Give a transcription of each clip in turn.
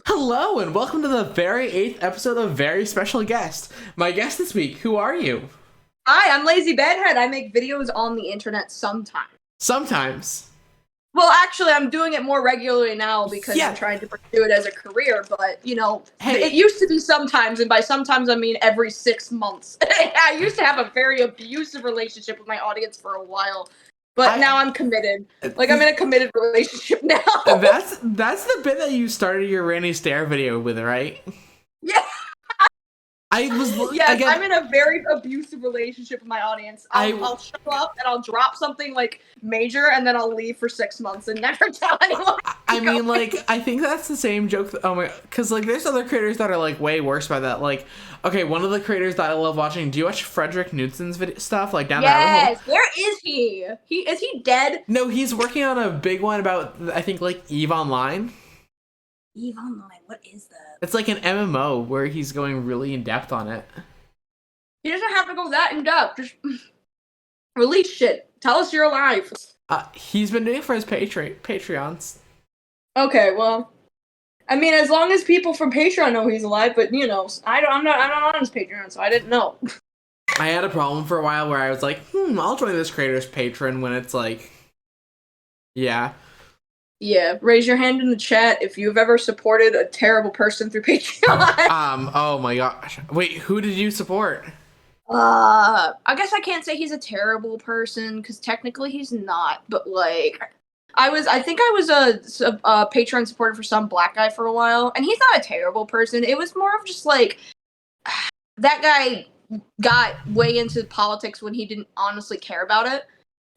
Hello and welcome to the very 8th episode of Very Special Guest. My guest this week, who are you? Hi, I'm Lazy Bedhead. I make videos on the internet sometimes. Sometimes. Well, actually, I'm doing it more regularly now because Yeah. I'm trying to pursue it as a career, but, Hey. it used to be sometimes, and by sometimes I mean every 6 months. I used to have a very abusive relationship with my audience for a while, but now I'm committed. Like, I'm in a committed relationship now. That's the bit that you started your Randy Stare video with, right? Yeah. I was Yes, again. I'm in a very abusive relationship with my audience. I'll show up and I'll drop something like major, and then I'll leave for 6 months and never tell anyone. I mean, like, I think that's the same joke. Oh my, because like, there's other creators that are like way worse by that. Like, okay, one of the creators that I love watching. Do you watch Frederick Knutson's stuff? Like down that rabbit hole? Where is he? Is he dead? No, he's working on a big one about I think like Eve Online. Eve Online, what is that? It's like an MMO where he's going really in depth on it. He doesn't have to go that in depth. Just release shit. Tell us you're alive. He's been doing it for his Patreons. Okay, well, I mean, as long as people from Patreon know he's alive, but I'm not on his Patreon, so I didn't know. I had a problem for a while where I was like, I'll join this creator's Patreon when it's like, yeah. Yeah, raise your hand in the chat if you've ever supported a terrible person through Patreon. Oh my gosh. Wait, who did you support? I guess I can't say he's a terrible person because technically he's not. But like, I think I was a Patreon supporter for some black guy for a while, and he's not a terrible person. It was more of just like that guy got way into politics when he didn't honestly care about it.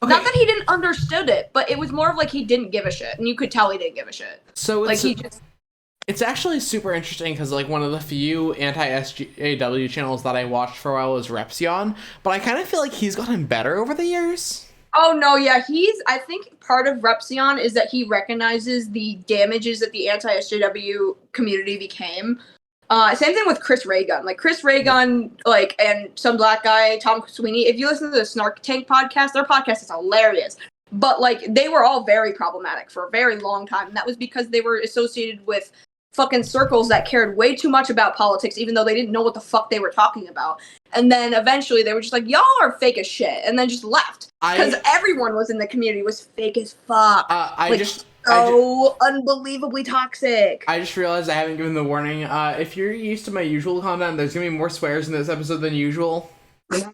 Okay. Not that he didn't understood it, but it was more of like he didn't give a shit, and you could tell he didn't give a shit. So it's actually super interesting because like one of the few anti-SJW channels that I watched for a while was Repsion, but I kind of feel like he's gotten better over the years. Oh no, yeah, I think part of Repsion is that he recognizes the damages that the anti-SJW community became. Same thing with Chris Ray-Gun. Like Chris Ray-Gun, and some black guy, Tom Sweeney. If you listen to the Snark Tank podcast, their podcast is hilarious. But they were all very problematic for a very long time, and that was because they were associated with fucking circles that cared way too much about politics, even though they didn't know what the fuck they were talking about. And then eventually they were just like, y'all are fake as shit, and then just left. Because everyone was in the community was fake as fuck. Unbelievably toxic. I just realized I haven't given the warning. If you're used to my usual content, there's gonna be more swears in this episode than usual. Sorry.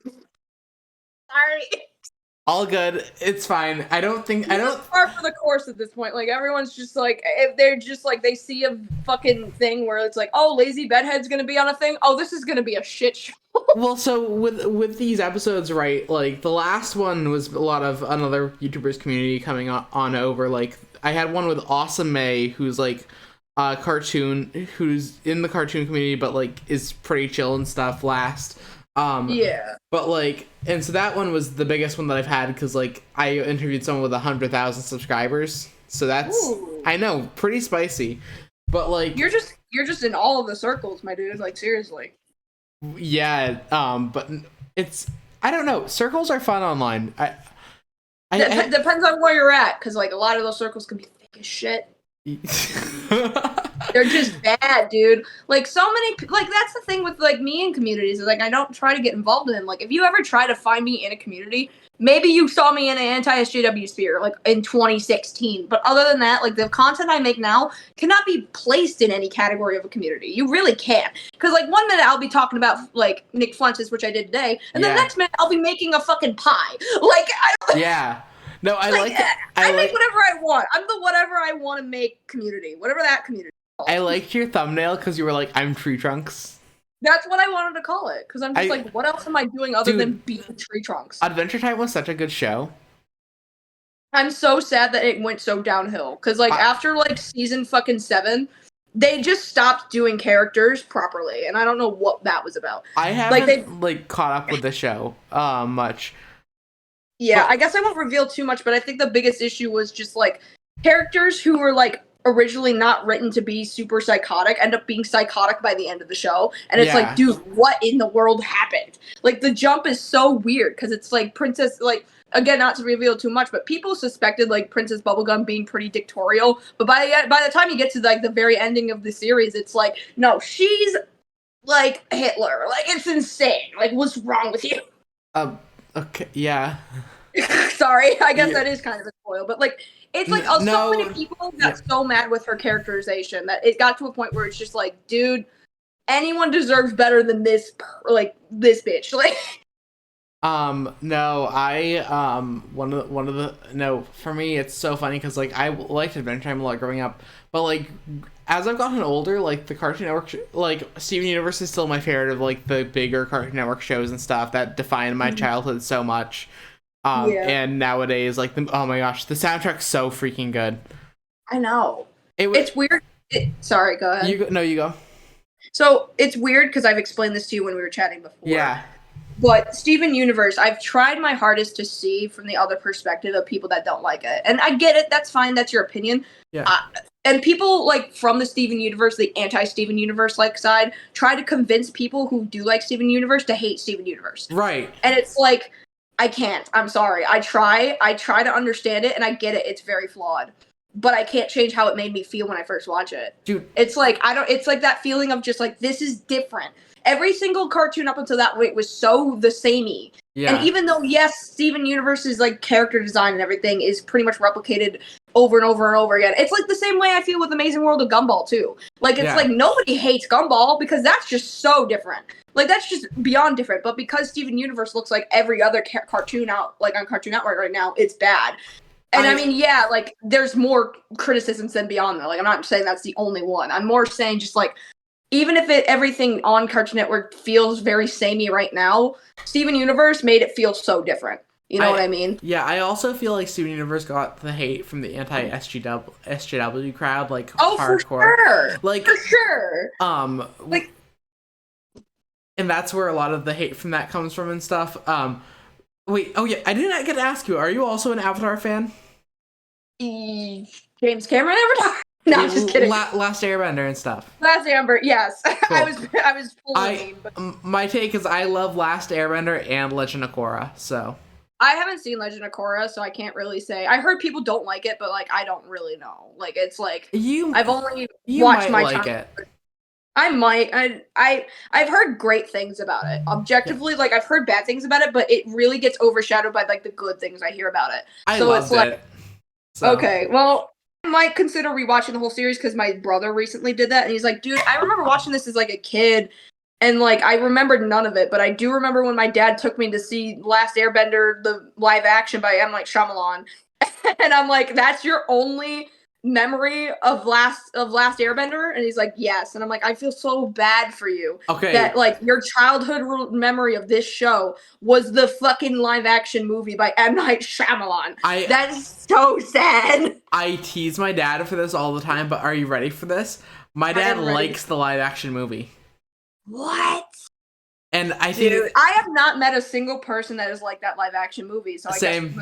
All good. It's fine. I don't. Par for the course at this point. Like everyone's just like, if they're just like they see a fucking thing where it's like, oh, Lazy Bedhead's gonna be on a thing. Oh, this is gonna be a shit show. Well, so with these episodes, right? Like the last one was a lot of another YouTuber's community coming on over. Like I had one with Awesome May, who's like a cartoon, who's in the cartoon community, but like is pretty chill and stuff. Yeah. But like, and so that one was the biggest one that I've had because like I interviewed someone with 100,000 subscribers. So that's I know, pretty spicy. But like you're just in all of the circles, my dude. Like seriously. Yeah. But it's I don't know. Circles are fun online. Depends on where you're at, because like a lot of those circles can be fake as shit. They're just bad, dude. Like so many, like that's the thing with like me and communities. Like I don't try to get involved in them. Like if you ever try to find me in a community, maybe you saw me in an anti-SJW sphere, like in 2016. But other than that, like the content I make now cannot be placed in any category of a community. You really can't. Because like 1 minute I'll be talking about like Nick Fuentes, which I did today, and the next minute I'll be making a fucking pie. Like yeah. No, I like I make whatever I want. I'm the whatever I want to make community. Whatever that community is called. I liked your thumbnail because you were like, I'm Tree Trunks. That's what I wanted to call it. Because I'm just like, what else am I doing other than being Tree Trunks? Adventure Time was such a good show. I'm so sad that it went so downhill. Because like after like season fucking 7, they just stopped doing characters properly. And I don't know what that was about. I haven't like caught up with the show much. Yeah, I guess I won't reveal too much, but I think the biggest issue was just, like, characters who were, like, originally not written to be super psychotic end up being psychotic by the end of the show. And it's like, dude, what in the world happened? Like, the jump is so weird because it's like Princess, like, again, not to reveal too much, but people suspected like Princess Bubblegum being pretty dictatorial. But by the time you get to like the very ending of the series, it's like, no, she's like Hitler. Like, it's insane. Like, what's wrong with you? Okay, yeah. Sorry, I guess that is kind of a spoil, but like, it's like so many people got so mad with her characterization that it got to a point where it's just like, dude, anyone deserves better than this, like, this bitch. Like, no, for me, it's so funny because, like, I liked Adventure Time a lot growing up, but, like, as I've gotten older, like, the Cartoon Network, like, Steven Universe is still my favorite of, like, the bigger Cartoon Network shows and stuff that defined my childhood so much. And nowadays, like, oh my gosh, the soundtrack's so freaking good. I know. It's weird. Sorry, go ahead. You go. So, it's weird because I've explained this to you when we were chatting before. Yeah. But Steven Universe, I've tried my hardest to see from the other perspective of people that don't like it. And I get it. That's fine. That's your opinion. Yeah. And people, like, from the Steven Universe, the anti-Steven Universe, like, side, try to convince people who do like Steven Universe to hate Steven Universe. Right. And it's like, I can't. I'm sorry. I try to understand it, and I get it. It's very flawed. But I can't change how it made me feel when I first watch it. Dude. It's like, it's like that feeling of just like, this is different. Every single cartoon up until that point was so the samey. Yeah. And even though, yes, Steven Universe's like character design and everything is pretty much replicated over and over and over again. It's like the same way I feel with Amazing World of Gumball too. Like, it's like nobody hates Gumball because that's just so different. Like, that's just beyond different. But because Steven Universe looks like every other cartoon out, like on Cartoon Network right now, it's bad. And I mean, yeah, like, there's more criticisms than beyond that. Like, I'm not saying that's the only one. I'm more saying just like, even if everything on Cartoon Network feels very samey right now, Steven Universe made it feel so different. You know what I mean? Yeah, I also feel like Steven Universe got the hate from the anti-SJW crowd, like, hardcore. For sure. Like, for sure. Like, and that's where a lot of the hate from that comes from and stuff. Wait, oh yeah, I didn't get to ask you, are you also an Avatar fan? James Cameron Avatar? No, I'm just kidding. Last Airbender and stuff. Last Airbender, yes. Cool. I was pulling. My take is I love Last Airbender and Legend of Korra, so. I haven't seen Legend of Korra, so I can't really say. I heard people don't like it, but like I don't really know. Like, it's like I've only watched my like time. It. I might. I've heard great things about it. Objectively, like, I've heard bad things about it, but it really gets overshadowed by like the good things I hear about it. I loved it. So. Okay, well, I might consider rewatching the whole series because my brother recently did that, and he's like, dude, I remember watching this as like a kid, and like I remembered none of it, but I do remember when my dad took me to see Last Airbender, the live action by M. Night Shyamalan, and I'm like, that's your only memory of last Airbender? And he's like, yes. And I'm like, I feel so bad for you. Okay. That like your childhood memory of this show was the fucking live action movie by M. Night Shyamalan. That is so sad. I tease my dad for this all the time, but are you ready for this? My dad likes the live action movie. What? And I think I have not met a single person that is like that live action movie, so I guess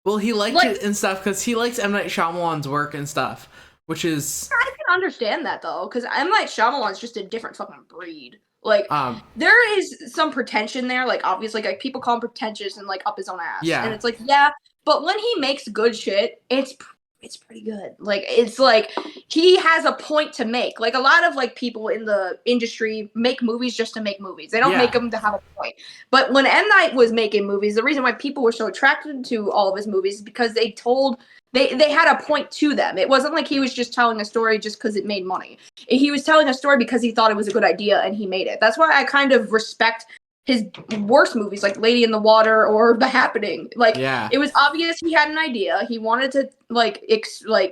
well, he liked it and stuff because he likes M. Night Shyamalan's work and stuff, which is... I can understand that, though, because M. Night Shyamalan's just a different fucking breed. Like, there is some pretension there. Like, obviously, like, people call him pretentious and, like, up his own ass. Yeah. And it's like, yeah, but when he makes good shit, it's pretty good. Like, it's like, he has a point to make. Like, a lot of, like, people in the industry make movies just to make movies. They don't make them to have a point. But when M. Night was making movies, the reason why people were so attracted to all of his movies is because they had a point to them. It wasn't like he was just telling a story just because it made money. He was telling a story because he thought it was a good idea and he made it. That's why I kind of respect his worst movies, like Lady in the Water or The Happening. Like, it was obvious he had an idea. He wanted to, like,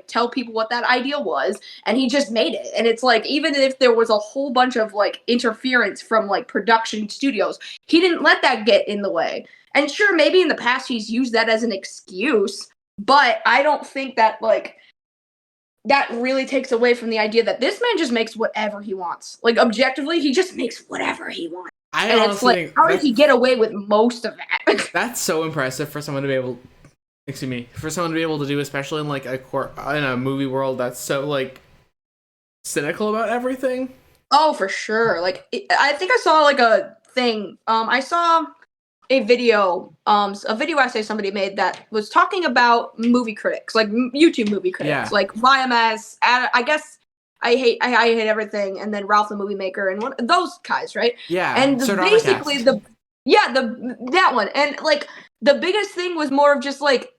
tell people what that idea was, and he just made it. And it's like, even if there was a whole bunch of, like, interference from, like, production studios, he didn't let that get in the way. And sure, maybe in the past he's used that as an excuse, but I don't think that, like, that really takes away from the idea that this man just makes whatever he wants. Like, objectively, he just makes whatever he wants. And it's like, how did he get away with most of that? That's so impressive for someone to be able excuse me, for someone to be able to do, especially in like in a movie world that's so like cynical about everything. Oh, for sure. Like I think I saw like a thing. I saw a video essay somebody made that was talking about movie critics, like YouTube movie critics, Yeah. like YMS. I guess I hate everything, and then Ralph the Movie Maker, and those guys, right? Yeah. And basically Sardonicast. that one, and like the biggest thing was more of just like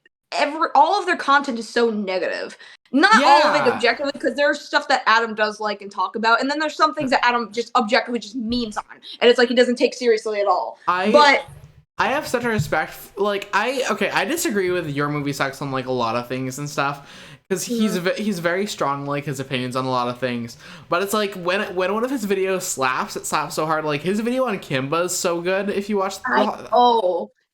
all of their content is so negative. Not all of it Yeah. objectively, because there's stuff that Adam does like and talk about, and then there's some things that Adam just objectively just memes on, and it's like he doesn't take seriously at all. But I have such a respect. Like I disagree with Your Movie Sucks on like a lot of things and stuff, because he's very strong, like his opinions on a lot of things. But it's like when one of his videos slaps, it slaps so hard. Like his video on Kimba is so good. If you watch,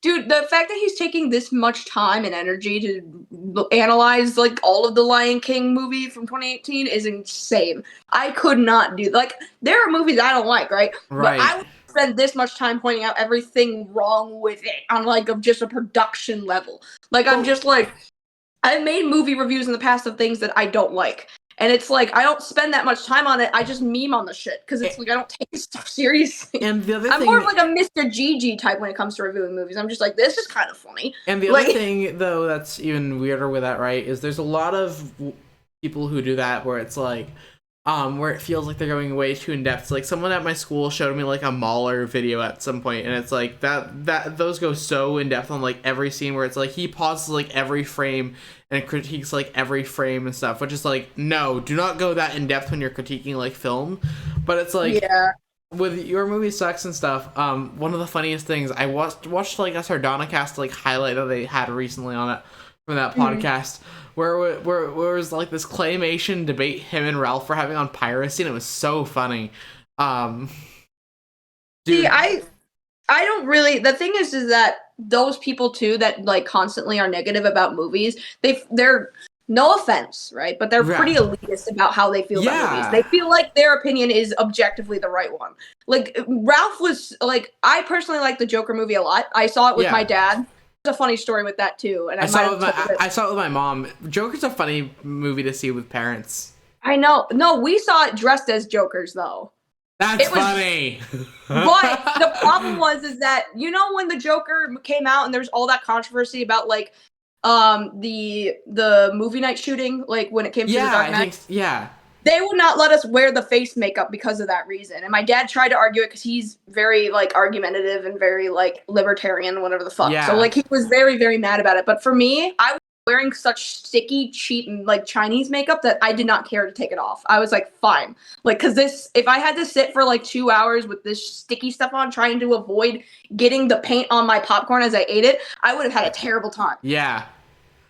dude, the fact that he's taking this much time and energy to analyze like all of the Lion King movie from 2018 is insane. I could not do like there are movies I don't like, right? Right. But I would spend this much time pointing out everything wrong with it on like just a production level. Like I'm just like I've made movie reviews in the past of things that I don't like. And it's like I don't spend that much time on it. I just meme on the shit because it's like I don't take stuff seriously. And the other I'm thing, more of like a Mr. Gigi type when it comes to reviewing movies. I'm just like, this is kind of funny. and the other thing though that's even weirder with that, right, is there's a lot of people who do that where it's like, where it feels like they're going way too in depth. Like someone at my school showed me like a Mahler video at some point, and it's like that those go so in depth on like every scene where it's like he pauses like every frame and critiques like every frame and stuff, which is like, no, do not go that in depth when you're critiquing like film. But it's like, with Your Movie Sucks and stuff, one of the funniest things I watched like a Sardonicast like highlight that they had recently on it from that podcast, where it was like this claymation debate him and Ralph were having on piracy, and it was so funny. Dude. See, I don't really. The thing is that those people too that like constantly are negative about movies, they're no offense, right? But they're pretty elitist about how they feel about movies. They feel like their opinion is objectively the right one. Like Ralph was like, I personally like the Joker movie a lot. I saw it with my dad. There's a funny story with that too, and I saw it with my mom. Joker's a funny movie to see with parents. I know. No, we saw it dressed as Jokers though. That's funny. But the problem is that you know when the Joker came out and there's all that controversy about like the movie night shooting, like when it came to the Dark Knight. They would not let us wear the face makeup because of that reason. And my dad tried to argue it because he's very like argumentative and very like libertarian, whatever the fuck. Yeah. So like he was very, very mad about it. But for me, I was wearing such sticky, cheap, and like Chinese makeup that I did not care to take it off. I was like, fine. Like, cause if I had to sit for like 2 hours with this sticky stuff on, trying to avoid getting the paint on my popcorn as I ate it, I would have had a terrible time. Yeah.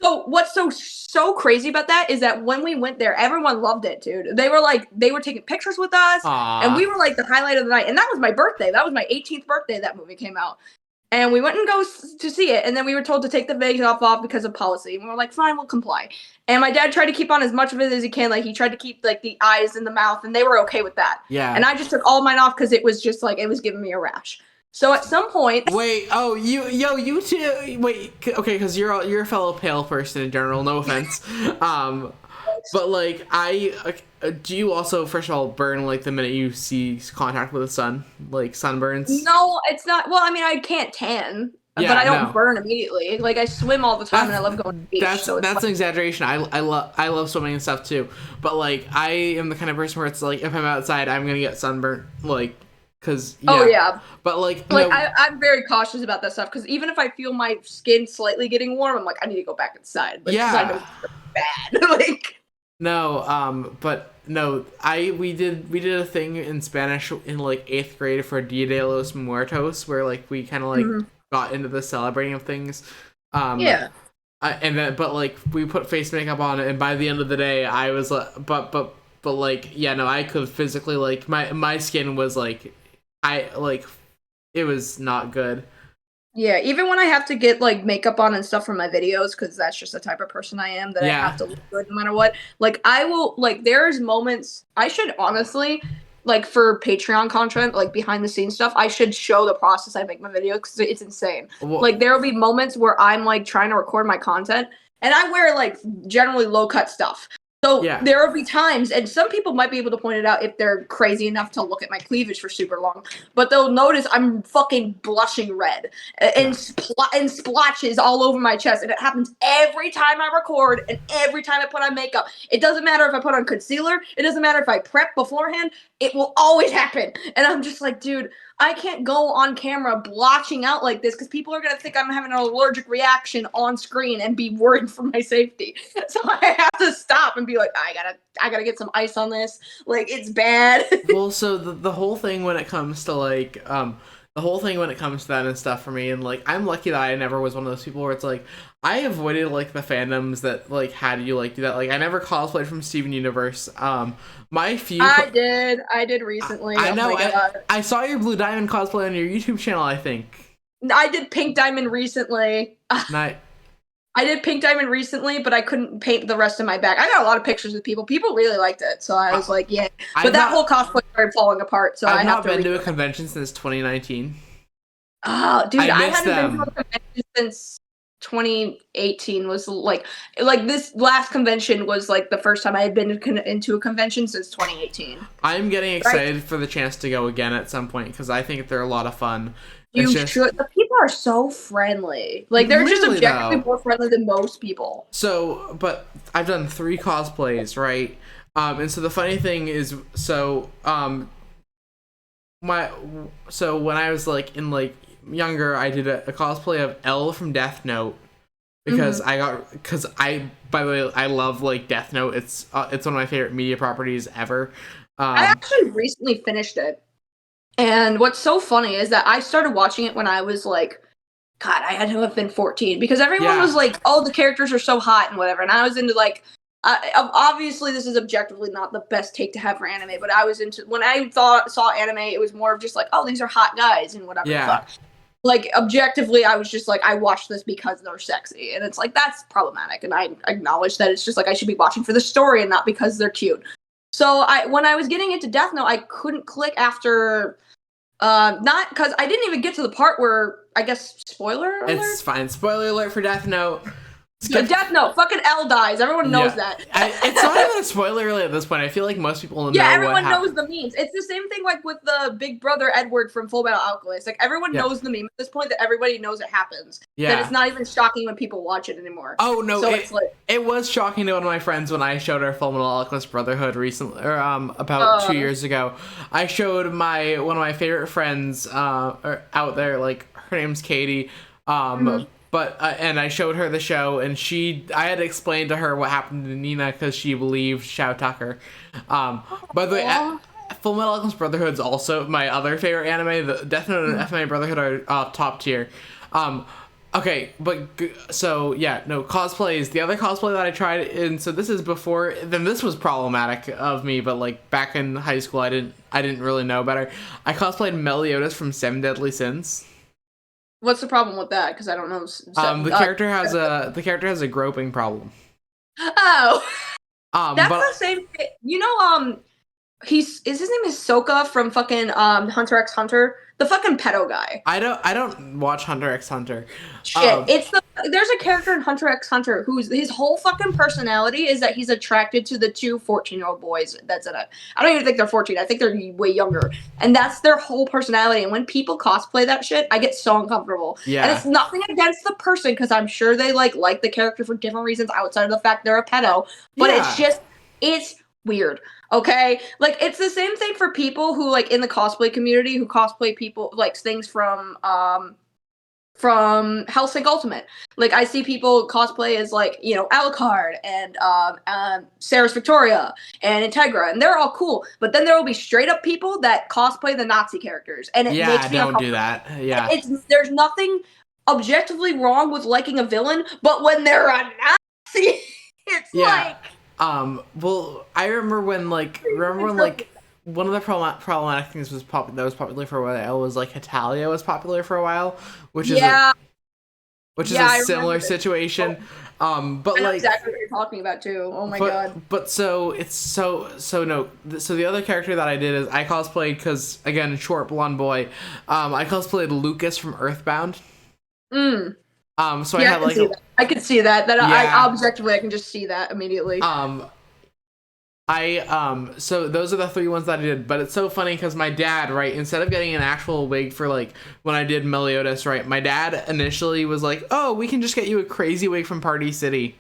So what's so crazy about that is that when we went there, everyone loved it, dude. They were taking pictures with us. Aww. And we were like the highlight of the night. And that was my birthday. That was my 18th birthday that movie came out. And we went and go to see it. And then we were told to take the makeup off because of policy. And we were like, fine, we'll comply. And my dad tried to keep on as much of it as he can. Like he tried to keep like the eyes and the mouth, and they were okay with that. Yeah. And I just took all of mine off because it was just like, it was giving me a rash. So at some point, you too. Wait, okay, because you're a fellow pale person in general. No offense, but like do you also first of all burn like the minute you see contact with the sun, like sunburns? No, it's not. Well, I mean, I can't tan, but I don't burn immediately. Like I swim all the time, and I love going to the beach. That's an exaggeration. I love swimming and stuff too, but like I am the kind of person where it's like if I'm outside, I'm gonna get sunburnt, like. But like I'm very cautious about that stuff because even if I feel my skin slightly getting warm, I'm like I need to go back inside. Like, I know it's bad. Like but no, we did a thing in Spanish in like 8th grade for Dia de los Muertos where like we kind of like got into the celebrating of things. And then but like we put face makeup on it, and by the end of the day, I was like, but like I could physically like my skin was like. It was not good. Yeah, even when I have to get like makeup on and stuff for my videos, because that's just the type of person I am that I have to look good no matter what. Like I will, like there's moments I should honestly, like for Patreon content, like behind the scenes stuff, I should show the process I make my video because it's insane. Well, Like there will be moments where I'm like trying to record my content and I wear like generally low cut stuff. So yeah. there will be times, and some people might be able to point it out if they're crazy enough to look at my cleavage for super long, but they'll notice I'm fucking blushing red and splotches all over my chest, and it happens every time I record and every time I put on makeup. It doesn't matter if I put on concealer. It doesn't matter if I prep beforehand. It will always happen. And I'm just like, dude, I can't go on camera blotching out like this because people are going to think I'm having an allergic reaction on screen and be worried for my safety. So I have to stop and be like, I gotta get some ice on this. Like, it's bad. Well, so the whole thing when it comes to like the whole thing when it comes to that and stuff for me, and like I'm lucky that I never was one of those people where it's like I avoided like the fandoms that like had you like do that. Like I never cosplayed from Steven Universe. My few I did recently. I Oh know. my God. I saw your Blue Diamond cosplay on your YouTube channel, I think. I did Pink Diamond recently. Night. I did Pink Diamond recently, but I couldn't paint the rest of my back. I got a lot of pictures with people. People really liked it, so I was like, yeah. But that whole cosplay started falling apart, so I have to. I've not been to a convention since 2019. Oh, dude, I hadn't them. been to a convention since 2018. Was like this last convention was like the first time I had been into a convention since 2018. I'm getting excited for the chance to go again at some point because I think they're a lot of fun. You should. The people are so friendly. Like they're just objectively more friendly than most people. So, but I've done 3 cosplays, right? And so the funny thing is, when I was like in like younger, I did a cosplay of Elle from Death Note because by the way, I love like Death Note. It's one of my favorite media properties ever. I actually recently finished it. And what's so funny is that I started watching it when I was like, God, I had to have been 14 because everyone was like, oh, the characters are so hot and whatever. And I was into like, obviously this is objectively not the best take to have for anime, but I was into, when I saw anime, it was more of just like, oh, these are hot guys and whatever. Yeah. Like objectively, I was just like, I watched this because they're sexy. And it's like, that's problematic. And I acknowledge that it's just like, I should be watching for the story and not because they're cute. So when I was getting into Death Note, I couldn't click after, not because I didn't even get to the part where, I guess, spoiler alert? It's fine. Spoiler alert for Death Note. Death Note, fucking L dies. Everyone knows that. It's not even a spoiler really at this point. I feel like most people know what happened. Yeah, everyone knows the memes. It's the same thing like with the Big Brother Edward from Full Metal Alchemist. Like everyone knows the meme at this point that everybody knows it happens. Yeah. That it's not even shocking when people watch it anymore. Oh no, so it was shocking to one of my friends when I showed her Full Metal Alchemist Brotherhood recently, or about 2 years ago. I showed one of my favorite friends out there, like her name's Katie. But and I showed her the show, and I had to explain to her what happened to Nina because she believed Shao Tucker. By the way, Full Metal Alchemist Brotherhood is also my other favorite anime. The Death Note and FMA Brotherhood are top tier. Okay, but so yeah, no cosplays. The other cosplay that I tried, and so this is before. Then this was problematic of me, but like back in high school, I didn't really know better. I cosplayed Meliodas from Seven Deadly Sins. What's the problem with that? Because I don't know. The character has a groping problem. Oh, that's the same thing. You know, his name is Sokka from fucking Hunter x Hunter, the fucking pedo guy. I don't watch Hunter x Hunter. Shit, there's a character in Hunter x Hunter who's his whole fucking personality is that he's attracted to the 2 14-year-old boys that's in it. I don't even think they're 14. I think they're way younger. And that's their whole personality. And when people cosplay that shit, I get so uncomfortable. Yeah. And it's nothing against the person because I'm sure they like the character for different reasons outside of the fact they're a pedo. But it's weird. Okay, like it's the same thing for people who like in the cosplay community who cosplay people like things from Hellsing Ultimate. Like I see people cosplay as like, you know, Alucard and Sarah's Victoria and Integra, and they're all cool. But then there will be straight up people that cosplay the Nazi characters, and it makes me don't do that. Yeah, there's nothing objectively wrong with liking a villain, but when they're a Nazi, it's like. Well, I remember when one of the problematic things that was popular for a while was like Hetalia was popular for a while, which is which is Yeah, a I similar remember this. situation. But I know like, exactly what you're talking about too. Oh my god. but so it's so no. So the other character that I did is I cosplayed because again, short blonde boy. I cosplayed Lucas from Earthbound. Mm. So I Yeah, I had can like see that. I can see that. I yeah. objectively I can just see that immediately. Um, so those are the three ones that I did, but it's so funny because my dad, right, instead of getting an actual wig for like when I did Meliodas, right, my dad initially was like, oh, we can just get you a crazy wig from Party City.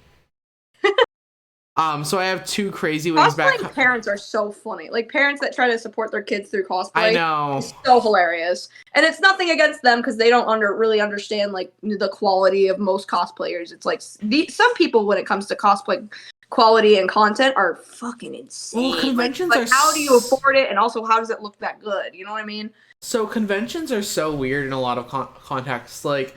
So I have two crazy wigs back. Cosplaying parents are so funny. Like parents that try to support their kids through cosplay. I know. It's so hilarious. And it's nothing against them because they don't really understand like the quality of most cosplayers. It's like some people when it comes to cosplay quality and content are fucking insane. Well, conventions like are how do you afford it and also how does it look that good? You know what I mean? So conventions are so weird in a lot of contexts. Like,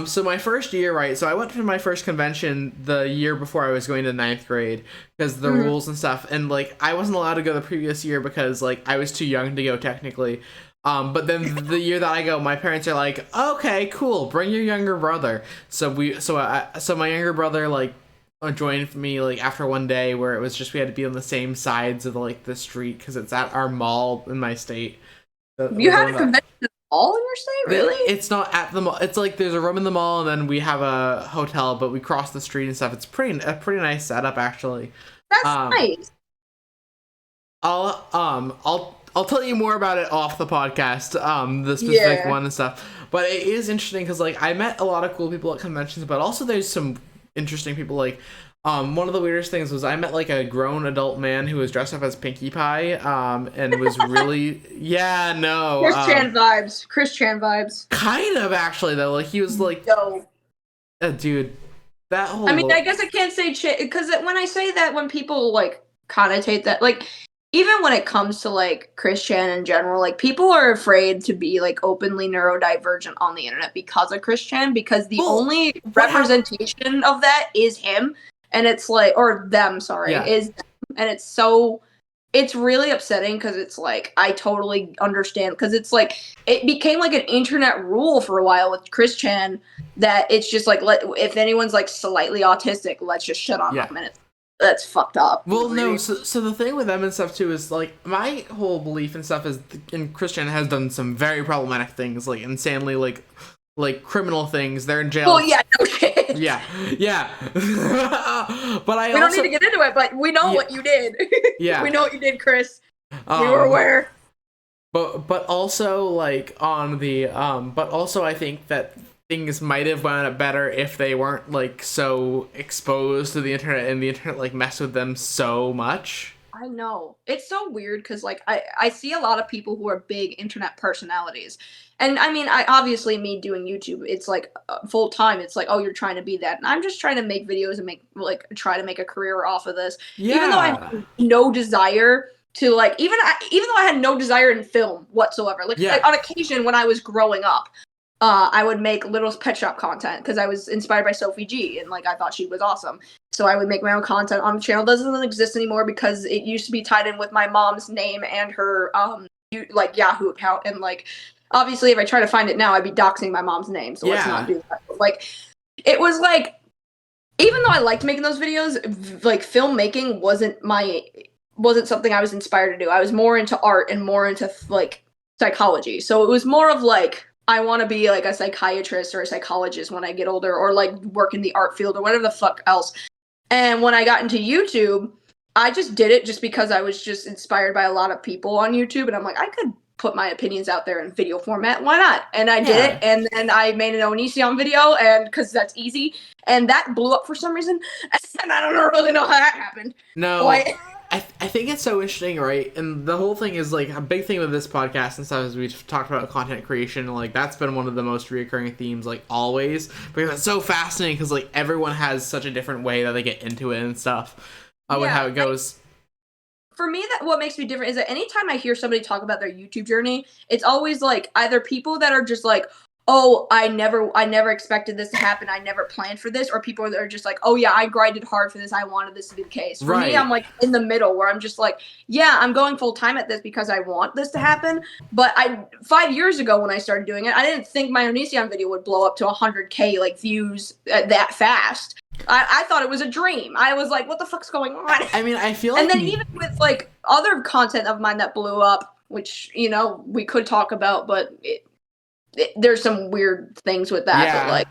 so my first year, right? So I went to my first convention the year before I was going to ninth grade because the rules and stuff, and like I wasn't allowed to go the previous year because like I was too young to go technically. But then the year that I go, my parents are like, okay, cool, bring your younger brother. So my younger brother like joined me like after one day where it was just we had to be on the same sides of like the street because it's at our mall in my state. You had a convention at the mall in your state, really? It's not at the mall. It's like there's a room in the mall, and then we have a hotel, but we cross the street and stuff. It's a pretty nice setup, actually. That's Um, nice. I'll tell you more about it off the podcast. The specific one and stuff. But it is interesting because like I met a lot of cool people at conventions, but also there's some interesting people like. One of the weirdest things was I met like a grown adult man who was dressed up as Pinkie Pie, and was really yeah no Chris Chan vibes. kind of actually though like he was like dude that whole I mean I guess I can't say because when I say that when people like connotate that like even when it comes to like Chris Chan in general like people are afraid to be like openly neurodivergent on the internet because of Chris Chan because the only representation of that is him. And it's like, or them, sorry, is them. And it's really upsetting because it's like, I totally understand because it's like, it became like an internet rule for a while with Chris Chan that it's just like, if anyone's like slightly autistic, let's just shut on them. And that's fucked up. Well, no, so the thing with them and stuff too is like, my whole belief and stuff is, and Chris Chan has done some very problematic things, like insanely like criminal things. They're in jail. Well, yeah, no shit. Yeah. But we don't need to get into it, but we know what you did. Yeah. We know what you did, Chris. We were aware. But also like on the but also I think that things might have wound up better if they weren't like so exposed to the internet and the internet like messed with them so much. I know. It's so weird because, like, I see a lot of people who are big internet personalities. And, I mean, obviously, me doing YouTube, it's, like, full time. It's like, oh, you're trying to be that. And I'm just trying to make videos and, try to make a career off of this. Yeah. Even though I have no desire to, like, even though I had no desire in film whatsoever. Like, on occasion when I was growing up, I would make little pet shop content because I was inspired by Sophie G and like I thought she was awesome. So I would make my own content on the channel. It doesn't exist anymore because it used to be tied in with my mom's name and her Yahoo account. And like obviously if I try to find it now, I'd be doxing my mom's name. So let's not do that. But, like it was like even though I liked making those videos, like filmmaking wasn't something I was inspired to do. I was more into art and more into like psychology. So it was more of like I want to be like a psychiatrist or a psychologist when I get older or like work in the art field or whatever the fuck else. And when I got into YouTube, I just did it just because I was just inspired by a lot of people on YouTube. And I'm like, I could put my opinions out there in video format. Why not? And I did it. And then I made an Onision video and because that's easy. And that blew up for some reason. And I don't really know how that happened. No. I think it's so interesting, right? And the whole thing is like a big thing with this podcast and stuff is we've talked about content creation. Like that's been one of the most reoccurring themes, like always, because it's so fascinating because like everyone has such a different way that they get into it and stuff with how it goes. For me, that what makes me different is that anytime I hear somebody talk about their YouTube journey, it's always like either people that are just like, oh, I never expected this to happen. I never planned for this. Or people that are just like, oh yeah, I grinded hard for this. I wanted this to be the case. For me, I'm like in the middle where I'm just like, yeah, I'm going full time at this because I want this to happen. But 5 years ago when I started doing it, I didn't think my Onision video would blow up to 100K like views that fast. I thought it was a dream. I was like, what the fuck's going on? I mean, I feel like... And then even with like other content of mine that blew up, which, you know, we could talk about, but there's some weird things with that. Yeah. But like,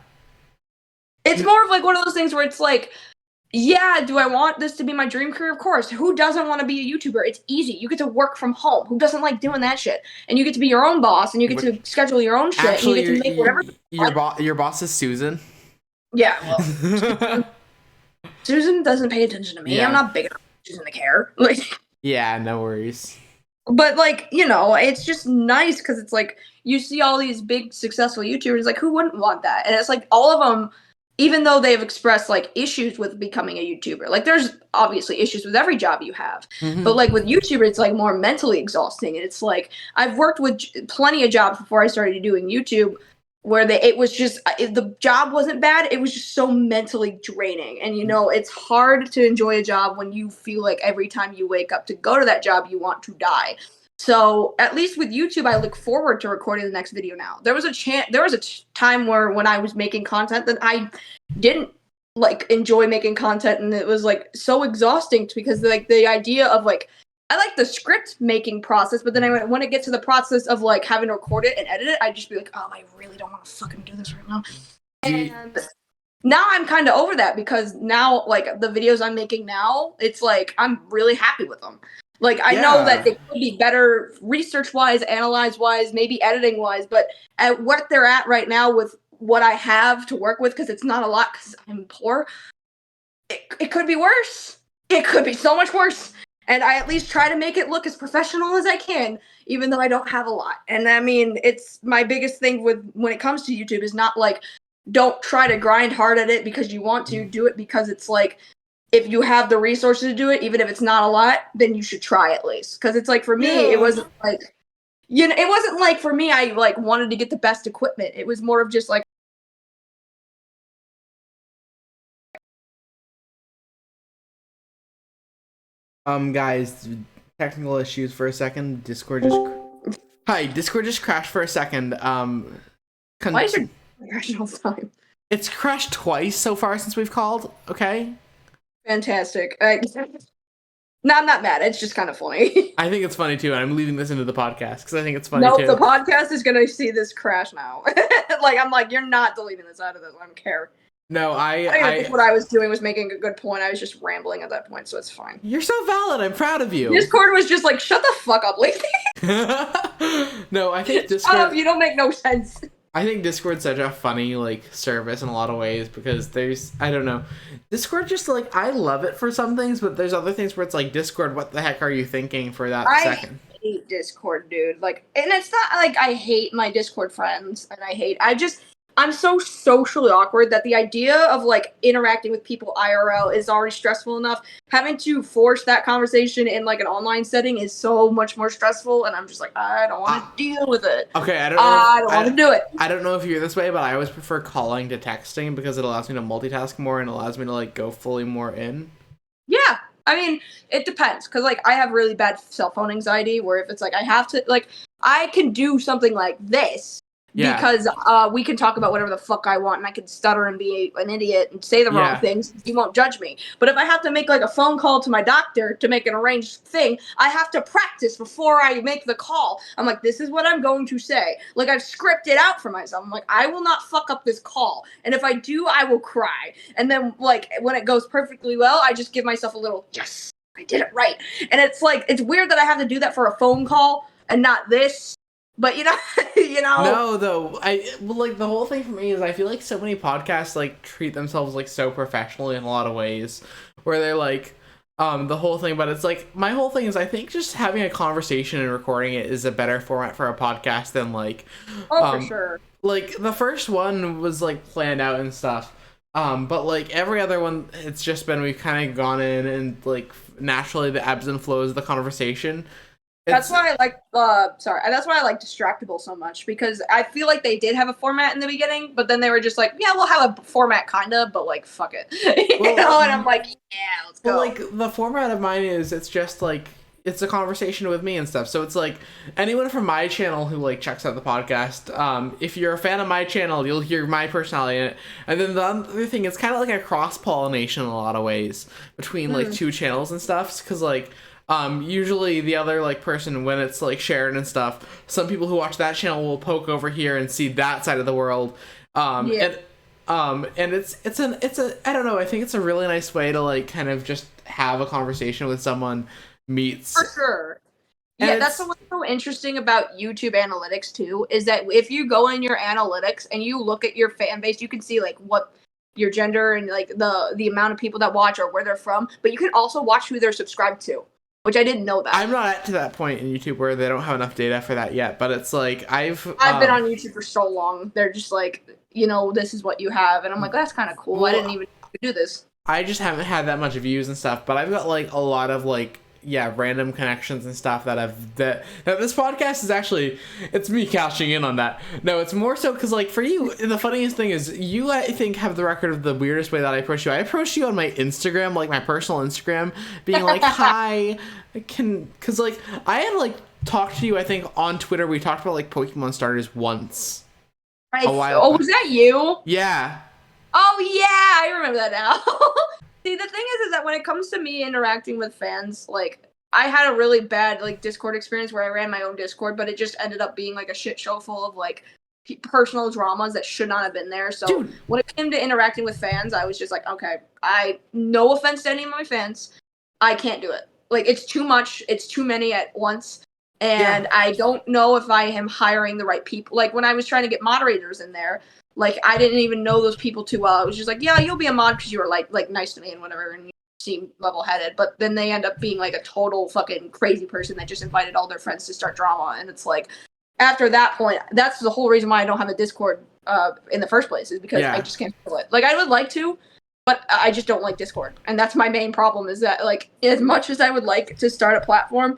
it's more of like one of those things where it's like, yeah, do I want this to be my dream career? Of course. Who doesn't want to be a YouTuber? It's easy. You get to work from home. Who doesn't like doing that shit? And you get to be your own boss, and you get to schedule your own shit. Actually, and you get to make whatever. Your boss is Susan. Yeah, well, Susan doesn't pay attention to me. Yeah. I'm not big enough for Susan to care. Like, yeah, no worries. But like, you know, it's just nice because it's like you see all these big successful YouTubers, like who wouldn't want that? And it's like all of them, even though they've expressed like issues with becoming a YouTuber, like there's obviously issues with every job you have, but like with YouTuber, it's like more mentally exhausting. And it's like I've worked with plenty of jobs before I started doing YouTube where it was just the job wasn't bad, it was just so mentally draining. And you know, it's hard to enjoy a job when you feel like every time you wake up to go to that job you want to die. So at least with YouTube, I look forward to recording the next video now. There was a time where when I was making content that I didn't like enjoy making content, and it was like so exhausting because like the idea of like I like the script making process, but then when it gets to the process of like having to record it and edit it, I'd just be like, oh, I really don't want to fucking do this right now. And now I'm kind of over that because now like the videos I'm making now, it's like I'm really happy with them. Like I know that they could be better research-wise, analyze-wise, maybe editing-wise, but at what they're at right now with what I have to work with, because it's not a lot because I'm poor, it could be worse. It could be so much worse. And I at least try to make it look as professional as I can, even though I don't have a lot. And I mean, it's my biggest thing when it comes to YouTube is not like, don't try to grind hard at it because you want to. Do it because it's like, if you have the resources to do it, even if it's not a lot, then you should try at least. Because it's like, for me, it wasn't like, you know, it wasn't like for me, I like wanted to get the best equipment. It was more of just like, guys, technical issues for a second. Discord just crashed for a second. why is it crashing all the time? It's crashed twice so far since we've called. Okay. Fantastic. No, I'm not mad. It's just kind of funny. I think it's funny too, and I'm leaving this into the podcast because I think it's funny too. The podcast is gonna see this crash now. Like I'm like, you're not deleting this out of this. I don't care. No, I think what I was doing was making a good point. I was just rambling at that point, so it's fine. You're so valid. I'm proud of you. Discord was just like, shut the fuck up, lady. No, I think Discord. Shut up, you don't make no sense. I think Discord's such a funny like service in a lot of ways because I don't know, Discord just like I love it for some things, but there's other things where it's like Discord, what the heck are you thinking for that second? I hate Discord, dude. Like, and it's not like I hate my Discord friends, and I'm so socially awkward that the idea of like interacting with people IRL is already stressful enough. Having to force that conversation in like an online setting is so much more stressful, and I'm just like, I don't want to deal with it. Okay, I don't want to do it. I don't know if you're this way, but I always prefer calling to texting because it allows me to multitask more and allows me to like go fully more in. Yeah. I mean, it depends, because like I have really bad cell phone anxiety where if it's like I have to, like, I can do something like this. Yeah. Because we can talk about whatever the fuck I want, and I can stutter and be an idiot and say the wrong things. You won't judge me. But if I have to make like a phone call to my doctor to make an arranged thing, I have to practice before I make the call. I'm like, this is what I'm going to say. Like, I've scripted out for myself. I'm like, I will not fuck up this call. And if I do, I will cry. And then, like, when it goes perfectly well, I just give myself a little, yes, I did it right. And it's like, it's weird that I have to do that for a phone call and not this. But you know. No, though, like the whole thing for me is I feel like so many podcasts like treat themselves like so professionally in a lot of ways, where they're like, the whole thing. But it's like my whole thing is I think just having a conversation and recording it is a better format for a podcast than like, for sure. Like the first one was like planned out and stuff, but like every other one, it's just been we've kind of gone in and like naturally the ebbs and flows of the conversation. That's It's why I like that's why I like Distractable so much, because I feel like they did have a format in the beginning, but then they were just like, yeah, we'll have a format kinda, but like fuck it. You well, know, and I'm like, yeah, let's well, go. like the format of mine is it's just like it's a conversation with me and stuff. So it's like anyone from my channel who like checks out the podcast, if you're a fan of my channel, you'll hear my personality in it. And then the other thing, it's kind of like a cross pollination in a lot of ways between like two channels and stuff. Because like usually the other like person, when it's like shared and stuff, some people who watch that channel will poke over here and see that side of the world. Yeah. And it's a I don't know, I think it's a really nice way to like kind of just have a conversation with someone meets. For sure. And Yeah, that's what's so interesting about YouTube analytics too, is that if you go in your analytics and you look at your fan base, you can see like what your gender and like the amount of people that watch or where they're from, but you can also watch who they're subscribed to, which I didn't know that. I'm not at to that point in YouTube where they don't have enough data for that yet, but it's like I've been on YouTube for so long. They're just like, this is what you have, and I'm like, that's kind of cool. Well, I didn't even do this. I just haven't had that much views and stuff, but I've got like a lot of like random connections and stuff that this podcast is actually, it's me cashing in on that. No, it's more so because like for you, the funniest thing is you, I think, have the record of the weirdest way that I approach you. I approached you on my Instagram, like my personal Instagram, being like, hi, because like I had like talked to you, I think on Twitter we talked about like Pokemon starters once. A while back. Was that you? Yeah. Oh yeah, I remember that now. See, the thing is that when it comes to me interacting with fans, like I had a really bad like Discord experience where I ran my own Discord, but it just ended up being like a shit show full of like personal dramas that should not have been there. So Dude. When it came to interacting with fans, I was just like, okay, no offense to any of my fans, I can't do it. Like it's too much, it's too many at once. And I don't know if I am hiring the right people. Like when I was trying to get moderators in there, like I didn't even know those people too well. I was just like, yeah, you'll be a mod because you were like nice to me and whatever, and you seem level-headed. But then they end up being like a total fucking crazy person that just invited all their friends to start drama. And it's like, after that point, that's the whole reason why I don't have a Discord in the first place, is because I just can't feel it. Like I would like to, but I just don't like Discord, and that's my main problem. Is that like as much as I would like to start a platform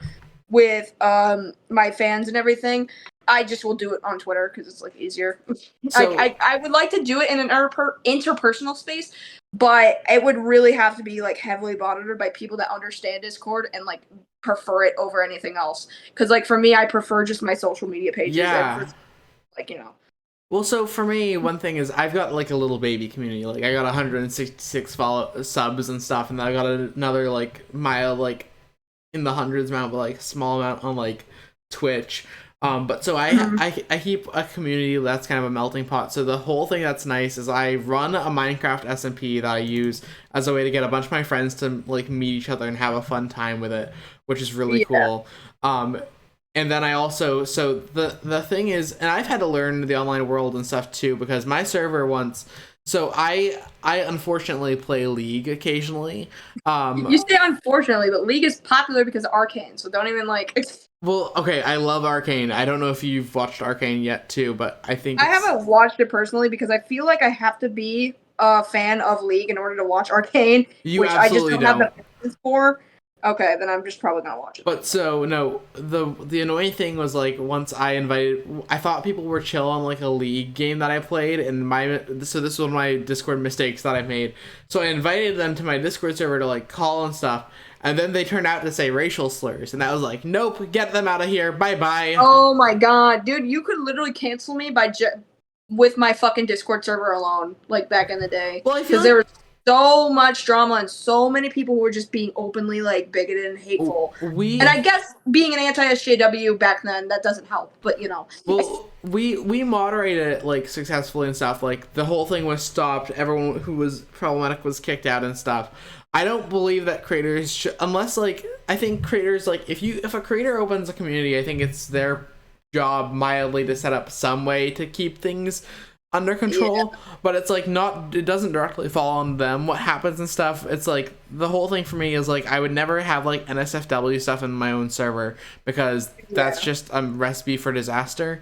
with my fans and everything, I just will do it on Twitter because it's like easier. So, I would like to do it in an interpersonal space, but it would really have to be like heavily monitored by people that understand Discord and like prefer it over anything else. Because like for me, I prefer just my social media pages. Yeah. Like Well, so for me, one thing is I've got like a little baby community. Like I got 166 subs and stuff, and then I got another like mild like in the hundreds amount, but like small amount on like Twitch. But so I keep a community that's kind of a melting pot. So the whole thing that's nice is I run a Minecraft SMP that I use as a way to get a bunch of my friends to like meet each other and have a fun time with it, which is really cool. And then I also, so the thing is, and I've had to learn the online world and stuff too, because my server once, so I unfortunately play League occasionally. You say unfortunately, but League is popular because of Arcane, so don't even like. Well, okay, I love Arcane. I don't know if you've watched Arcane yet too, but I think I haven't watched it personally because I feel like I have to be a fan of League in order to watch Arcane, which I just don't have the patience for. Okay, then I'm just probably gonna watch it. But so no, the annoying thing was like once I thought people were chill on like a League game that I played, and so this was one of my Discord mistakes that I made. So I invited them to my Discord server to like call and stuff. And then they turned out to say racial slurs, and that was like, nope, get them out of here, bye-bye. Oh my god, dude, you could literally cancel me with my fucking Discord server alone, like back in the day. Well, I feel like there was so much drama and so many people who were just being openly like bigoted and hateful. And I guess being an anti-SJW back then, that doesn't help, but you know. Well, we moderated it like successfully and stuff. Like the whole thing was stopped. Everyone who was problematic was kicked out and stuff. I don't believe that creators should, unless like I think creators like if a creator opens a community, I think it's their job mildly to set up some way to keep things under control, but it's like it doesn't directly fall on them what happens and stuff. It's like the whole thing for me is like I would never have like NSFW stuff in my own server because that's just a recipe for disaster.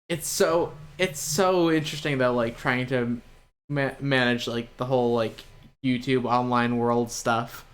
It's so interesting though, like trying to manage like the whole like YouTube online world stuff.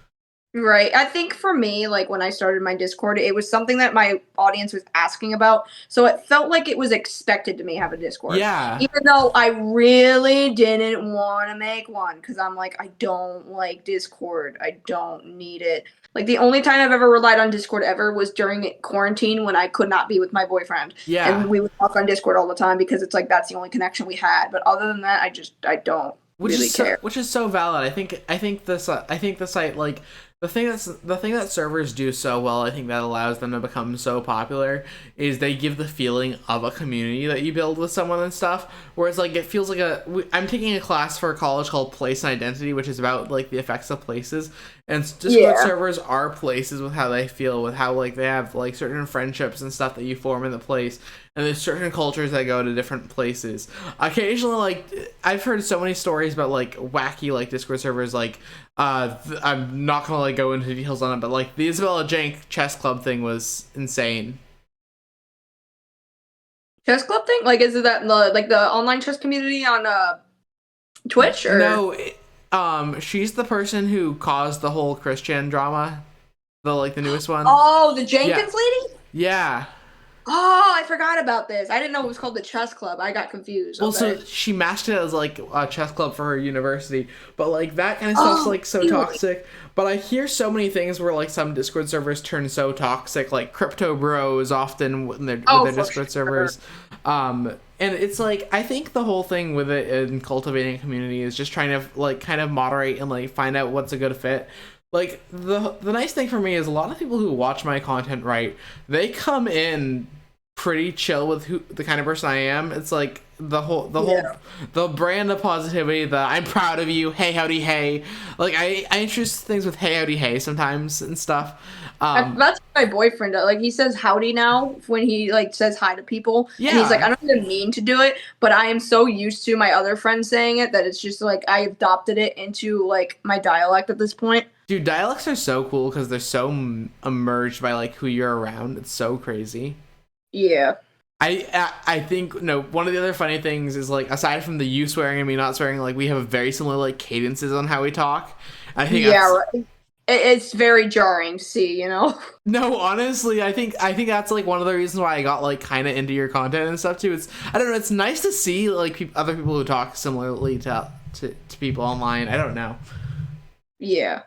Right. I think for me, like when I started my Discord, it was something that my audience was asking about. So it felt like it was expected to me have a Discord. Yeah. Even though I really didn't want to make one because I'm like, I don't like Discord. I don't need it. Like the only time I've ever relied on Discord ever was during quarantine when I could not be with my boyfriend. Yeah. And we would talk on Discord all the time because it's like that's the only connection we had. But other than that, I don't really care. Which is so valid. I think the site, like, the thing that servers do so well, I think that allows them to become so popular, is they give the feeling of a community that you build with someone and stuff. Whereas like it feels like I'm taking a class for college called Place and Identity, which is about like the effects of places. And Discord Yeah. servers are places with how they feel, with how like they have like certain friendships and stuff that you form in the place, and there's certain cultures that go to different places. Occasionally, like I've heard so many stories about like wacky like Discord servers. Like, I'm not gonna like go into details on it, but like the Isabella Jank chess club thing was insane. Chess club thing? Like, is it that the online chess community on Twitch or? No, she's the person who caused the whole Christian drama, the newest one. Oh, the Yeah, Jenkins lady? yeah. Oh, I forgot about this. I didn't know it was called the chess club. I got confused. Well, so Okay. she masked it as like a chess club for her university, but like that kind of stuff's Oh, like so really? toxic. But I hear so many things where like some Discord servers turn so toxic, like Crypto Bros often with Oh, their for Discord sure. servers. And it's like I think the whole thing with it in cultivating a community is just trying to like kind of moderate and like find out what's a good fit. Like the nice thing for me is a lot of people who watch my content, right, they come in pretty chill with who the kind of person I am. It's like Yeah. the brand of positivity, the I'm proud of you, hey howdy hey. Like I introduce things with hey howdy hey sometimes and stuff. Um That's what my boyfriend does. Like he says howdy now when he like says hi to people, and he's like, yeah. I don't even mean to do it, but I am so used to my other friends saying it that it's just like I adopted it into like my dialect at this point. Dude, dialects are so cool because they're so emerged by like who you're around. It's so crazy. Yeah. I think no, one of the other funny things is like aside from the you swearing and me not swearing, like we have very similar like cadences on how we talk. I think Yeah. that's Right. It's very jarring to see, you know. no, honestly, I think that's like one of the reasons why I got like kind of into your content and stuff too. It's I don't know, it's nice to see like other people who talk similarly to people online. I don't know. Yeah.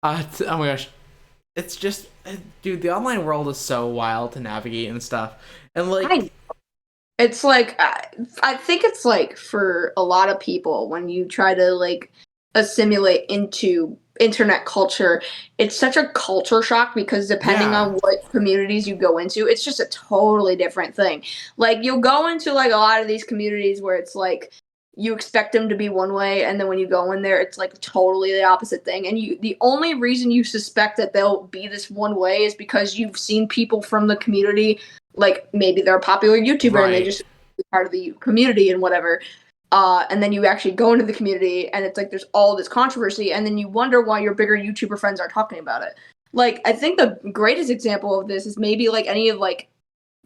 Oh my gosh, it's just dude, the online world is so wild to navigate and stuff. And like I It's like I think it's like for a lot of people when you try to like assimilate into internet culture, it's such a culture shock because depending yeah, on what communities you go into, it's just a totally different thing. Like you'll go into like a lot of these communities where it's like you expect them to be one way and then when you go in there it's like totally the opposite thing and you the only reason you suspect that they'll be this one way is because you've seen people from the community like maybe they're a popular YouTuber and they right. just part of the community and whatever. And then you actually go into the community and it's like there's all this controversy and then you wonder why your bigger YouTuber friends aren't talking about it. Like I think the greatest example of this is maybe like any of like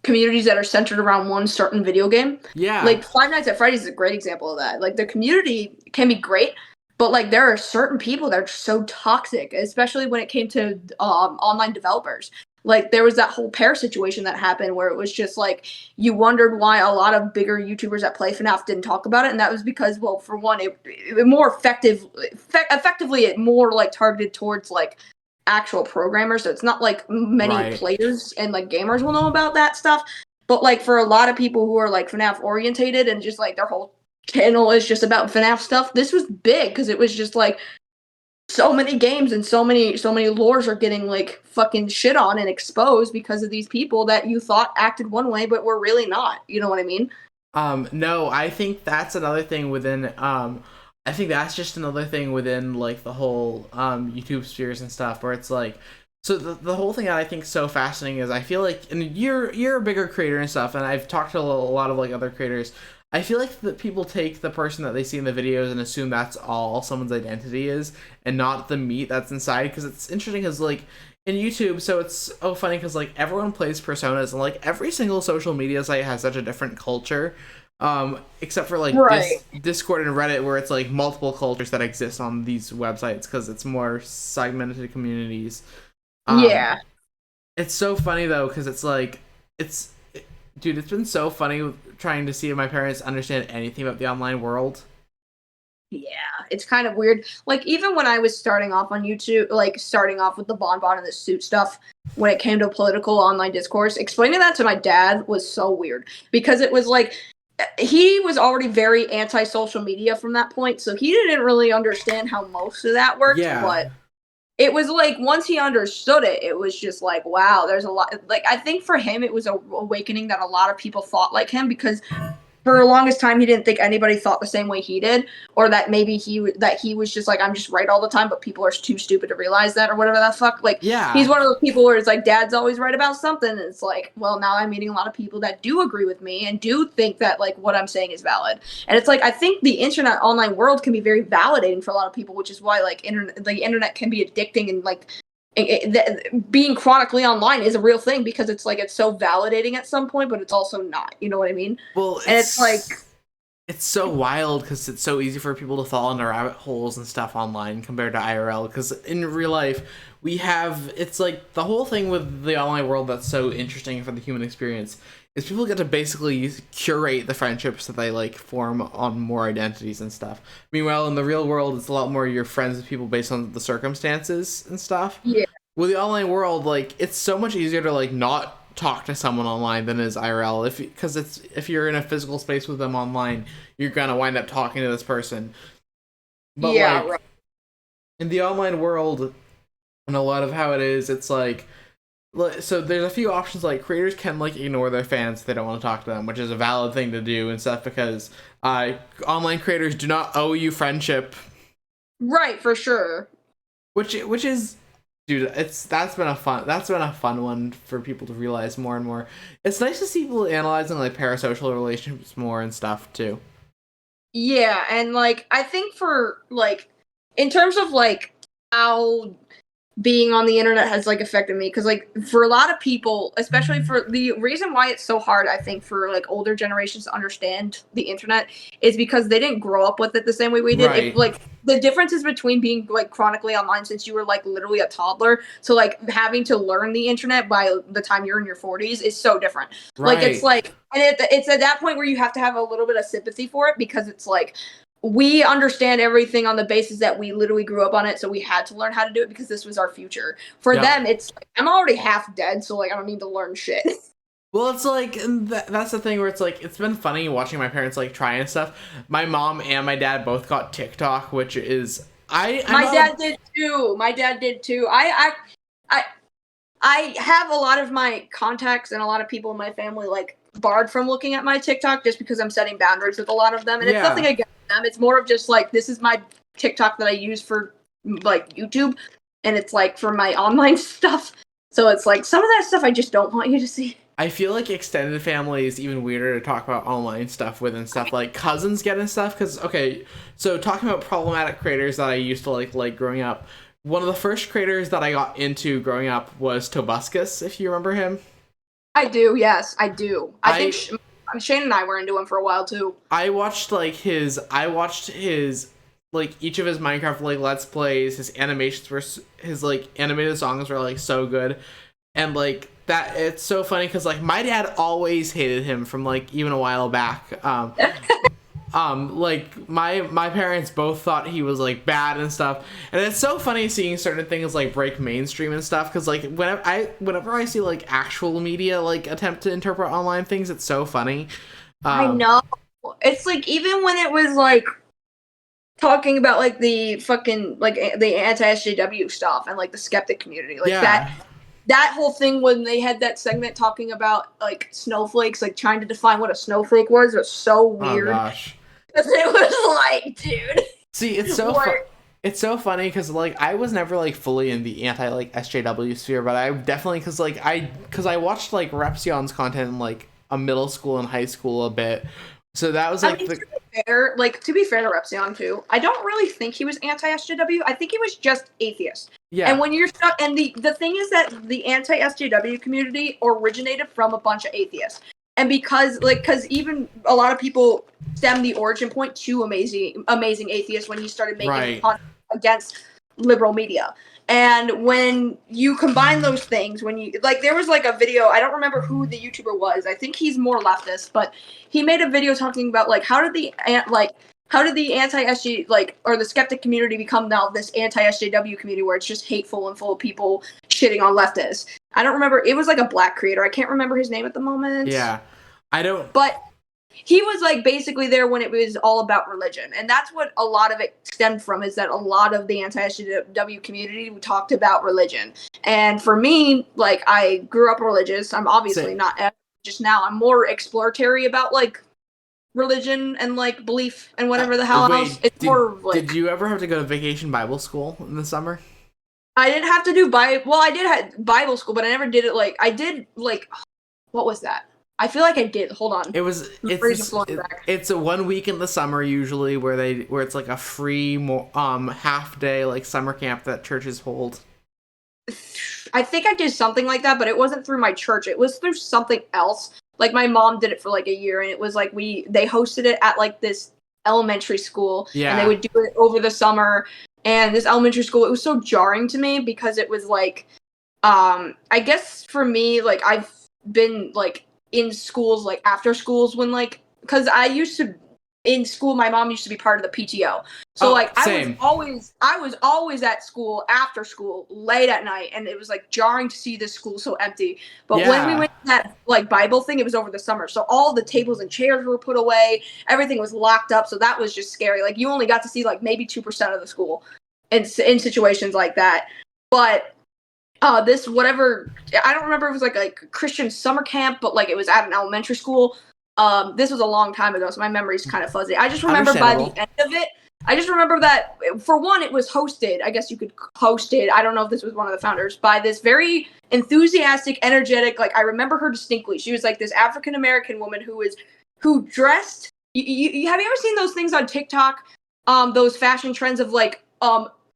communities that are centered around one certain video game. Yeah, Like Five Nights at Freddy's is a great example of that. Like the community can be great, but like there are certain people that are so toxic, especially when it came to online developers. Like there was that whole pair situation that happened where it was just like you wondered why a lot of bigger YouTubers that play FNAF didn't talk about it, and that was because, well, for one, it more effectively it more like targeted towards like actual programmers, so it's not like many right. players and like gamers will know about that stuff. But like for a lot of people who are like FNAF orientated and just like their whole channel is just about FNAF stuff, this was big because it was just like so many games and so many lores are getting like fucking shit on and exposed because of these people that you thought acted one way but were really not. You know what I mean? No, I think that's another thing within I think that's just another thing within like the whole YouTube spheres and stuff where it's like so the whole thing that I think is so fascinating is I feel like and you're a bigger creator and stuff and I've talked to a lot of like other creators. I feel like that people take the person that they see in the videos and assume that's all someone's identity is and not the meat that's inside because it's interesting because like in YouTube, so it's funny because like everyone plays personas and like every single social media site has such a different culture. Except for like Right. Discord and Reddit, where it's like multiple cultures that exist on these websites because it's more segmented communities. Um, Yeah. it's so funny though because it's like it's dude, it's been so funny trying to see if my parents understand anything about the online world. Yeah, it's kind of weird. Like even when I was starting off on YouTube, like starting off with the bonbon and the suit stuff, when it came to political online discourse, explaining that to my dad was so weird because it was like he was already very anti-social media from that point, so he didn't really understand how most of that worked, Yeah, but it was like once he understood it, it was just like, wow, there's a lot. Like I think for him it was a awakening that a lot of people thought like him because for the longest time he didn't think anybody thought the same way he did, or that maybe he was just like, I'm just right all the time, but people are too stupid to realize that, or whatever the fuck. Like he's yeah. one of those people where it's like dad's always right about something, and it's like, well, now I'm meeting a lot of people that do agree with me and do think that like what I'm saying is valid. And it's like I think the internet online world can be very validating for a lot of people, which is why like the internet can be addicting, and like being chronically online is a real thing because it's like it's so validating at some point, but it's also not. You know what I mean? Well, And it's like, it's so wild because it's so easy for people to fall into rabbit holes and stuff online compared to IRL. Because in real life, we have it's like the whole thing with the online world that's so interesting for the human experience is people get to basically curate the friendships that they like form on more identities and stuff. Meanwhile, in the real world, it's a lot more you're friends with people based on the circumstances and stuff. yeah, With the online world, like it's so much easier to like not talk to someone online than is IRL. Because it's if you're in a physical space with them online, you're gonna wind up talking to this person. But yeah, like right. in the online world, and a lot of how it is, it's like so there's a few options like creators can like ignore their fans if they don't want to talk to them, which is a valid thing to do and stuff because online creators do not owe you friendship, Right, for sure. which is dude, it's that's been a fun one for people to realize more and more. It's nice to see people analyzing like parasocial relationships more and stuff too. Yeah, and like I think for like in terms of like how being on the internet has like affected me, because like for a lot of people, especially for the reason why it's so hard, I think for like older generations to understand the internet is because they didn't grow up with it the same way we did. If Right. like the differences between being like chronically online since you were like literally a toddler to like having to learn the internet by the time you're in your 40s is so different. Like it's Right. like, and it's at that point where you have to have a little bit of sympathy for it because it's like we understand everything on the basis that we literally grew up on it, so we had to learn how to do it because this was our future. For Yep. them, it's like, I'm already half dead, so like I don't need to learn shit. Well, it's like and that's the thing where it's like it's been funny watching my parents like try and stuff. My mom and my dad both got TikTok, which is I'm My not dad did too. My dad did too. I I have a lot of my contacts and a lot of people in my family like barred from looking at my TikTok just because I'm setting boundaries with a lot of them, and it's nothing yeah. against them. It's more of just like this is my TikTok that I use for like YouTube, and it's like for my online stuff. So it's like some of that stuff I just don't want you to see. I feel like extended family is even weirder to talk about online stuff with and stuff like cousins get and stuff. Because okay, so talking about problematic creators that I used to like growing up, one of the first creators that I got into growing up was Tobuscus, if you remember him. I do, yes, I do. I think I Shane and I were into him for a while too. I watched his like each of his Minecraft like let's plays. His animations were his like animated songs were like so good, and like that it's so funny because like my dad always hated him from like even a while back. Like my parents both thought he was like bad and stuff, and it's so funny seeing certain things like break mainstream and stuff because like whenever I see like actual media like attempt to interpret online things, it's so funny. I um know. It's like even when it was like talking about like the fucking like the anti-SJW stuff and like the skeptic community, like yeah. that whole thing when they had that segment talking about like snowflakes, like trying to define what a snowflake was so Oh weird. gosh. Because it was like, dude, See, what? it's so funny because like I was never like fully in the anti like SJW sphere, but I definitely because I watched like Repsion's content in like a middle school and high school a bit, so that was I like mean, the to be fair to Repsion too, I don't really think he was anti-SJW. I think he was just atheist. And yeah. when you're stuck, and the thing is that the anti-SJW community originated from a bunch of atheists. And because even a lot of people stem the origin point to Amazing Atheist when he started making content against liberal media. And when you combine those things, when you there was a video, I don't remember who the YouTuber was. I think he's more leftist, but he made a video talking about how did the anti-SJ or the skeptic community become now this anti-SJW community where it's just hateful and full of people shitting on leftists. I don't remember. It was a black creator. I can't remember his name at the moment. Yeah, I don't. But he was basically there when it was all about religion, and that's what a lot of it stemmed from. Is that a lot of the anti-SJW community talked about religion, and for me, I grew up religious. I'm obviously not just now. I'm more exploratory about religion and belief and whatever the hell else. It's more Did you ever have to go to vacation Bible school in the summer? I didn't have to do I did have Bible school, but I never did it I did what was that? I feel like I did. Hold on. It's a 1 week in the summer usually where it's a free half day summer camp that churches hold. I think I did something like that, but it wasn't through my church. It was through something else. My mom did it for a year, and it was they hosted it at this elementary school, and they would do it over the summer. And this elementary school, it was so jarring to me because it was I guess for me, I've been in schools after schools when because I used to in school, my mom used to be part of the PTO. So same. I was always at school after school late at night, and it was jarring to see this school so empty. But when we went to that Bible thing, it was over the summer. So all the tables and chairs were put away, everything was locked up, so that was just scary. You only got to see maybe 2% of the school in situations like that. But this whatever, I don't remember if it was a Christian summer camp, but it was at an elementary school. This was a long time ago, so my memory's kind of fuzzy. I just remember by the end of it, I just remember that, for one, it was hosted. I guess you could host it. I don't know if this was one of the founders, by this very enthusiastic, energetic, I remember her distinctly. She was this African-American woman who dressed, have you ever seen those things on TikTok? Those fashion trends of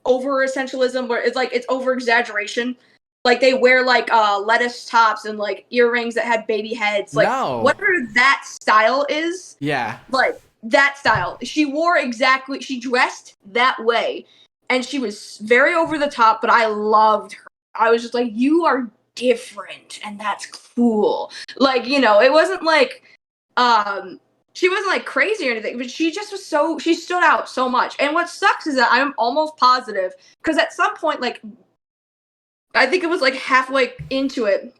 over essentialism, where it's over exaggeration. They wear lettuce tops and earrings that had baby heads. Whatever that style is. Yeah. That style. She dressed that way. And she was very over the top, but I loved her. I was just you are different, and that's cool. It wasn't she wasn't crazy or anything, but she just was she stood out so much. And what sucks is that I'm almost positive, because at some point, I think it was halfway into it,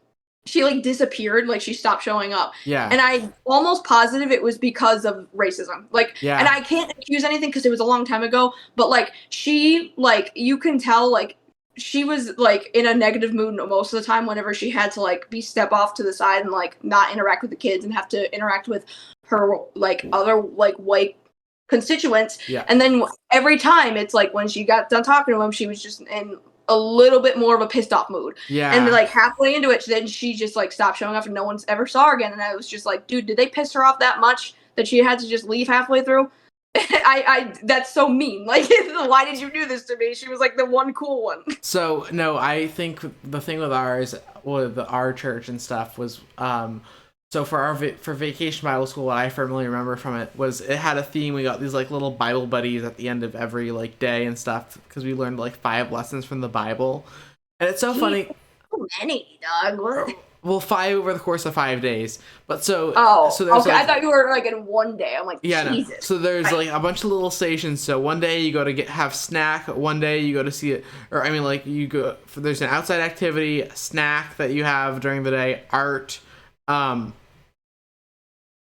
she disappeared, she stopped showing up. Yeah. And I'm almost positive it was because of racism. And I can't accuse anything because it was a long time ago, but she you can tell she was in a negative mood most of the time whenever she had to step off to the side and not interact with the kids and have to interact with her other white constituents. Yeah. And then every time it's when she got done talking to him, she was just in a little bit more of a pissed off mood. Yeah. And halfway into it, then she just stopped showing up and no one's ever saw her again. And I was just dude, did they piss her off that much that she had to just leave halfway through? That's so mean. Why did you do this to me? She was the one cool one. So no, I think the thing with our church and stuff was so for Vacation Bible School, what I firmly remember from it was it had a theme. We got these little Bible buddies at the end of every day and stuff, because we learned 5 lessons from the Bible. And it's so funny. So many, dog. What? Well, 5 over the course of 5 days. But so there's okay. I thought you were in one day. I'm Jesus. No. So there's a bunch of little stations. So one day you go to have snack. One day you go to see it, or you go. There's an outside activity, a snack that you have during the day, art.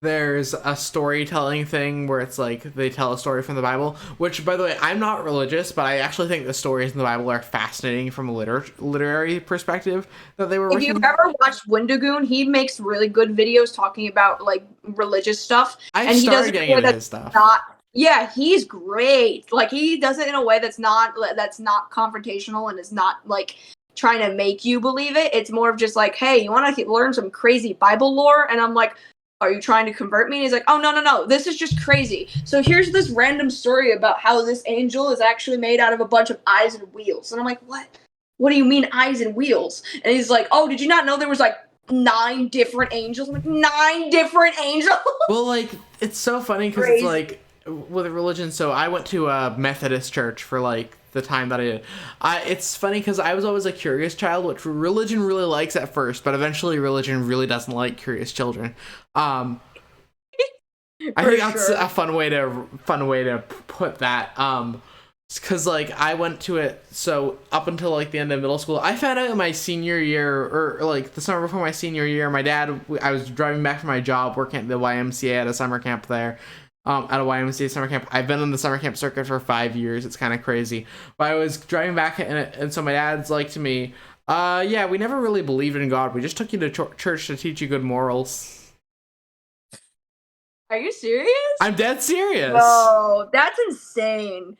There's a storytelling thing where it's they tell a story from the Bible, which, by the way, I'm not religious, but I actually think the stories in the Bible are fascinating from a literary perspective that they were written. If you've ever watched Wendigoon, he makes really good videos talking about religious stuff. He started getting into his stuff. Yeah, he's great. He does it in a way that's not confrontational and is not trying to make you believe it. It's more of just hey, you want to learn some crazy Bible lore? And I'm are you trying to convert me? And he's oh, no, this is just crazy. So here's this random story about how this angel is actually made out of a bunch of eyes and wheels. And I'm what? What do you mean eyes and wheels? And he's oh, did you not know there was 9 different angels. I'm like, 9 different angels? Well, like, it's so funny because it's like, with religion, so I went to a Methodist church for, like, the time that I did. It's funny because I was always a curious child, which religion really likes at first, but eventually religion really doesn't like curious children. I think that's a fun way to put that. Because, like, I went to it, so up until, like, the end of middle school, I found out in my senior year, or, like, the summer before my senior year, I was driving back from my job, working at the YMCA at a summer camp there, at a YMCA summer camp. I've been on the summer camp circuit for 5 years, it's kind of crazy, but I was driving back, and so my dad's like to me, yeah, we never really believed in God, we just took you to church to teach you good morals. Are you serious? I'm dead serious. No, that's insane.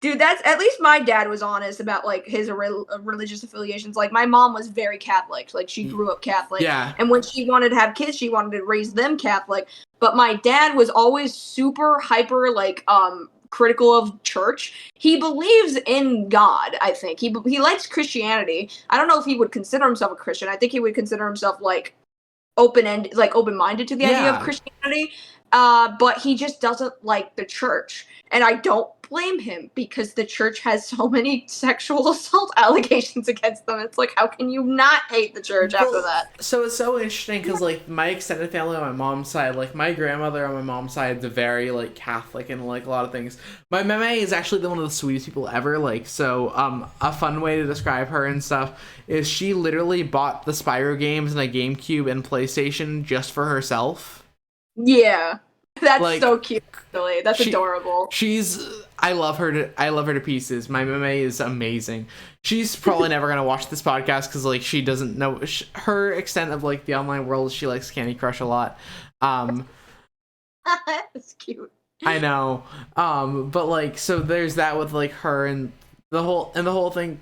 Dude, that's at least my dad was honest about like his religious affiliations. Like my mom was very Catholic. Like she grew up Catholic. Yeah. And when she wanted to have kids, she wanted to raise them Catholic. But my dad was always super hyper like critical of church. He believes in God, I think. He likes Christianity. I don't know if he would consider himself a Christian. I think he would consider himself like open-minded to the idea of Christianity. But he just doesn't like the church. And I don't blame him because the church has so many sexual assault allegations against them. It's like, how can you not hate the church after that? So it's so interesting because, like, my extended family on my mom's side, like, my grandmother on my mom's side is a very, like, Catholic and, like, a lot of things. My meme is actually one of the sweetest people ever, like, so, a fun way to describe her and stuff is she literally bought the Spyro games and a GameCube and PlayStation just for herself. Yeah. That's like, so cute, really. That's adorable. I love her to pieces. My meme is amazing. She's probably never gonna watch this podcast because like she doesn't know her extent of like the online world. She likes Candy Crush a lot. That's cute. I know. But like so there's that with like her and the whole thing.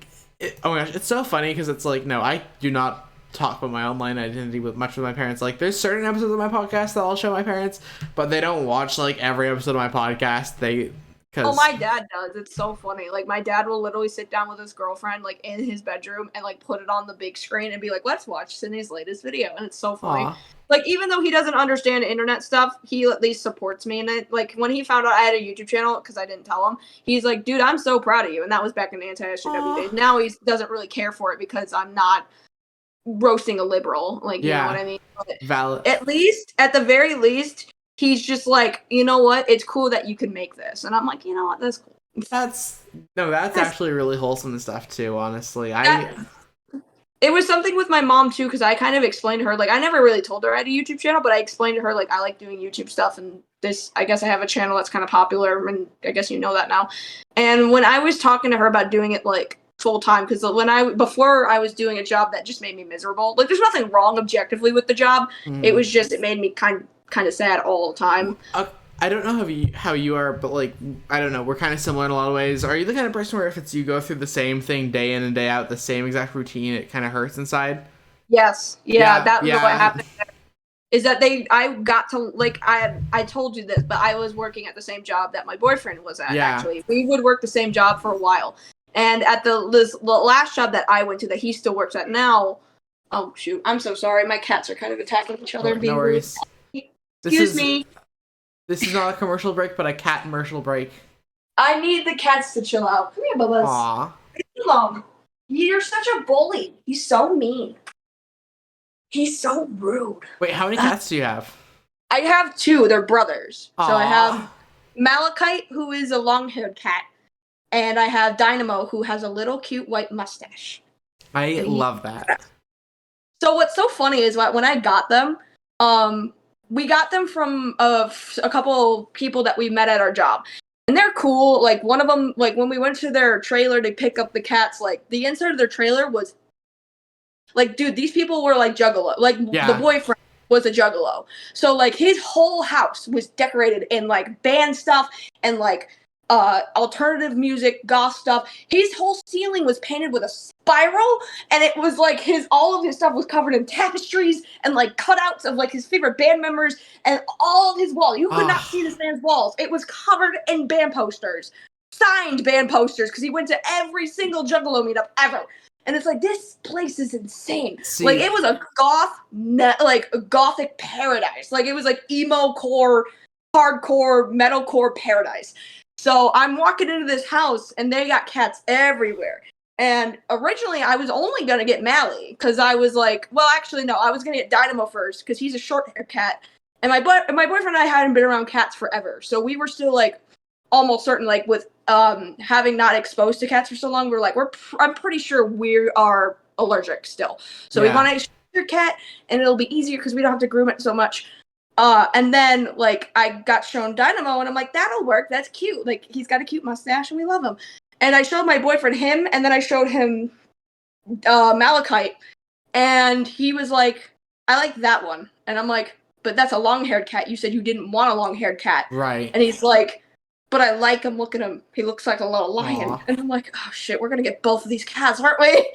Oh my gosh, it's so funny because it's like no, I do not talk about my online identity with my parents. Like there's certain episodes of my podcast that I'll show my parents, but they don't watch like every episode of my podcast. My dad does. It's so funny. Like my dad will literally sit down with his girlfriend like in his bedroom and like put it on the big screen and be like, let's watch Sydney's latest video. And it's so funny. Aww. Like even though he doesn't understand internet stuff, he at least supports me in it. Like when he found out I had a YouTube channel because I didn't tell him, he's like, dude, I'm so proud of you. And that was back in the anti-SJW days. Now he doesn't really care for it because I'm not roasting a liberal, like, you know what I mean? But valid. At the very least, he's just like, you know what? It's cool that you can make this. And I'm like, you know what? That's cool. That's actually really wholesome and stuff too, honestly. It was something with my mom too, because I kind of explained to her, like, I never really told her I had a YouTube channel, but I explained to her, like, I like doing YouTube stuff, and I guess I have a channel that's kind of popular, and I guess you know that now. And when I was talking to her about doing it, like, full time, because before I was doing a job that just made me miserable. Like there's nothing wrong objectively with the job. It was just it made me kind of sad all the time. I don't know how you are, but like I don't know, we're kind of similar in a lot of ways. Are you the kind of person where if it's you go through the same thing day in and day out, the same exact routine, it kind of hurts inside? Yes. Yeah, that was what happened there. Is that I got to, like, I told you this, but I was working at the same job that my boyfriend was at, actually. We would work the same job for a while. And at the last job that I went to that he still works at now, oh shoot, I'm so sorry. My cats are kind of attacking each other. No worries. Excuse me. This is not a commercial break, but a cat commercial break. I need the cats to chill out. Come here, Bubba. Aww. You're such a bully. He's so mean. He's so rude. Wait, how many cats do you have? I have 2. They're brothers. Aww. So I have Malachite, who is a long-haired cat. And I have Dynamo, who has a little cute white mustache. I love that. So what's so funny is when I got them, we got them from a couple people that we met at our job. And they're cool. Like, one of them, like, when we went to their trailer to pick up the cats, like, the inside of their trailer was, like, dude, these people were, like, juggalo. Like, the boyfriend was a juggalo. So, like, his whole house was decorated in, like, band stuff and, like, alternative music, goth stuff. His whole ceiling was painted with a spiral, and it was like all of his stuff was covered in tapestries and like cutouts of like his favorite band members, and all of his walls. You could not see this man's walls. It was covered in band posters, signed band posters, because he went to every single Juggalo meetup ever. And it's like, this place is insane. See, like, it was a a gothic paradise. Like, it was like emo core, hardcore, metalcore paradise. So I'm walking into this house, and they got cats everywhere. And originally, I was only gonna get Mally because I was like, well, actually, no, I was gonna get Dynamo first because he's a short-haired cat, and my boyfriend and I hadn't been around cats forever, so we were still like almost certain, like with having not exposed to cats for so long, I'm pretty sure we are allergic still. So we want to exchange your cat, and it'll be easier because we don't have to groom it so much. And then like I got shown Dynamo, and I'm like, that'll work. That's cute. Like he's got a cute mustache, and we love him. And I showed my boyfriend him, and then I showed him Malachite, and he was like, I like that one. And I'm like, but that's a long-haired cat. You said you didn't want a long-haired cat. Right. And he's like, but I like him. Look at him. He looks like a little lion. Aww. And I'm like, oh shit, we're gonna get both of these cats, aren't we?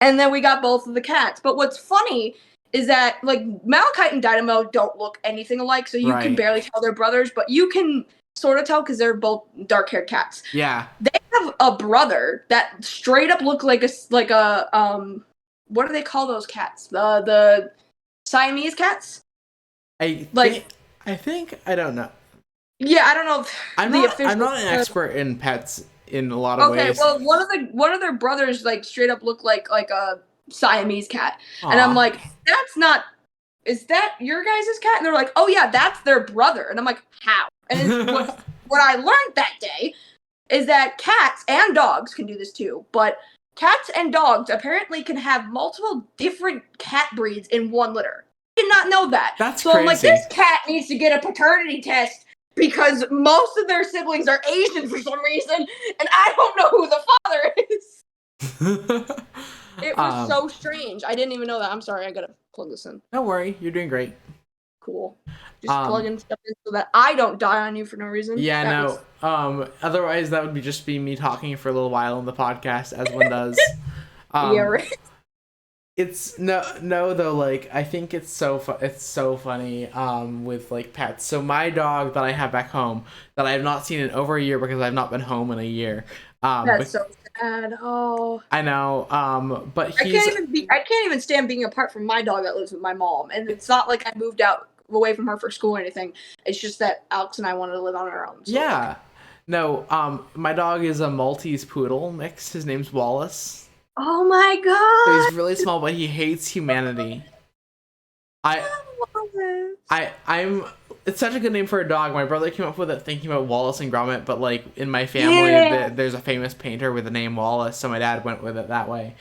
And then we got both of the cats. But what's funny is that like Malachite and Dynamo don't look anything alike, so you can barely tell they're brothers, but you can sort of tell because they're both dark-haired cats. Yeah. They have a brother that straight up looked like a what do they call those cats? The Siamese cats? I think I don't know. Yeah, I don't know. I'm not an expert in pets in a lot of ways. Okay, well, one of their brothers like straight up looked like a Siamese cat, and I'm like, that's not. Is that your guys' cat? And they're like, oh yeah, that's their brother, and I'm like, how? And what I learned that day is that cats and dogs can do this too, but cats and dogs apparently can have multiple different cat breeds in one litter. I did not know that. That's so crazy. I'm like, this cat needs to get a paternity test because most of their siblings are Asian for some reason, and I don't know who the father is. It was so strange. I didn't even know that. I'm sorry. I gotta plug this in. Don't worry. You're doing great. Cool. Just plugging stuff in so that I don't die on you for no reason. Yeah, otherwise that would be me talking for a little while on the podcast, as one does. Yeah, right. It's no though. Like I think it's so funny. With like pets. So my dog that I have back home that I have not seen in over a year because I've not been home in a year. That's so sad. Oh. I know. But I can't even stand being apart from my dog that lives with my mom. And it's not like I moved out away from her for school or anything. It's just that Alex and I wanted to live on our own. So yeah. No. My dog is a Maltese poodle mix. His name's Wallace. Oh my god. So he's really small, but he hates humanity. It's such a good name for a dog. My brother came up with it thinking about Wallace and Gromit, but like in my family, there's a famous painter with the name Wallace, so my dad went with it that way.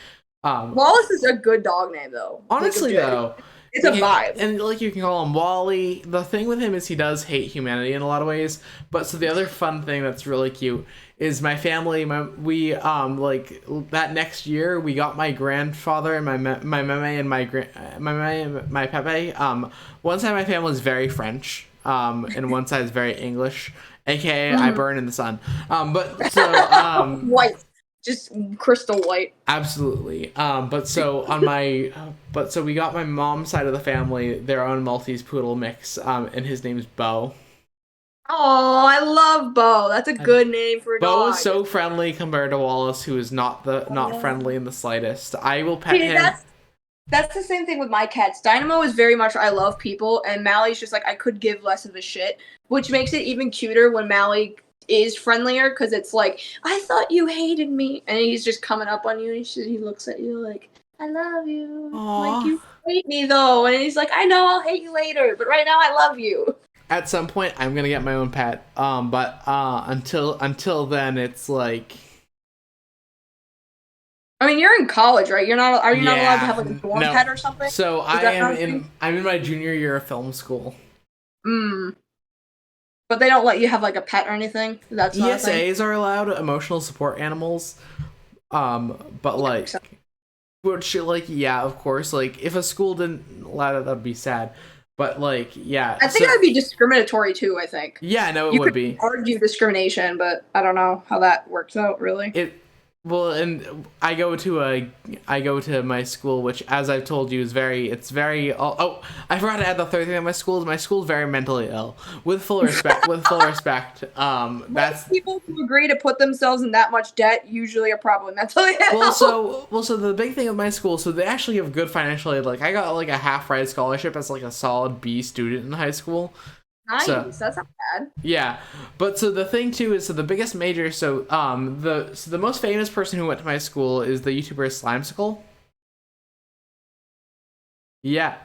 Wallace is a good dog name, though. Honestly, though. It's a vibe. And like you can call him Wally. The thing with him is he does hate humanity in a lot of ways. But so the other fun thing that's really cute is my family. We like that next year we got my grandfather and my meme and my pepe. One side of my family is very French. And one side is very English, aka I burn in the sun. But so white. Just crystal white. Absolutely. But so we got my mom's side of the family their own Maltese poodle mix, and his name's Bo. Oh, I love Bo. That's a good name for a dog. Bo is so friendly compared to Wallace, who is not friendly in the slightest. I will pet him. That's the same thing with my cats. Dynamo is very much I love people, and Mally's just like I could give less of a shit, which makes it even cuter when Mally is friendlier, because it's like, I thought you hated me, and he's just coming up on you, and he looks at you like, I love you. Like, you hate me though, and he's like, I know, I'll hate you later, but right now I love you. At some point I'm gonna get my own pet, but until then it's like, I mean, you're in college, right? Are you not allowed to have like a dorm pet or something? So I'm in my junior year of film school. But they don't let you have like a pet or anything? That's not ESAs are allowed, emotional support animals. But like, which like, yeah, of course, like if a school didn't allow it, that'd be sad. But like, yeah. I think that'd be discriminatory too, I think. Yeah, no, it would be. Argue discrimination, but I don't know how that works out really. Well, and I go to my school, which, as I've told you, it's very. Oh, I forgot to add the third thing at my school. My school's very mentally ill. With full respect, that's Most people who agree to put themselves in that much debt usually are probably mentally ill. so the big thing with my school, so they actually have good financial aid. Like I got like a half ride scholarship as like a solid B student in high school. Nice, So, that's not bad. yeah, but so the thing too is, so the biggest major, the most famous person who went to my school is the YouTuber Slimesicle. Yeah,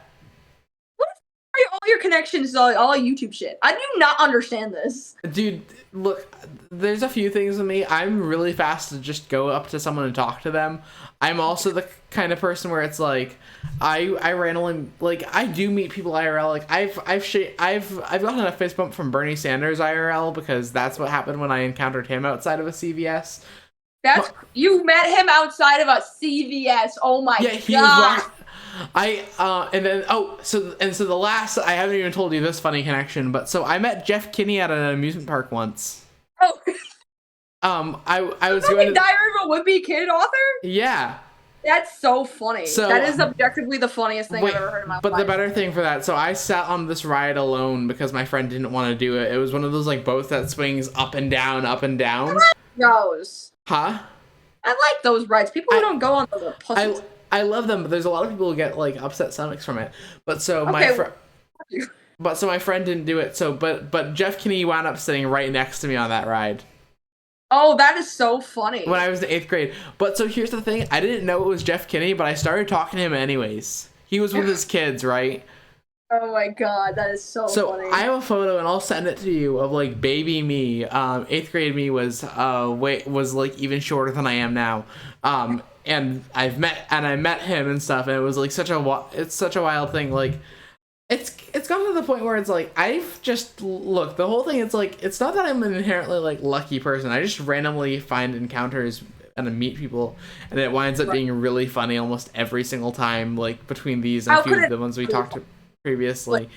All your connections is all YouTube shit. I do not understand this. dude, look, there's a few things with me. I'm really fast to just go up to someone and talk to them. I'm also the kind of person where it's like, I randomly, like, I do meet people IRL. Like I've gotten a fist bump from Bernie Sanders IRL because that's what happened when I encountered him outside of a CVS. You met him outside of a CVS. Oh my Yeah, he god. was. So the last, I haven't even told you this funny connection, but so I met Jeff Kinney at an amusement park once. Oh. I was going to Diary of a Wimpy Kid author? Yeah. That's so funny. So, that is objectively the funniest thing I've ever heard in my life. But the better thing for that, so I sat on this ride alone because my friend didn't want to do it. It was one of those like boats that swings up and down, up and down. Those. Huh? I like those rides. People who don't go on those are pussies. I love them, but there's a lot of people who get like upset stomachs from it. But so my friend didn't do it. So but Jeff Kinney wound up sitting right next to me on that ride. Oh, that is so funny. When I was in 8th grade. But so here's the thing. I didn't know it was Jeff Kinney, but I started talking to him anyways. He was with his kids, right? Oh my god, that is so funny. I have a photo, and I'll send it to you, of like baby me. 8th grade me was like even shorter than I am now. And I met him and stuff, and it was like such a wild thing. Like it's gotten to the point where it's like I've just look, the whole thing, it's like it's not that I'm an inherently like lucky person. I just randomly find encounters and I meet people, and it winds up being really funny almost every single time, like between these and a few of the ones we talked to previously.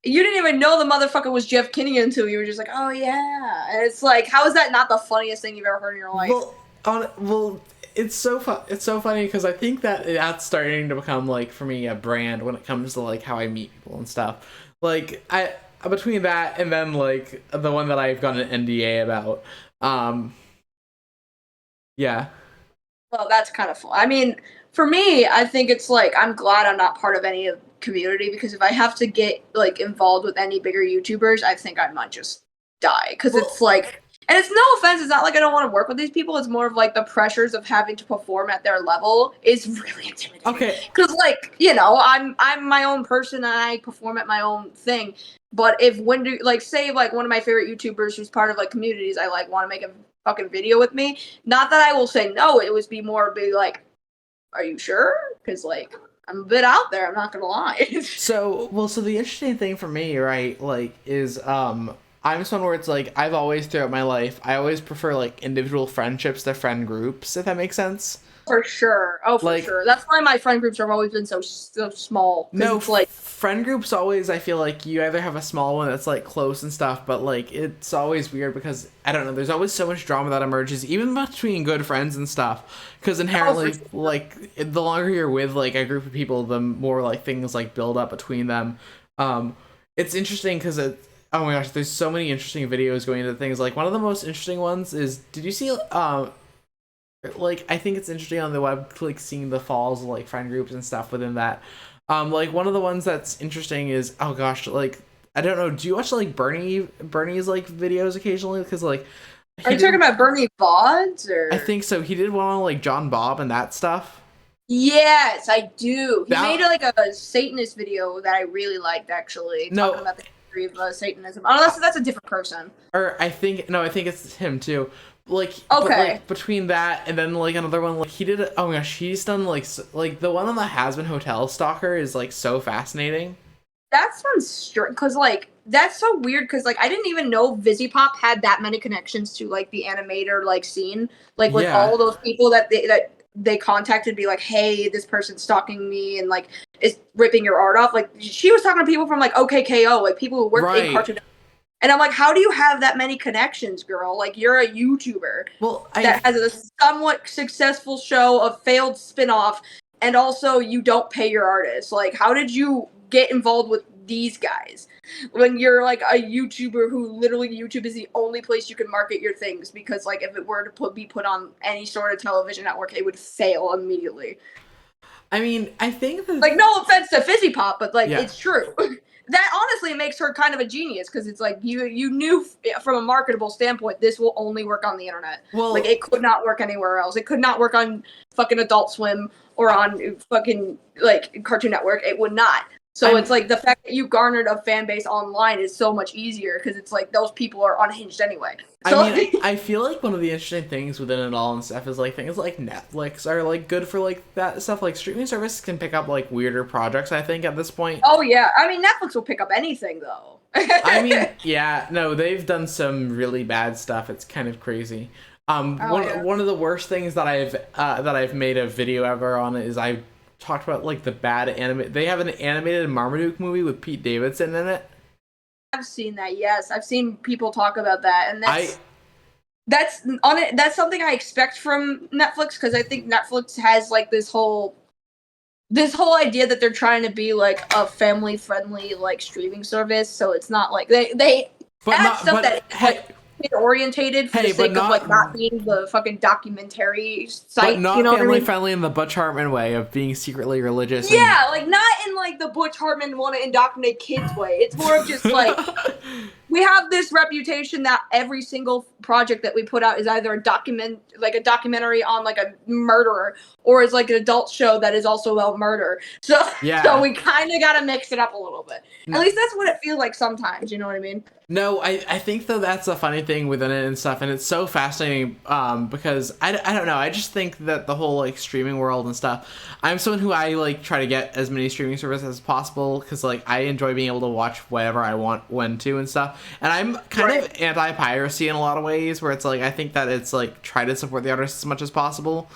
You didn't even know the motherfucker was Jeff Kinney until you were just like, oh yeah. And it's like, how is that not the funniest thing you've ever heard in your life? Well, it's so funny because I think that's starting to become like for me a brand when it comes to like how I meet people and stuff. Like I between that and then like the one that I've got an NDA about. Yeah. Well, that's kind of fun. I mean, for me, I think it's like I'm glad I'm not part of any community, because if I have to get like involved with any bigger YouTubers, I think I might just die, because it's like. And it's no offense, it's not like I don't want to work with these people, it's more of like the pressures of having to perform at their level is really intimidating. Okay. Because like, you know, I'm my own person and I perform at my own thing. But say like one of my favorite YouTubers who's part of like communities, I like want to make a fucking video with me. Not that I will say no, it would be like, are you sure? Because like I'm a bit out there, I'm not gonna lie. So the interesting thing for me, right, like, is I'm someone where it's like I've always throughout my life I always prefer like individual friendships to friend groups, if that makes sense. For sure. Oh, for sure. That's why my friend groups have always been so small. No, like friend groups always, I feel like you either have a small one that's like close and stuff, but like it's always weird because I don't know, there's always so much drama that emerges even between good friends and stuff, because inherently like the longer you're with like a group of people, the more like things like build up between them. It's interesting because oh my gosh, there's so many interesting videos going into things. Like one of the most interesting ones is, did you see like I think it's interesting on the web, like seeing the falls of like friend groups and stuff within that. Like one of the ones that's interesting is, oh gosh, like I don't know, do you watch like Bernie's like videos occasionally? Because like are you talking about Bernie VODs or? I think so. He did one on like John Bob and that stuff. Yes, I do. He made like a Satanist video that I really liked, actually. Talking about the history of Satanism. Unless that's a different person. Or I think it's him too. Like, okay. But, like, between that and then like another one, like he did oh my gosh, he's done like the one on the Has-Been Hotel Stalker is like so fascinating. That sounds strange, because like that's so weird, because like I didn't even know VisiPop had that many connections to like the animator like scene, like with all those people that they contacted, be like, hey, this person's stalking me and like is ripping your art off. Like she was talking to people from like OKKO, like people who work in cartoon. And I'm like, how do you have that many connections, girl? Like, you're a YouTuber that has a somewhat successful show, a failed spin-off, and also you don't pay your artists. Like, how did you get involved with these guys when you're like a YouTuber who literally YouTube is the only place you can market your things? Because like, if it were to be put on any sort of television network, it would fail immediately. I mean, I think that, like, no offense to Fizzy Pop, but like, yeah. it's true. That honestly makes her kind of a genius, because it's like you knew from a marketable standpoint this will only work on the internet. Well, like, it could not work anywhere else. It could not work on fucking Adult Swim or on fucking like Cartoon Network. It would not. So it's like the fact that you garnered a fan base online is so much easier, because it's like those people are unhinged anyway. So, I mean, I feel like one of the interesting things within it all and stuff is like things like Netflix are like good for like that stuff. Like streaming services can pick up like weirder projects, I think, at this point. Oh yeah, I mean, Netflix will pick up anything though. I mean, yeah, no, they've done some really bad stuff. It's kind of crazy. One of the worst things that I've made a video ever on is I talked about like the bad anime. They have an animated Marmaduke movie with Pete Davidson in it. I've seen that. Yes, I've seen people talk about that, and that's something I expect from Netflix, because I think Netflix has like this whole idea that they're trying to be like a family friendly like streaming service. So it's not like they add stuff that like orientated for the sake of like not being the fucking documentary site, but not you know, family what I mean? friendly in the Butch Hartman way of being secretly religious. Yeah, like not in like the Butch Hartman want to indoctrinate kids way. It's more of just like we have this reputation that every single project that we put out is either a documentary on like a murderer, or is like an adult show that is also about murder. So yeah, so we kind of got to mix it up a little bit. At least that's what it feels like sometimes. You know what I mean? No, I think though that's a funny thing within it and stuff, and it's so fascinating because I don't know, I just think that the whole like streaming world and stuff, I'm someone who I like try to get as many streaming services as possible, because like I enjoy being able to watch whatever I want when to and stuff, and I'm kind of anti-piracy in a lot of ways, where it's like I think that it's like try to support the artists as much as possible.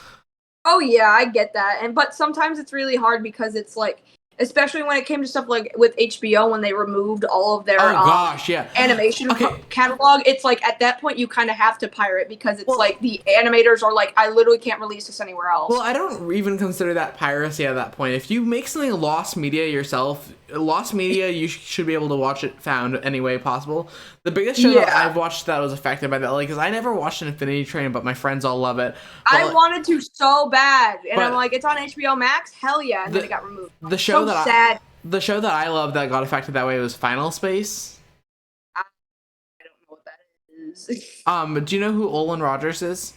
Oh yeah, I get that, but sometimes it's really hard, because it's like, especially when it came to stuff like with HBO, when they removed all of their animation catalog, it's like at that point you kind of have to pirate, because it's like the animators are like, I literally can't release this anywhere else. Well, I don't even consider that piracy at that point. If you make something lost media yourself, lost media, you should be able to watch it found any way possible. The biggest show that I've watched that was affected by that, like, because I never watched Infinity Train, but my friends all love it. But, I wanted to so bad, and I'm like, it's on HBO Max, hell yeah, and then it got removed. The show that I love that got affected that way was Final Space. I don't know what that is. Do you know who Olin Rogers is?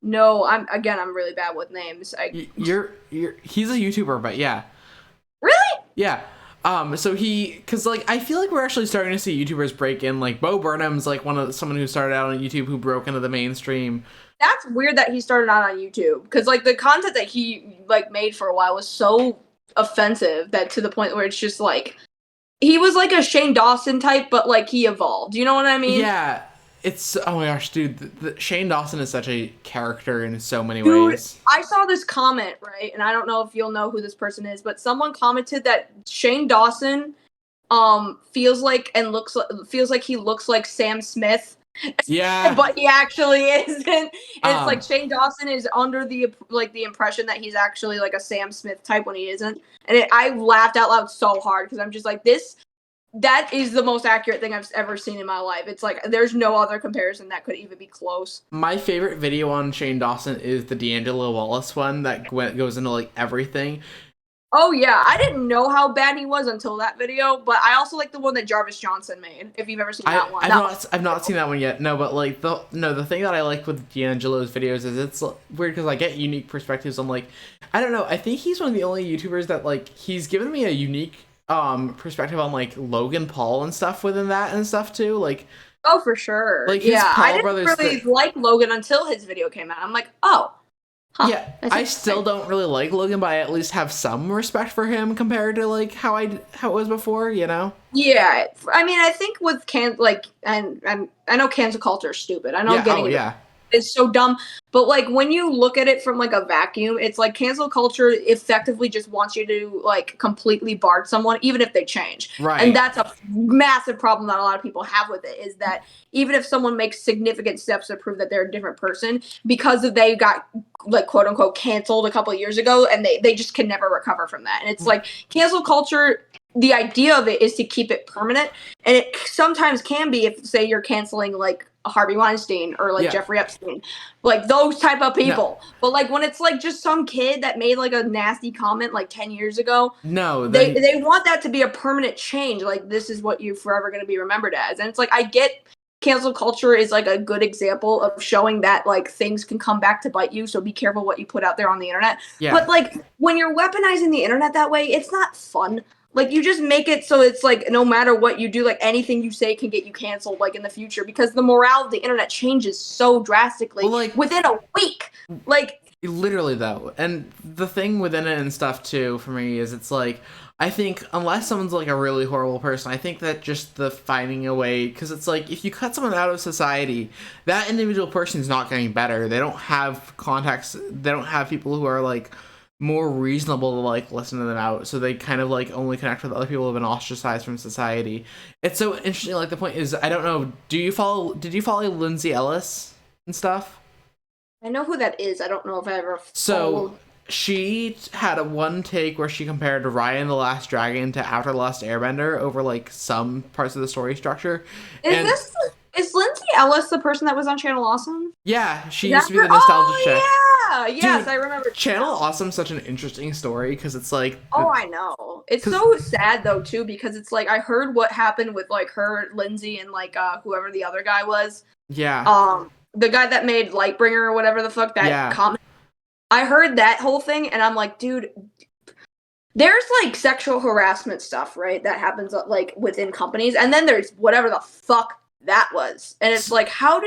No, I'm really bad with names. He's a YouTuber, but yeah. Really? Yeah. So because like I feel like we're actually starting to see YouTubers break in. Like Bo Burnham's like someone who started out on YouTube who broke into the mainstream. That's weird that he started out on YouTube, because like the content that he like made for a while was so offensive that to the point where it's just like he was like a Shane Dawson type, but like he evolved. You know what I mean? Yeah. It's, oh my gosh, dude, Shane Dawson is such a character in so many ways. I saw this comment, right, and I don't know if you'll know who this person is, but someone commented that Shane Dawson feels like he looks like Sam Smith. Yeah. But he actually isn't. And it's like Shane Dawson is under the impression that he's actually like a Sam Smith type when he isn't. And I laughed out loud so hard, because I'm just like, that is the most accurate thing I've ever seen in my life. It's like, there's no other comparison that could even be close. My favorite video on Shane Dawson is the D'Angelo Wallace one that goes into like everything. Oh yeah, I didn't know how bad he was until that video, but I also like the one that Jarvis Johnson made, if you've ever seen that one. I've not seen that one yet. No, but like the thing that I like with D'Angelo's videos is it's weird, because I get unique perspectives on, like, I don't know, I think he's one of the only YouTubers that like he's given me a unique perspective on like Logan Paul and stuff within that and stuff too, like. Oh, for sure. Like his Paul I didn't really like Logan until his video came out. I'm like, oh. Huh, yeah, I still don't really like Logan, but I at least have some respect for him compared to like how it was before, you know? Yeah, I mean, I think with and I know cancel culture is stupid. I know It's so dumb. But like when you look at it from like a vacuum, it's like cancel culture effectively just wants you to like completely bar someone, even if they change. Right. And that's a massive problem that a lot of people have with it, is that even if someone makes significant steps to prove that they're a different person, because of they got like quote unquote canceled a couple of years ago, and they just can never recover from that. And it's like cancel culture, the idea of it is to keep it permanent, and it sometimes can be if, say, you're canceling like Harvey Weinstein or like Jeffrey Epstein, like those type of people. No. But like when it's like just some kid that made like a nasty comment like 10 years ago, they want that to be a permanent change. Like this is what you're forever going to be remembered as. And it's like, I get cancel culture is like a good example of showing that like things can come back to bite you. So be careful what you put out there on the internet. Yeah. But like when you're weaponizing the internet that way, it's not fun. Like, you just make it so it's, like, no matter what you do, like, anything you say can get you canceled, like, in the future. Because the morale of the internet changes so drastically within a week. Like... Literally, though. And the thing within it and stuff, too, for me, is it's, like... I think, unless someone's, like, a really horrible person, I think that just the finding a way... Because it's, like, if you cut someone out of society, that individual person is not getting better. They don't have contacts. They don't have people who are, like... more reasonable to like listen to them out, so they kind of like only connect with other people who have been ostracized from society. It's so interesting. Like the point is, I don't know, did you follow Lindsay Ellis and stuff? I know who that is. I don't know if I ever followed. So she had a one take where she compared Raya and the Last Dragon to After the Last Airbender over like some parts of the story structure. Is Lindsay Ellis the person that was on Channel Awesome? Yeah, she used to be the nostalgia chick. Yeah, yes, I remember. Channel Awesome's such an interesting story because it's like... I know. It's so sad, though, too, because it's like, I heard what happened with, like, her, Lindsay, and, like, whoever the other guy was. Yeah. The guy that made Lightbringer or whatever the fuck, that comment. I heard that whole thing, and I'm like, dude... There's, like, sexual harassment stuff, right, that happens, like, within companies, and then there's whatever the fuck that was. And it's like, how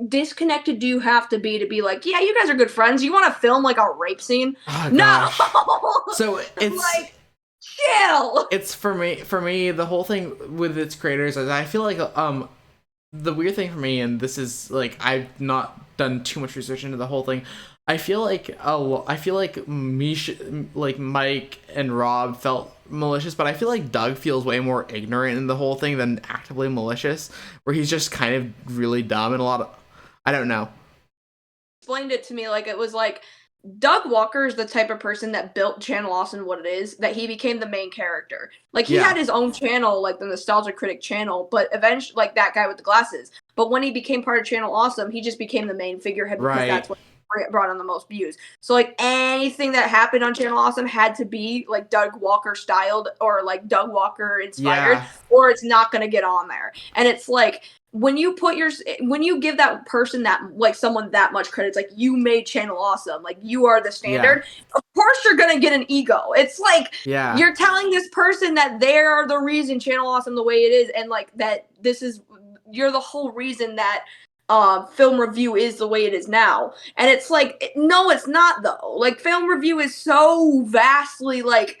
disconnected do you have to be like, yeah, you guys are good friends, you want to film like a rape scene? No. So it's like, chill. It's for me the whole thing with its creators is I feel like the weird thing for me, and this is like, I've not done too much research into the whole thing, I feel like Mike and Rob felt malicious, but I feel like Doug feels way more ignorant in the whole thing than actively malicious, where he's just kind of really dumb and a lot of... I don't know. Explained it to me like it was like, Doug Walker is the type of person that built Channel Awesome what it is, that he became the main character. Like, he had his own channel, like the Nostalgia Critic channel, but eventually, like that guy with the glasses. But when he became part of Channel Awesome, he just became the main figurehead because that's what brought on the most views. So like anything that happened on Channel Awesome had to be like Doug Walker styled or like Doug Walker inspired, or it's not going to get on there. And it's like, when you give that person that, like, someone that much credit, it's like, you made Channel Awesome, like, you are the standard. Of course you're gonna get an ego. It's like, you're telling this person that they're the reason Channel Awesome the way it is, and like that you're the whole reason that film review is the way it is now. And it's like, no, it's not, though. Like, film review is so vastly, like,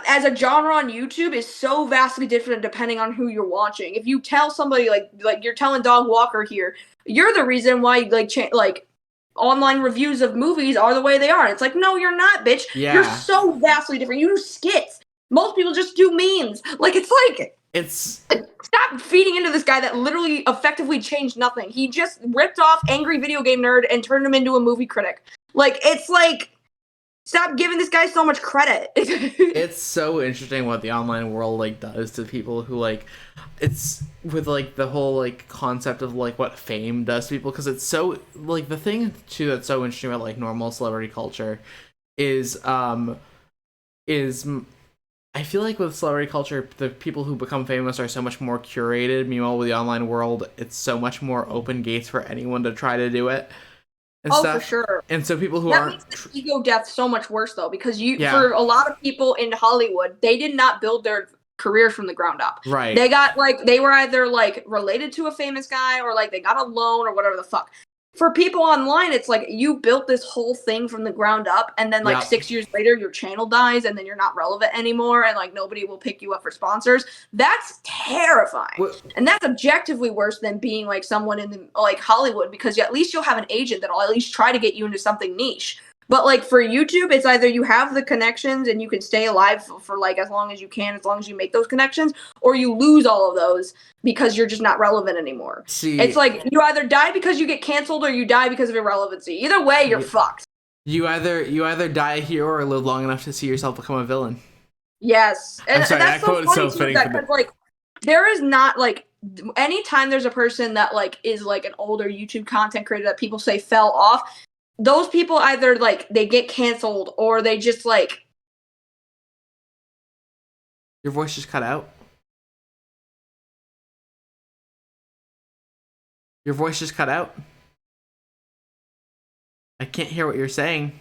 as a genre on YouTube, is so vastly different depending on who you're watching. If you tell somebody, like you're telling Doug Walker here, you're the reason why, like online reviews of movies are the way they are. It's like, no, you're not, bitch. You're so vastly different. You do skits. Most people just do memes. Like, it's like... Stop feeding into this guy that literally effectively changed nothing. He just ripped off Angry Video Game Nerd and turned him into a movie critic. Like, it's like, stop giving this guy so much credit. It's so interesting what the online world like does to people who like, it's with like the whole like concept of like what fame does to people, because it's so like, the thing too that's so interesting about like normal celebrity culture is I feel like with celebrity culture, the people who become famous are so much more curated. Meanwhile, with the online world, it's so much more open gates for anyone to try to do it. And stuff. For sure. And so people who aren't... That makes the ego death so much worse, though, because for a lot of people in Hollywood, they did not build their careers from the ground up. Right. They got, like, they were either, like, related to a famous guy, or, like, they got a loan, or whatever the fuck. for people online, it's like you built this whole thing from the ground up, and then like Yep. 6 years later, your channel dies, and then you're not relevant anymore, and like nobody will pick you up for sponsors. That's terrifying, and that's objectively worse than being like someone in the like Hollywood, because at least you'll have an agent that'll at least try to get you into something niche. But like for YouTube, it's either you have the connections and you can stay alive for like as long as you can, as long as you make those connections, or you lose all of those because you're just not relevant anymore. See, it's like you either die because you get canceled or you die because of irrelevancy. Either way, you're fucked. You either die a hero or live long enough to see yourself become a villain. Yes, and, I'm sorry, and that's that quote is so fitting. like there is not like anytime there's a person that like is like an older YouTube content creator that people say fell off. Those people either like they get canceled or they just like. Your voice just cut out. Your voice just cut out. I can't hear what you're saying.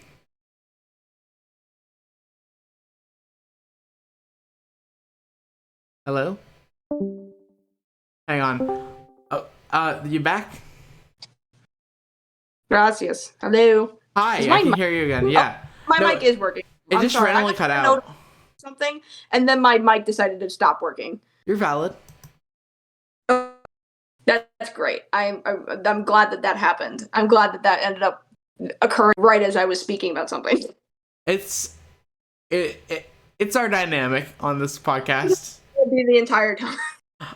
Hello? Hang on. Oh, you back? Gracias. Hello. Hi, I can hear you again. Yeah. My mic is working. It just randomly cut out. Something, and then my mic decided to stop working. You're valid. That's great. I'm glad that happened. I'm glad that ended up occurring right as I was speaking about something. It's our dynamic on this podcast. It'll be the entire time.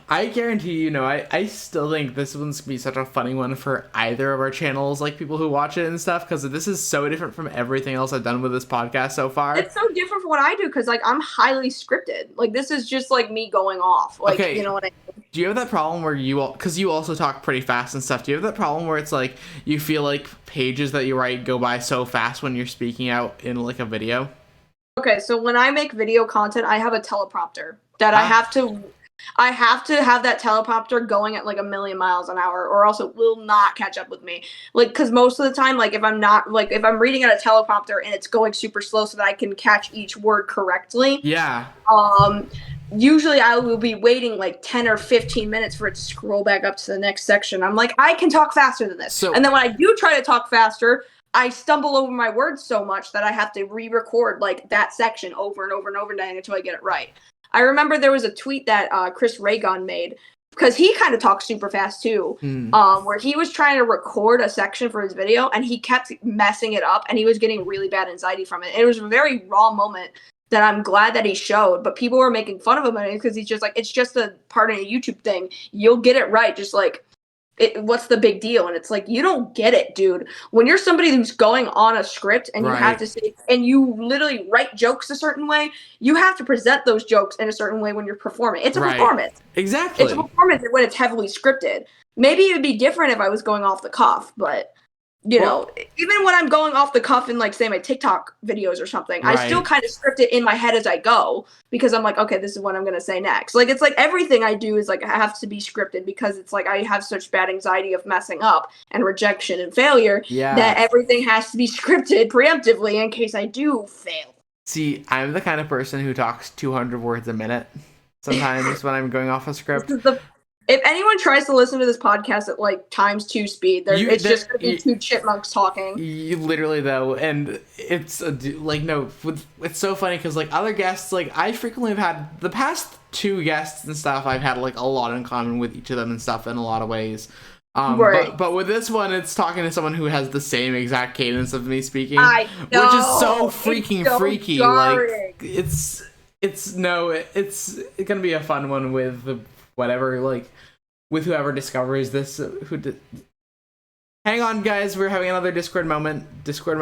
I guarantee I still think this one's gonna be such a funny one for either of our channels, like people who watch it and stuff, because this is so different from everything else I've done with this podcast so far. It's so different from what I do, because like I'm highly scripted. Like this is just like me going off. Like, okay. You know what I mean? Do you have that problem where because you also talk pretty fast and stuff, do you have that problem where it's like you feel like pages that you write go by so fast when you're speaking out in like a video? Okay, so when I make video content, I have a teleprompter that I have to have that teleprompter going at like 1,000,000 miles an hour, or else it will not catch up with me. Like, because most of the time, like if I'm reading at a teleprompter and it's going super slow so that I can catch each word correctly. Yeah. Usually I will be waiting like 10 or 15 minutes for it to scroll back up to the next section. I'm like, I can talk faster than this. And then when I do try to talk faster, I stumble over my words so much that I have to re-record like that section over and over and over again until I get it right. I remember there was a tweet that Chris Raygon made, because he kind of talks super fast too, where he was trying to record a section for his video and he kept messing it up and he was getting really bad anxiety from it. It was a very raw moment that I'm glad that he showed, but people were making fun of him because he's just like, it's just a part of a YouTube thing. You'll get it right. Just like, what's the big deal? And it's like, you don't get it, dude. When you're somebody who's going on a script and you have to say, and you literally write jokes a certain way, you have to present those jokes in a certain way when you're performing. It's a performance. Exactly. It's a performance when it's heavily scripted. Maybe it would be different if I was going off the cuff, but you know, even when I'm going off the cuff in like say my TikTok videos or something, I still kind of script it in my head as I go, because I'm like, okay, this is what I'm going to say next. Like, it's like everything I do is like, I have to be scripted, because it's like, I have such bad anxiety of messing up and rejection and failure that everything has to be scripted preemptively in case I do fail. See, I'm the kind of person who talks 200 words a minute sometimes when I'm going off a script. If anyone tries to listen to this podcast at like ×2 speed, it's just going to be two chipmunks talking. You literally though, and it's it's so funny because like other guests, like I frequently have had the past 2 guests and stuff. I've had like a lot in common with each of them and stuff in a lot of ways. But with this one, it's talking to someone who has the same exact cadence of me speaking, which is so freaking freaky. Jarring. Like it's gonna be a fun one with whatever, like with whoever discovers this. Hang on, guys, we're having another Discord moment. This will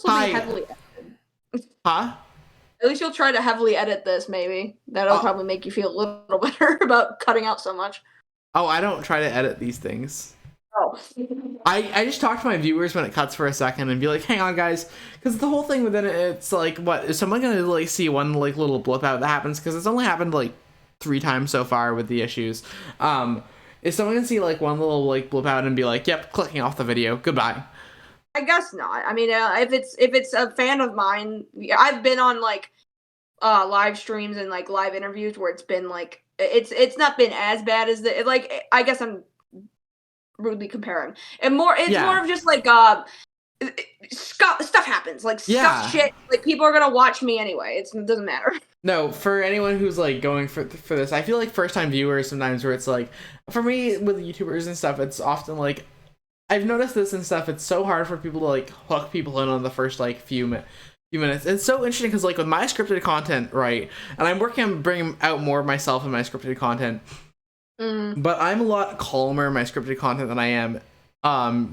be heavily edited. Huh? At least you'll try to heavily edit this, maybe. That'll probably make you feel a little better about cutting out so much. Oh, I don't try to edit these things. Oh. I just talk to my viewers when it cuts for a second and be like, hang on, guys. Because the whole thing within it, it's like, what? Is someone going to like see one like little blip out that happens? Because it's only happened like 3 times so far with the issues. Is someone going to see like one little like blip out and be like, yep, clicking off the video, goodbye? I guess not. I mean, if it's a fan of mine, I've been on like live streams and like live interviews where it's been like it's not been as bad as I guess I'm rudely comparing. And it's Yeah. more of just like stuff happens, like Yeah. stuff shit. Like people are gonna watch me anyway. It doesn't matter. No, for anyone who's like going for this, I feel like first time viewers sometimes where it's like, for me with YouTubers and stuff, it's often like, I've noticed this and stuff. It's so hard for people to like hook people in on the first like few minutes. It's so interesting because like with my scripted content, right, and I'm working on bringing out more of myself in my scripted content, but I'm a lot calmer in my scripted content than I am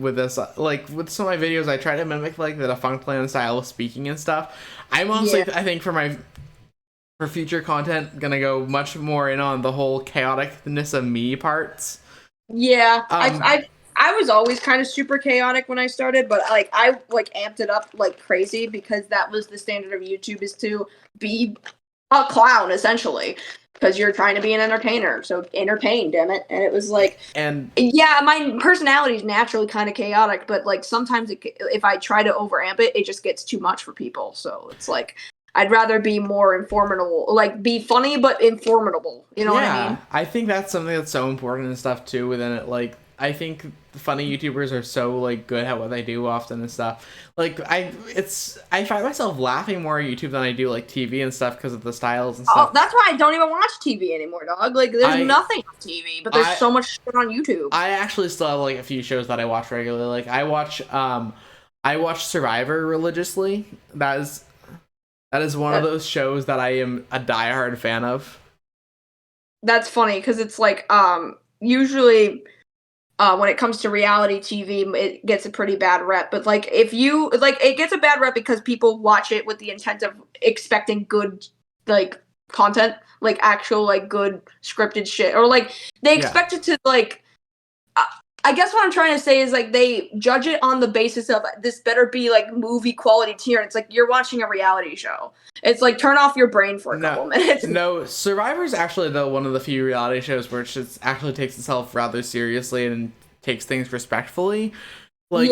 with this. Like with some of my videos, I try to mimic like the defunct plan style of speaking and stuff. I'm honestly, I think for future content, gonna go much more in on the whole chaoticness of me parts. Yeah, I was always kind of super chaotic when I started, but like I like amped it up like crazy because that was the standard of YouTube, is to be a clown essentially, because you're trying to be an entertainer. So entertain, damn it. And it was like, and yeah, my personality is naturally kind of chaotic, but like sometimes if I try to overamp it, it just gets too much for people. So it's like, I'd rather be more informative, like be funny but informative. You know what I mean? I think that's something that's so important and stuff too within it. Like I think funny YouTubers are so like good at what they do often and stuff. Like I find myself laughing more at YouTube than I do like TV and stuff because of the styles and stuff. Oh, that's why I don't even watch TV anymore, dog. Like there's nothing on TV, but there's so much shit on YouTube. I actually still have like a few shows that I watch regularly. Like I watch Survivor religiously. That is one of those shows that I am a diehard fan of. That's funny because it's like usually when it comes to reality TV, it gets a pretty bad rep. But like if you like, it gets a bad rep because people watch it with the intent of expecting good like content, like actual like good scripted shit, or like they expect it to like. I guess what I'm trying to say is like they judge it on the basis of this better be like movie quality tier. It's like you're watching a reality show. It's like turn off your brain for a couple minutes. No, Survivor's actually though one of the few reality shows where it just actually takes itself rather seriously and takes things respectfully. Like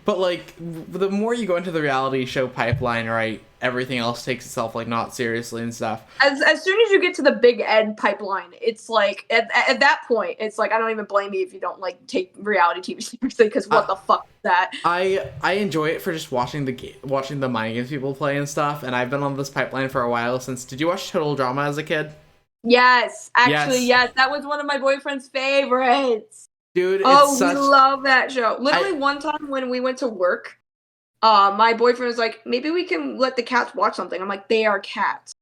but like the more you go into the reality show pipeline, right, everything else takes itself like not seriously and stuff. As soon as you get to the Big Ed pipeline, it's like at that point, it's like I don't even blame you if you don't like take reality TV seriously, because what the fuck is that? I enjoy it for just watching the mind games people play and stuff, and I've been on this pipeline for a while since. Did you watch Total Drama as a kid? Yes, actually, yes. That was one of my boyfriend's favorites. Dude, we love that show. Literally, one time when we went to work, my boyfriend was like, maybe we can let the cats watch something. I'm like, they are cats.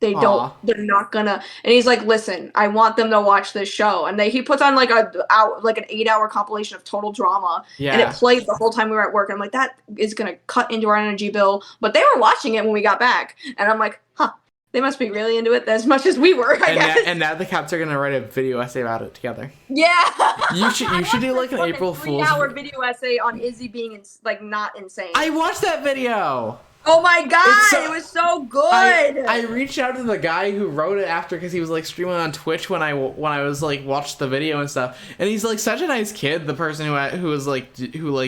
They're not gonna. And he's like, listen, I want them to watch this show. And he puts on like an 8-hour compilation of Total Drama. Yeah. And it played the whole time we were at work. And I'm like, that is gonna cut into our energy bill. But they were watching it when we got back. And I'm like, huh. They must be really into it as much as we were, I guess. And now the cats are gonna write a video essay about it together. Yeah. You should do like an April Fool's 3-hour video essay on Izzy being like not insane. I watched that video. Oh my god, it was so good. I reached out to the guy who wrote it after because he was like streaming on Twitch when I was like watched the video and stuff, and he's like such a nice kid. The person who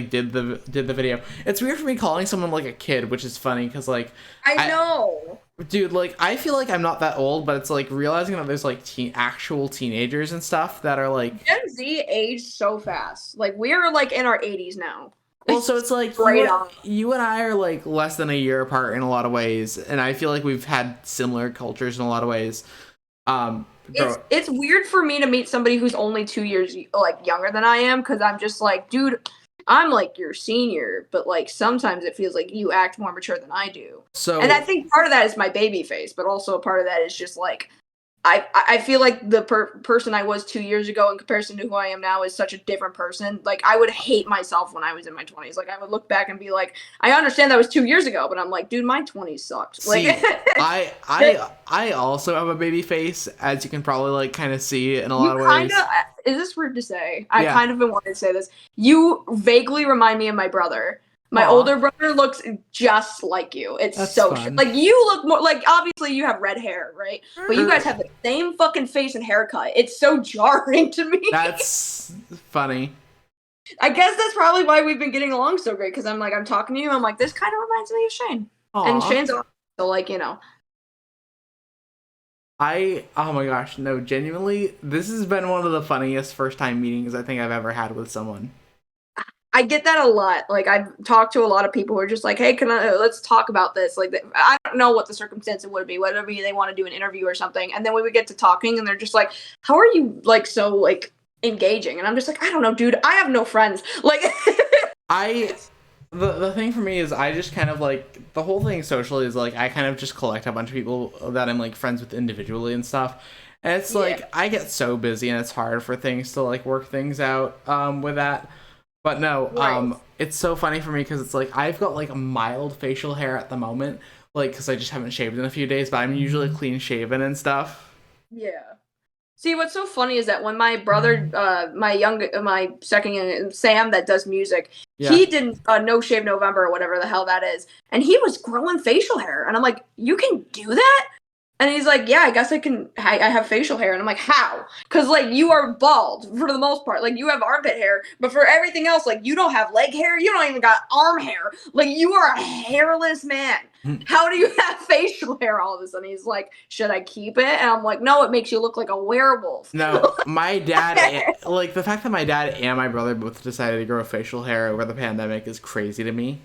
did the video. It's weird for me calling someone like a kid, which is funny because like I know. Dude, like I feel like I'm not that old, but it's like realizing that there's like actual teenagers and stuff that are like Gen Z aged so fast. Like we're like in our 80s now. Well, so it's like you and I are like less than a year apart in a lot of ways, and I feel like we've had similar cultures in a lot of ways. It's weird for me to meet somebody who's only 2 years like younger than I am, because I'm just like, dude, I'm like your senior, but like sometimes it feels like you act more mature than I do. And I think part of that is my baby face, but also a part of that is just like I feel like the person I was 2 years ago in comparison to who I am now is such a different person. Like I would hate myself when I was in my 20s. Like I would look back and be like, I understand that was 2 years ago, but I'm like, dude, my 20s sucked. Like, see, I also have a baby face, as you can probably like kind of see in a lot of ways. Is this weird to say? I kind of been wanting to say this. You vaguely remind me of my brother. My older brother looks just like you. It's so like you look more like, obviously you have red hair, right? But you guys have the same fucking face and haircut. It's so jarring to me. That's funny. I guess that's probably why we've been getting along so great, because I'm talking to you, I'm like, this kind of reminds me of Shane. Aww. And Shane's awesome, so like, you know. Oh my gosh, no, genuinely, this has been one of the funniest first time meetings I think I've ever had with someone. I get that a lot. Like I've talked to a lot of people who are just like, "Hey, let's talk about this." Like I don't know what the circumstance would be, whether they want to do an interview or something. And then we would get to talking, and they're just like, "How are you like so like engaging?" And I'm just like, "I don't know, dude. I have no friends." Like, I the thing for me is I just kind of like the whole thing socially is like I kind of just collect a bunch of people that I'm like friends with individually and stuff. And it's like I get so busy and it's hard for things to like work things out with that. But no, right. it's so funny for me because it's like I've got like a mild facial hair at the moment, like because I just haven't shaved in a few days, but I'm usually clean shaven and stuff. Yeah. See, what's so funny is that when my brother, my second young Sam that does music, Yeah. he did No Shave November or whatever the hell that is, and he was growing facial hair, and I'm like, you can do that? And he's like, yeah, I guess I can. I have facial hair, and I'm like, how? Because like you are bald for the most part, like you have armpit hair, but for everything else, like you don't have leg hair, you don't even got arm hair, like you are a hairless man. How do you have facial hair all of a sudden? He's like, should I keep it? And I'm like, no, it makes you look like a werewolf. No, my dad, like the fact that my dad and my brother both decided to grow facial hair over the pandemic is crazy to me.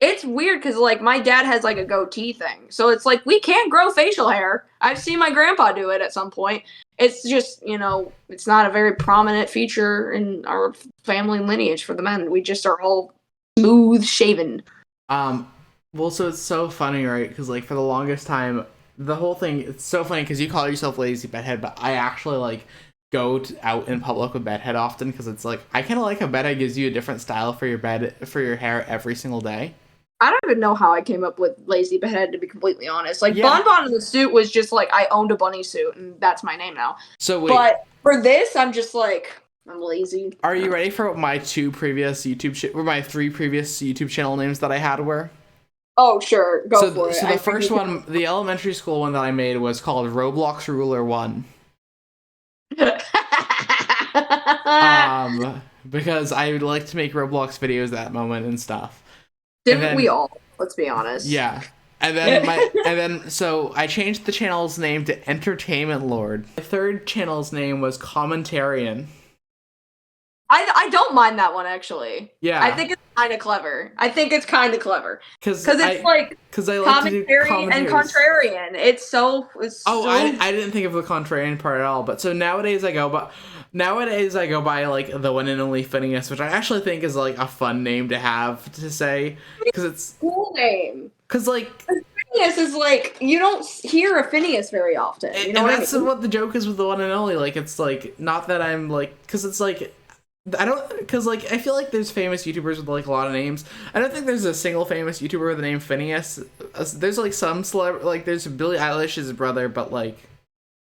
It's weird because like my dad has like a goatee thing, so it's like we can't grow facial hair. I've seen my grandpa do it at some point. It's just it's not a very prominent feature in our family lineage for the men. We just are all smooth shaven. Um, well, so it's so funny, right? Because like for the longest time, the whole thing it's so funny because you call yourself lazy bedhead, but I actually like out in public with bedhead often because it's like I kind of like how bedhead gives you a different style for your hair every single day. I don't even know how I came up with lazy bedhead, to be completely honest. Like Yeah. Bon Bon in the suit was just like I owned a bunny suit and that's my name now. So wait, But for this, I'm just like I'm lazy. are you ready for what my my three previous YouTube channel names that I had were? Oh sure, go So for it. so the first one, the elementary school one that I made was called Roblox Ruler 1. Because I would like to make Roblox videos at that moment and stuff. And Didn't we then all? Let's be honest. yeah. So I changed the channel's name to Entertainment Lord. My third channel's name was Commentarian. I don't mind that one actually. Yeah. I think it's kind of clever. Because it's like because I like to do commentary and commentaries. contrarian. It's so. I didn't think of the contrarian part at all. But so nowadays I go by like the one and only Phineas, which I actually think is like a fun name to have to say because it's cool name. because like Phineas is like you don't hear a Phineas very often. You know and what that's I mean? what the joke is with the one and only. Like it's like not that I'm like because it's like. I don't, because like I feel like there's famous YouTubers with like a lot of names. I don't think there's a single famous YouTuber with the name Phineas. There's like some like there's Billie Eilish's brother, but like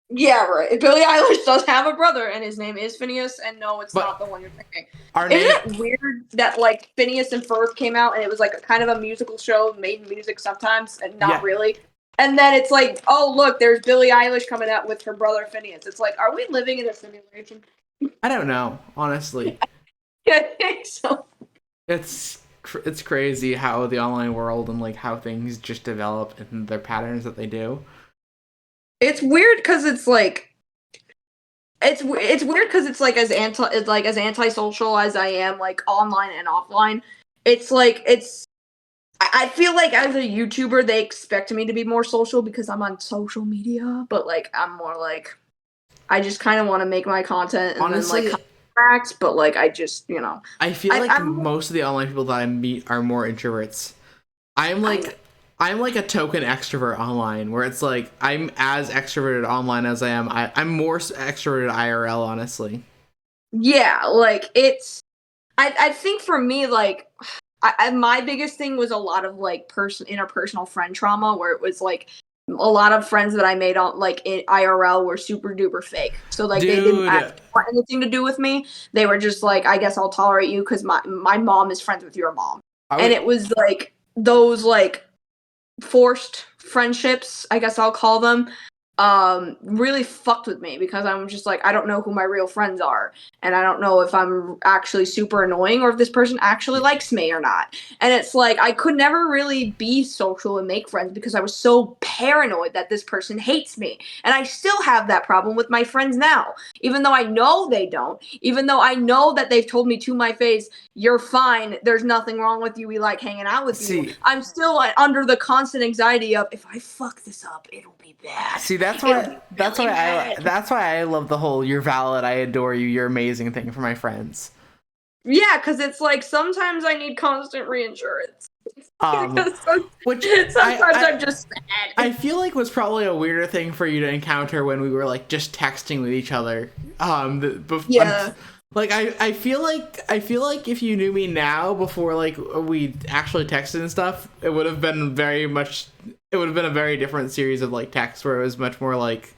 Yeah, right. Billie Eilish does have a brother, and his name is Phineas. And no, it's not the one you're thinking. Isn't it weird that like Phineas and Ferb came out, and it was like a kind of a musical show, made music sometimes, and not really. And then it's like, oh look, there's Billie Eilish coming out with her brother Phineas. It's like, are we living in a simulation? I don't know, honestly. I think so. It's crazy how the online world and like how things just develop and their patterns that they do. It's weird because it's like it's weird because it's like as antisocial as I am, like online and offline. It's like I feel like as a YouTuber they expect me to be more social because I'm on social media, but like I'm more like I just kind of want to make my content and honestly, then like facts, but like I just I feel like most of the online people that I meet are more introverts. I'm like a token extrovert online, where it's like I'm as extroverted online as I am. I'm more extroverted IRL, honestly. Yeah, like it's. I think for me, like, my biggest thing was a lot of like interpersonal friend trauma, where it was like a lot of friends that I made on like in IRL were super duper fake. So like they didn't actually want anything to do with me. They were just like, I guess I'll tolerate you because my mom is friends with your mom, and it was like those like forced friendships, I guess I'll call them, really fucked with me because I'm just like, I don't know who my real friends are, and I don't know if I'm actually super annoying or if this person actually likes me or not. And it's like I could never really be social and make friends because I was so paranoid that this person hates me. And I still have that problem with my friends now. Even though I know they don't, even though I know that they've told me to my face, you're fine, there's nothing wrong with you, we like hanging out with you. I'm still under the constant anxiety of, if I fuck this up, it'll be bad. See, that's why I love the whole "you're valid, I adore you, you're amazing" thing for my friends. Yeah, because it's like sometimes I need constant reinsurance. Which sometimes I'm just sad. I feel like was probably a weirder thing for you to encounter when we were like just texting with each other. Yeah. Like I feel like if you knew me now before like we actually texted and stuff, it would have been a very different series of like texts where it was much more like.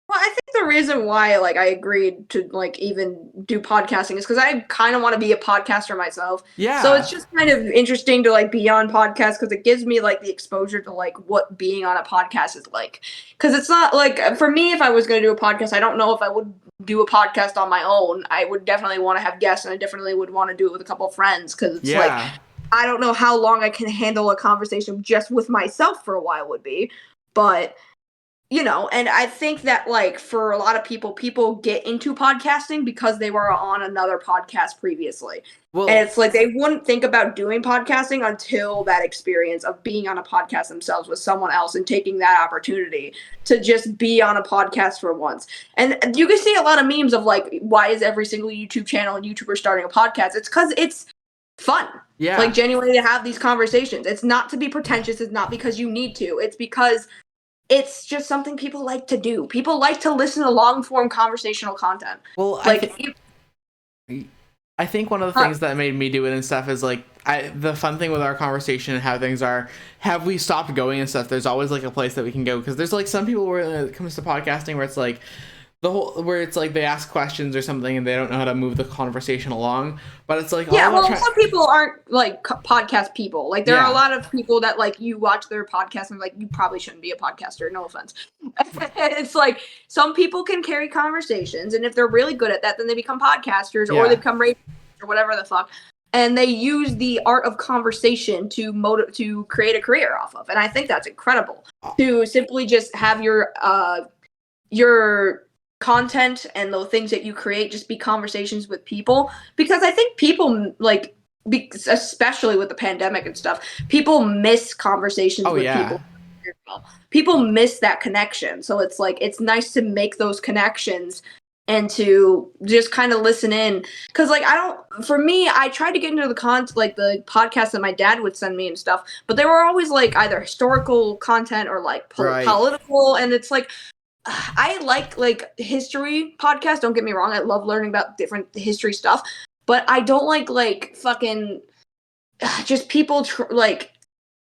Well, I think the reason why like I agreed to like even do podcasting is because I kind of want to be a podcaster myself. Yeah. So it's just kind of interesting to like be on podcasts because it gives me like the exposure to like what being on a podcast is like. Because it's not like for me, if I was going to do a podcast, I don't know if I would do a podcast on my own. I would definitely want to have guests, and I definitely would want to do it with a couple of friends because it's like I don't know how long I can handle a conversation just with myself for a while would be, but. You know, and I think that, like, for a lot of people get into podcasting because they were on another podcast previously. Well, and it's like they wouldn't think about doing podcasting until that experience of being on a podcast themselves with someone else and taking that opportunity to just be on a podcast for once. And you can see a lot of memes of, like, why is every single YouTube channel and YouTuber starting a podcast? It's because it's fun. Yeah. Like, genuinely to have these conversations. It's not to be pretentious. It's not because you need to. It's because it's just something people like to do. People like to listen to long-form conversational content. Well, like I think one of the things that made me do it and stuff is like the fun thing with our conversation and how things are. Have we stopped going and stuff? There's always like a place that we can go because there's like some people when it comes to podcasting where it's like where it's like they ask questions or something and they don't know how to move the conversation along, but it's like some people aren't like podcast people. Like there are a lot of people that like you watch their podcast and like you probably shouldn't be a podcaster, no offense. It's like some people can carry conversations, and if they're really good at that, then they become podcasters or they become radio or whatever the fuck, and they use the art of conversation to create a career off of. And I think that's incredible to simply just have your content and the things that you create just be conversations with people, because I think people like especially with the pandemic and stuff, people miss conversations with people. People miss that connection, so it's like it's nice to make those connections and to just kind of listen in, because like I tried to get into the the podcast that my dad would send me and stuff, but they were always like either historical content or like political, and it's like I like history podcasts, don't get me wrong. I love learning about different history stuff, but I don't like fucking just people like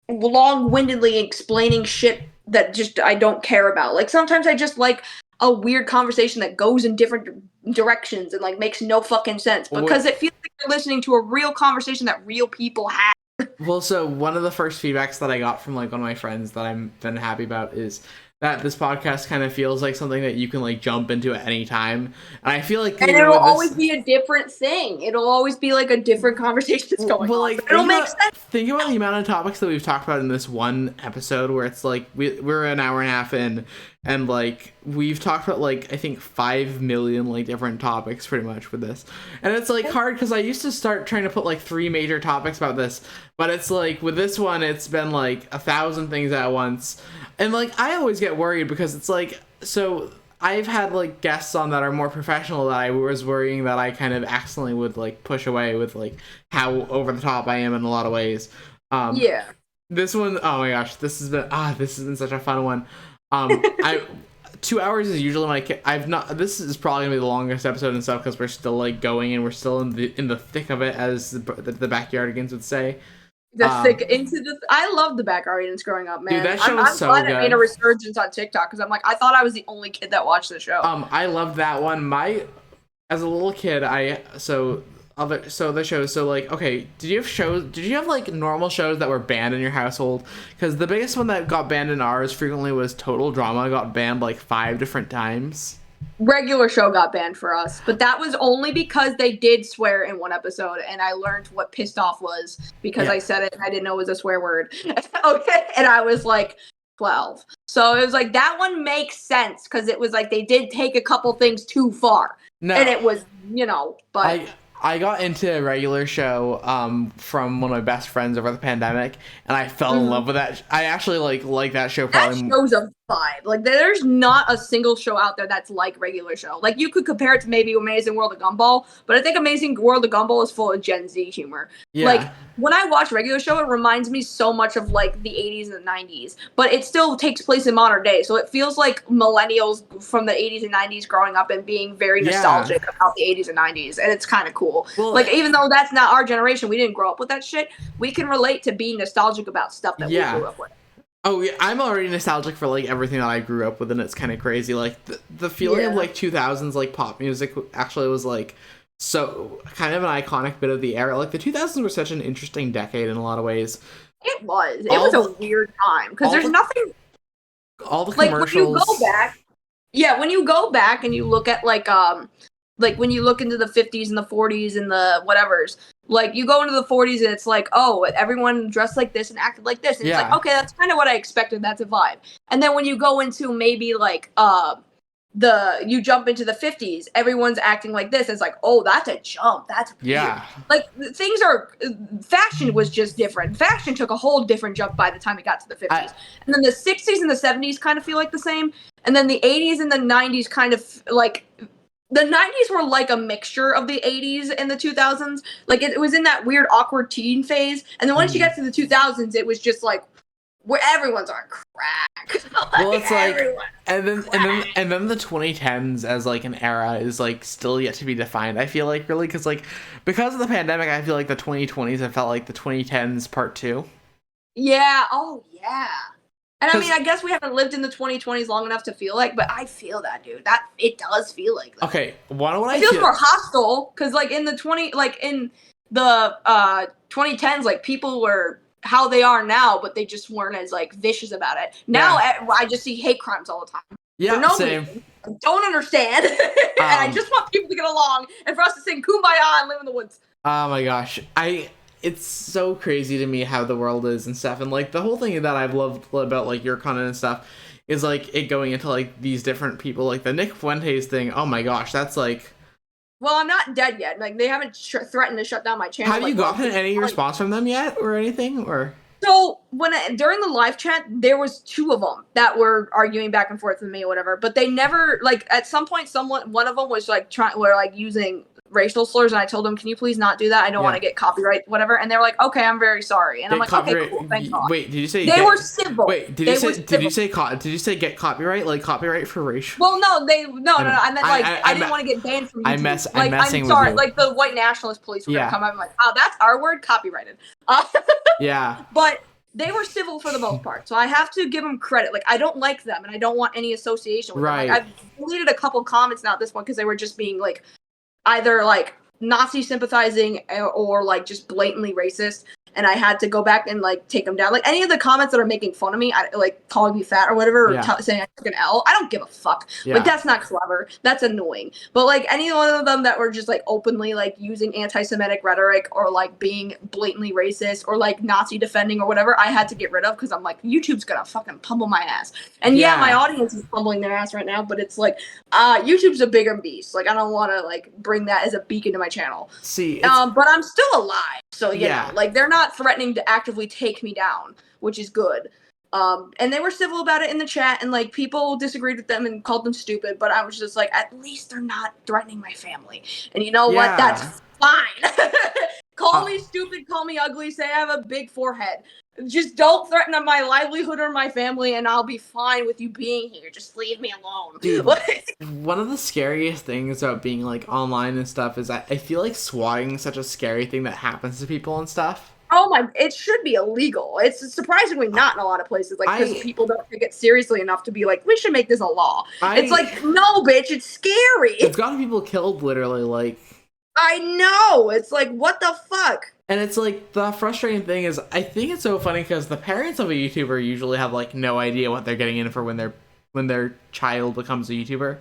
long-windedly explaining shit that just I don't care about. Like sometimes I just like a weird conversation that goes in different directions and like makes no fucking sense because it feels like you're listening to a real conversation that real people have. Well, so one of the first feedbacks that I got from like one of my friends that I'm been happy about is that this podcast kind of feels like something that you can like jump into at any time, and I feel like it'll always be a different thing. It'll always be like a different conversation that's going on. Like, it'll make sense. Think about the amount of topics that we've talked about in this one episode, where it's like we're an hour and a half in, and like we've talked about like I think 5 million like different topics pretty much with this, and it's like hard because I used to start trying to put like 3 major topics about this, but it's like with this one it's been like 1,000 things at once. And, like, I always get worried because it's, like, so I've had, like, guests on that are more professional that I was worrying that I kind of accidentally would, like, push away with, like, how over the top I am in a lot of ways. This one, oh my gosh, this has been such a fun one. 2 hours is usually this is probably gonna be the longest episode and stuff because we're still, like, going and we're still in the thick of it, as the Backyardigans would say. I love the Backyardigans growing up, man. Dude, that show was so glad good. It made a resurgence on TikTok because I'm like, I thought I was the only kid that watched the show. I loved that one. As a little kid, other shows. So like, okay, did you have like normal shows that were banned in your household? Because the biggest one that got banned in ours frequently was Total Drama. Got banned like 5 different times. Regular Show got banned for us, but that was only because they did swear in one episode, and I learned what pissed off was because I said it and I didn't know it was a swear word. Okay, and I was like, 12. So it was like that one makes sense because it was like they did take a couple things too far. No, and it was, but I got into a regular show from one of my best friends over the pandemic, and I fell in love with that. I actually like that show probably. That show's a vibe. Like there's not a single show out there that's like regular show. Like you could compare it to maybe Amazing World of Gumball, but I think Amazing World of Gumball is full of Gen Z humor. Yeah. Like when I watch regular show, it reminds me so much of like the 80s and the 90s, but it still takes place in modern day. So it feels like millennials from the 80s and 90s growing up and being very nostalgic about the 80s and 90s, and it's kind of cool. Well, like even though that's not our generation, we didn't grow up with that shit, we can relate to being nostalgic about stuff that we grew up with. Oh yeah, I'm already nostalgic for like everything that I grew up with, and it's kind of crazy. Like the feeling of like 2000s like pop music actually was like so kind of an iconic bit of the era. Like the 2000s were such an interesting decade in a lot of ways. It was. It was a weird time because there's nothing. All the commercials. When you go back, when you go back and you look at like when you look into the 50s and the 40s and the whatevers, like you go into the 40s and it's like, oh, everyone dressed like this and acted like this, and it's like, okay, that's kind of what I expected. That's a vibe. And then when you go into maybe like you jump into the 50s, everyone's acting like this. It's like, oh, that's a jump. That's weird. Like things are, fashion was just different. Fashion took a whole different jump by the time it got to the 50s. And then the 60s and the 70s kind of feel like the same. And then the 80s and the 90s kind of like, the 90s were like a mixture of the 80s and the 2000s. Like it was in that weird awkward teen phase. And then once you get to the 2000s, it was just like, where everyone's on crack. Well, it's like, and then the 2010s as like an era is like still yet to be defined. I feel like really because of the pandemic, I feel like the 2020s have felt like the 2010s part 2. Yeah. Oh yeah. And I mean, I guess we haven't lived in the 2020s long enough to feel like, but I feel that, dude. That it does feel like that. Okay, it feels more hostile because like in the 2010s, like people were how they are now, but they just weren't as like vicious about it. Now I just see hate crimes all the time. Yeah, no same. reason. I don't understand, and I just want people to get along and for us to sing "Kumbaya" and live in the woods. Oh my gosh, it's so crazy to me how the world is and stuff, and like the whole thing that I've loved about like your content and stuff is like it going into like these different people, like the Nick Fuentes thing. Oh my gosh, that's like. Well, I'm not dead yet. Like they haven't threatened to shut down my channel. Have you gotten any response from them yet, or anything, or? So during the live chat, there was 2 of them that were arguing back and forth with me or whatever. But they never like at some point, one of them was like using racial slurs, and I told them, "Can you please not do that? I don't want to get copyright, whatever." And they were like, "Okay, I'm very sorry." And I'm like, "Okay, cool, thank God." Wait, did you say they were civil? Wait, did you say get copyright, like copyright for racial? Well, no. I meant like I didn't want to get banned from YouTube. I'm sorry, like the white nationalist police were gonna come out and like, "Oh, that's our word, copyrighted." Yeah. But they were civil for the most part, so I have to give them credit. Like I don't like them, and I don't want any association with them. Like, I've deleted a couple comments now at this point because they were just being like either like Nazi sympathizing or like just blatantly racist, and I had to go back and like take them down. Like any of the comments that are making fun of me, like calling me fat or whatever, or saying I took an L, I don't give a fuck. Like that's not clever. That's annoying. But like any one of them that were just like openly like using anti-Semitic rhetoric or like being blatantly racist or like Nazi defending or whatever, I had to get rid of because I'm like, YouTube's gonna fucking pummel my ass. And my audience is pummeling their ass right now, but it's like YouTube's a bigger beast. Like I don't want to like bring that as a beacon to my channel. See, but I'm still alive, so you know, like they're not threatening to actively take me down, which is good. And they were civil about it in the chat, and like people disagreed with them and called them stupid, but I was just like, at least they're not threatening my family. And you know what? That's fine. Call me stupid, call me ugly, say I have a big forehead. Just don't threaten my livelihood or my family, and I'll be fine with you being here. Just leave me alone. Dude, one of the scariest things about being like online and stuff is I feel like swatting is such a scary thing that happens to people and stuff. Oh my! It should be illegal. It's surprisingly not in a lot of places, like because people don't take it seriously enough to be like, we should make this a law. It's like, no, bitch, it's scary. It's gotten people killed, literally. Like, I know. It's like, what the fuck? And it's like the frustrating thing is, I think it's so funny because the parents of a YouTuber usually have like no idea what they're getting in for when their child becomes a YouTuber.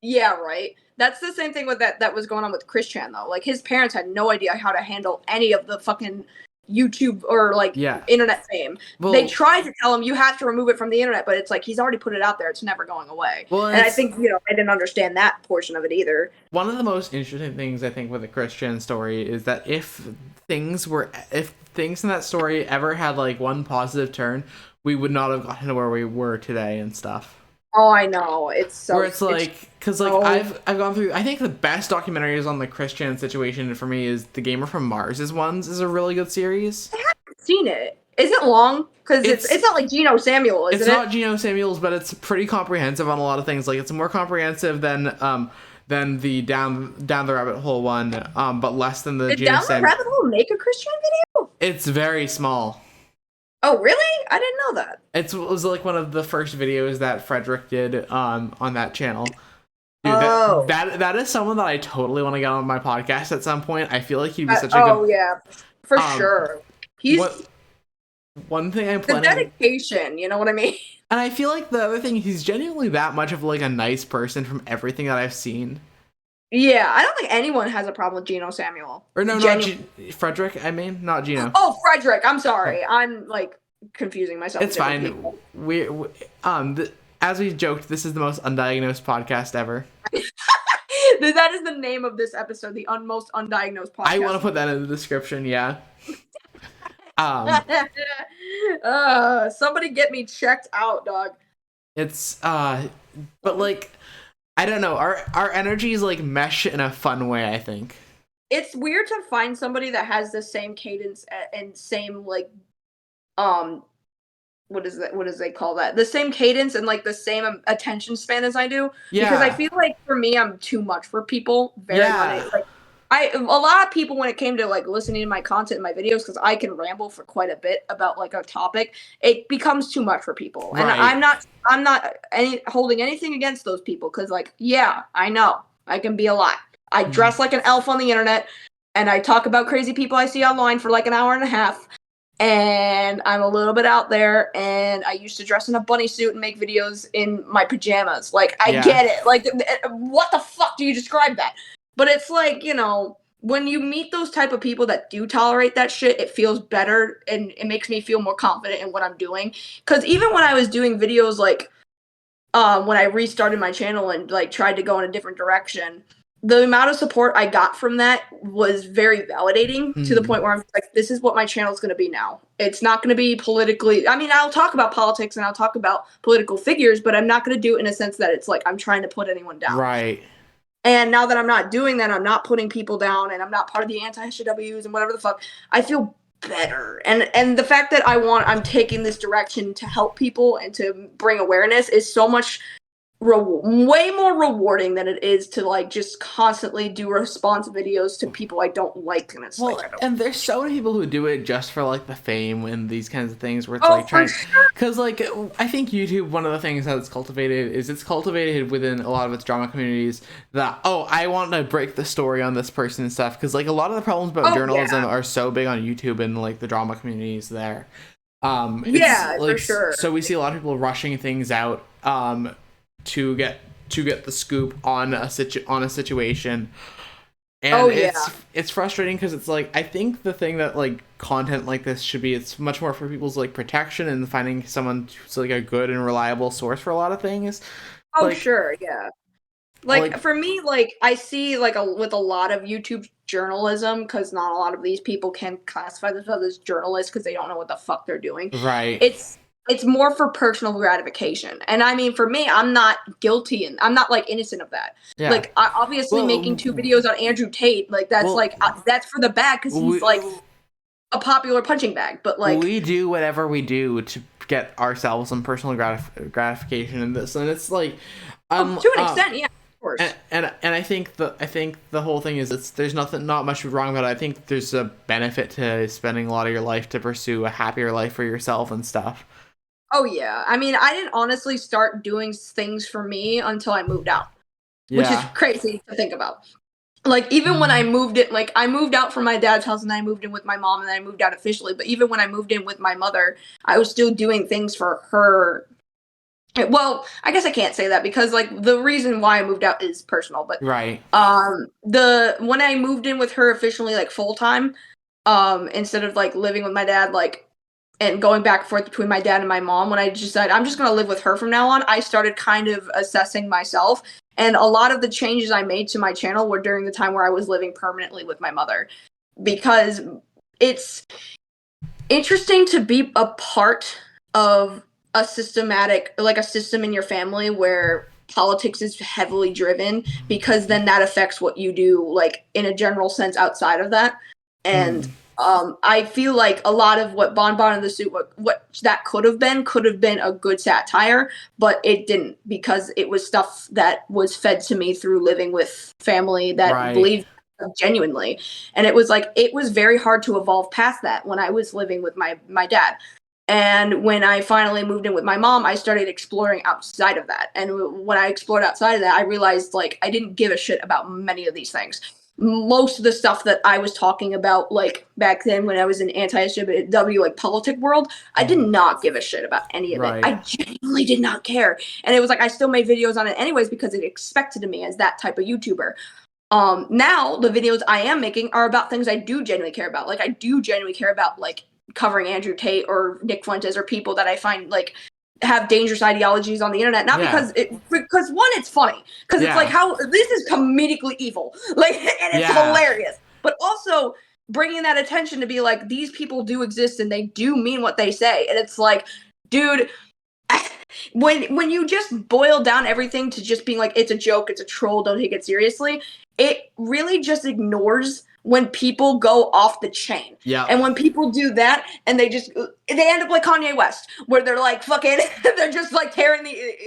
Yeah, right. That's the same thing with that was going on with Chris Chan though. Like his parents had no idea how to handle any of the fucking YouTube or like internet fame. Well, they tried to tell him you have to remove it from the internet, but it's like he's already put it out there. It's never going away. Well, and I think I didn't understand that portion of it either. One of the most interesting things I think with the Christian story is that if things in that story ever had like one positive turn, we would not have gotten to where we were today and stuff. Oh, I know. It's so... Where it's like... Because, like, I've gone through... I think the best documentaries on the Christian situation for me is The Gamer from Mars is a really good series. I haven't seen it. Is it long? Because it's not like Geno Samuel, is it? It's not Geno Samuel's, but it's pretty comprehensive on a lot of things. Like, it's more comprehensive than the Down the Rabbit Hole one, but less than the Geno Samuel. Did Down the Rabbit Hole make a Christian video? It's very small. Oh, really? I didn't know that. It was like one of the first videos that Frederick did on that channel. Dude, that is someone that I totally want to get on my podcast at some point. I feel like he'd be such a good... Oh, yeah. For sure. He's... One thing I'm planning... The dedication, you know what I mean? And I feel like the other thing, he's genuinely that much of like a nice person from everything that I've seen. Yeah, I don't think anyone has a problem with Geno Samuel. Or no, not Frederick, I mean, not Geno. Oh, Frederick, I'm sorry. I'm, like, confusing myself. It's fine. We as we joked, this is the most undiagnosed podcast ever. That is the name of this episode, the most undiagnosed podcast. I want to put that in the description, yeah. Somebody get me checked out, dog. It's, but, like... I don't know. Our energies like mesh in a fun way, I think. It's weird to find somebody that has the same cadence and same like what does they call that? The same cadence and like the same attention span as I do. Yeah. Because I feel like for me I'm too much for people. Very much. Like a lot of people when it came to like listening to my content and my videos, because I can ramble for quite a bit about like a topic, it becomes too much for people. Right. And I'm not holding anything against those people, because like, yeah, I know I can be a lot. I dress like an elf on the internet and I talk about crazy people I see online for like an hour and a half, and I'm a little bit out there, and I used to dress in a bunny suit and make videos in my pajamas. Like, I get it. Like, what the fuck do you describe that? But it's like, when you meet those type of people that do tolerate that shit, it feels better, and it makes me feel more confident in what I'm doing. Because even when I was doing videos, like, when I restarted my channel and, like, tried to go in a different direction, the amount of support I got from that was very validating to the point where I'm like, this is what my channel is going to be now. It's not going to be politically... I mean, I'll talk about politics and I'll talk about political figures, but I'm not going to do it in a sense that it's like I'm trying to put anyone down. Right. And now that I'm not doing that, I'm not putting people down, and I'm not part of the anti-SJWs and whatever the fuck, I feel better. And the fact that I'm taking this direction to help people and to bring awareness is so much way more rewarding than it is to like just constantly do response videos to people I don't like. And it's and there's so many people who do it just for like the fame and these kinds of things where it's like trying, because like I think YouTube, one of the things that it's cultivated within a lot of its drama communities that I want to break the story on this person and stuff, because like a lot of the problems about journalism are so big on YouTube and like the drama communities there. For sure. So we see a lot of people rushing things out to get the scoop on a situation, and it's frustrating because it's like, I think the thing that like content like this should be, it's much more for people's like protection and finding someone who's like a good and reliable source for a lot of things. Like for me, like I see like with a lot of YouTube journalism, because not a lot of these people can classify themselves as journalists because they don't know what the fuck they're doing. Right. It's more for personal gratification. And I mean, for me, I'm not guilty, and I'm not like innocent of that. Yeah. Like, obviously making 2 videos on Andrew Tate, like that's that's for the bag, because he's like a popular punching bag. But like, we do whatever we do to get ourselves some personal gratification in this, and it's like to an extent, yeah. And I think the whole thing is there's not much wrong about it. I think there's a benefit to spending a lot of your life to pursue a happier life for yourself and stuff. Oh yeah, I mean, I didn't honestly start doing things for me until I moved out, which is crazy to think about. Like, even when I moved it, like I moved out from my dad's house and then I moved in with my mom and then I moved out officially. But even when I moved in with my mother, I was still doing things for her. Well, I guess I can't say that, because like the reason why I moved out is personal, but right. When I moved in with her officially, like full time, instead of like living with my dad, like, and going back and forth between my dad and my mom. When I just said I'm just going to live with her from now on, I started kind of assessing myself, and a lot of the changes I made to my channel were during the time where I was living permanently with my mother, because it's interesting to be a part of a systematic, like a system in your family where politics is heavily driven, because then that affects what you do, like in a general sense outside of that. And I feel like a lot of what Bon Bon and the Suit, what that could have been a good satire, but it didn't, because it was stuff that was fed to me through living with family that believed genuinely. And it was like, it was very hard to evolve past that when I was living with my dad. And when I finally moved in with my mom, I started exploring outside of that. And when I explored outside of that, I realized like I didn't give a shit about many of these things. Most of the stuff that I was talking about, like back then when I was in anti-SJW, like politic world, I did not give a shit about any of it. I genuinely did not care. And it was like I still made videos on it anyways because it expected of me as that type of YouTuber. Now the videos I am making are about things I do genuinely care about. Like I do genuinely care about like covering Andrew Tate or Nick Fuentes or people that I find like have dangerous ideologies on the internet. Not because one, it's funny, because it's like how this is comedically evil, like, and it's hilarious. But also bringing that attention to be like, these people do exist and they do mean what they say. And it's like, dude, when you just boil down everything to just being like, it's a joke, it's a troll, don't take it seriously, it really just ignores when people go off the chain. Yeah. And when people do that and they end up like Kanye West, where they're like fucking, they're just like tearing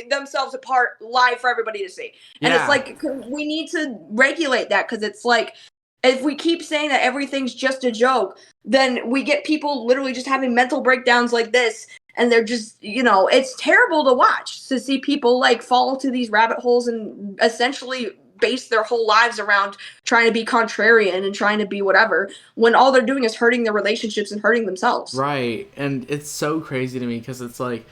themselves apart live for everybody to see. And it's like, we need to regulate that, because it's like, if we keep saying that everything's just a joke, then we get people literally just having mental breakdowns like this. And they're just, you know, it's terrible to watch, to see people like fall into these rabbit holes and essentially base their whole lives around trying to be contrarian and trying to be whatever, when all they're doing is hurting their relationships and hurting themselves. Right. And it's so crazy to me, because it's like,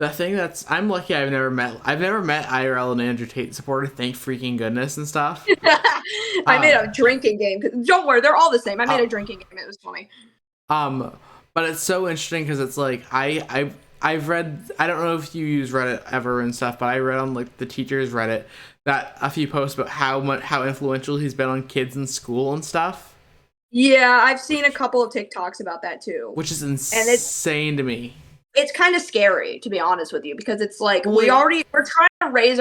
the thing that's, I'm lucky I've never met IRL and Andrew Tate supporter, thank freaking goodness and stuff. I made a drinking game. Don't worry, they're all the same. I made a drinking game. It was funny. But it's so interesting, because it's like, I've read, I don't know if you use Reddit ever and stuff, but I read on like the teachers Reddit that a few posts about how influential he's been on kids in school and stuff. Yeah, I've seen a couple of TikToks about that too. Which is insane to me. It's kind of scary, to be honest with you, because it's like we're trying to raise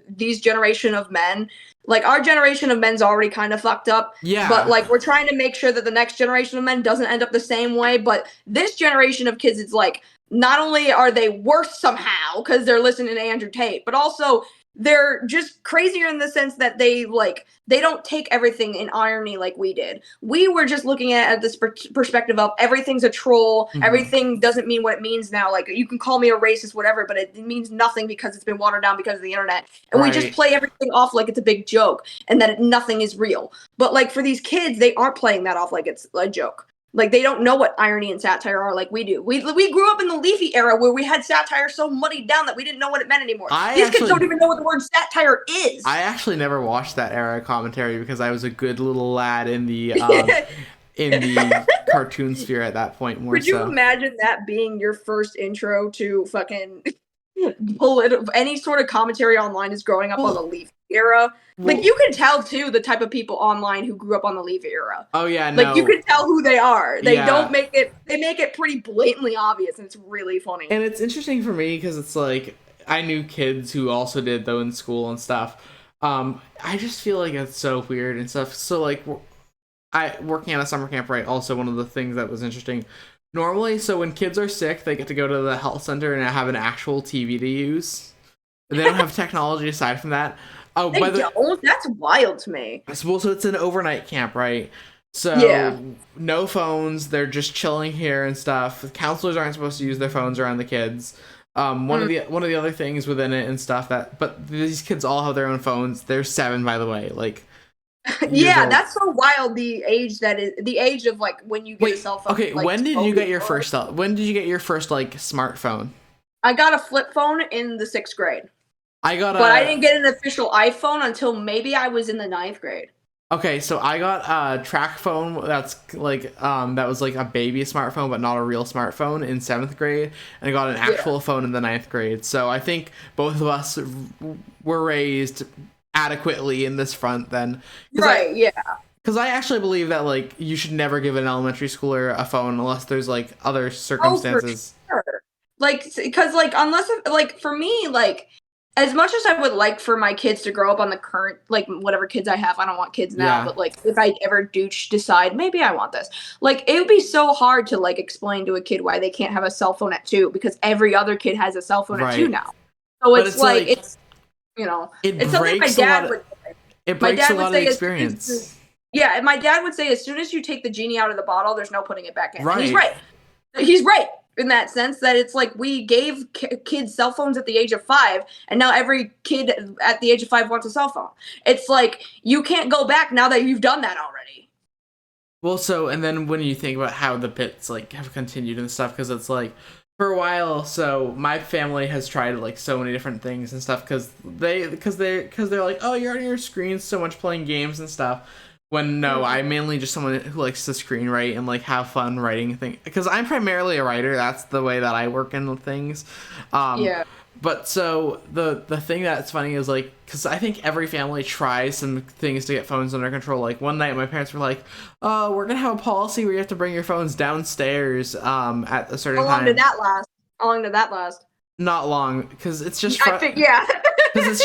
these generation of men. Like our generation of men's already kind of fucked up. Yeah. But like we're trying to make sure that the next generation of men doesn't end up the same way. But this generation of kids, it's like, not only are they worse somehow because they're listening to Andrew Tate, but also they're just crazier in the sense that they don't take everything in irony like we did. We were just looking at this perspective of everything's a troll. Mm-hmm. Everything doesn't mean what it means now. Like, you can call me a racist, whatever, but it means nothing because it's been watered down because of the internet. And we just play everything off like it's a big joke and that nothing is real. But like for these kids, they aren't playing that off like it's a joke. Like, they don't know what irony and satire are like we do. We grew up in the Leafy era where we had satire so muddied down that we didn't know what it meant anymore. These kids don't even know what the word satire is. I actually never watched that era commentary because I was a good little lad in the cartoon sphere at that point. Could you imagine that being your first intro to fucking any sort of commentary online is growing up on the Leafy era? Like, you can tell too the type of people online who grew up on the Leafy era. Oh yeah, like you can tell who they are. They don't make it. They make it pretty blatantly obvious, and it's really funny. And it's interesting for me because it's like I knew kids who also did though in school and stuff. I just feel like it's so weird and stuff. So like, working at a summer camp, right? Also, one of the things that was interesting. Normally, so when kids are sick, they get to go to the health center and have an actual TV to use. They don't have technology aside from that. Oh, that's wild to me. So it's an overnight camp, right? So no phones. They're just chilling here and stuff. The counselors aren't supposed to use their phones around the kids. One of the other things within it and stuff but these kids all have their own phones. They're 7, by the way. Like, yeah, that's so wild. The age of like when you get a cell phone. Okay, like, when did you get your first like smartphone? I got a flip phone in the 6th grade. But I didn't get an official iPhone until maybe I was in the 9th grade. Okay, so I got a track phone that's like that was like a baby smartphone but not a real smartphone in 7th grade, and I got an Yeah. actual phone in the 9th grade. So I think both of us were raised adequately in this front then, Right. Yeah. because I actually believe that like you should never give an elementary schooler a phone unless there's like other Oh, for circumstances. sure. Like, because like unless like for me like. As much as I would like for my kids to grow up on the current, like whatever kids I have, I don't want kids now, Yeah. but like if I ever do decide maybe I want this, like it would be so hard to like explain to a kid why they can't have a cell phone at 2 because every other kid has a cell phone at 2 Right. now. So But it's like it's it it's something my breaks a dad lot would say. it My breaks a dad would lot of the say as soon as experience. yeah, and my dad would say as soon as you take the genie out of the bottle, there's no putting it back in. And he's Right. right. He's right in that sense that it's like we gave kids cell phones at the age of 5, and now every kid at the age of 5 wants a cell phone. It's like you can't go back now that you've done that already. Well, so, and then when you think about how the bits like have continued and stuff, because it's like for a while, so my family has tried like so many different things and stuff because they're like, oh, you're on your screen so much playing games and stuff. When no, I'm mainly just someone who likes to screenwrite and like have fun writing things, because I'm primarily a writer. That's the way that I work in things. Yeah. But so the thing that's funny is like, because I think every family tries some things to get phones under control. Like one night, my parents were like, "Oh, we're gonna have a policy where you have to bring your phones downstairs at a certain How long time." did that last? How long did that last? Not long, because it's just I think yeah. because it's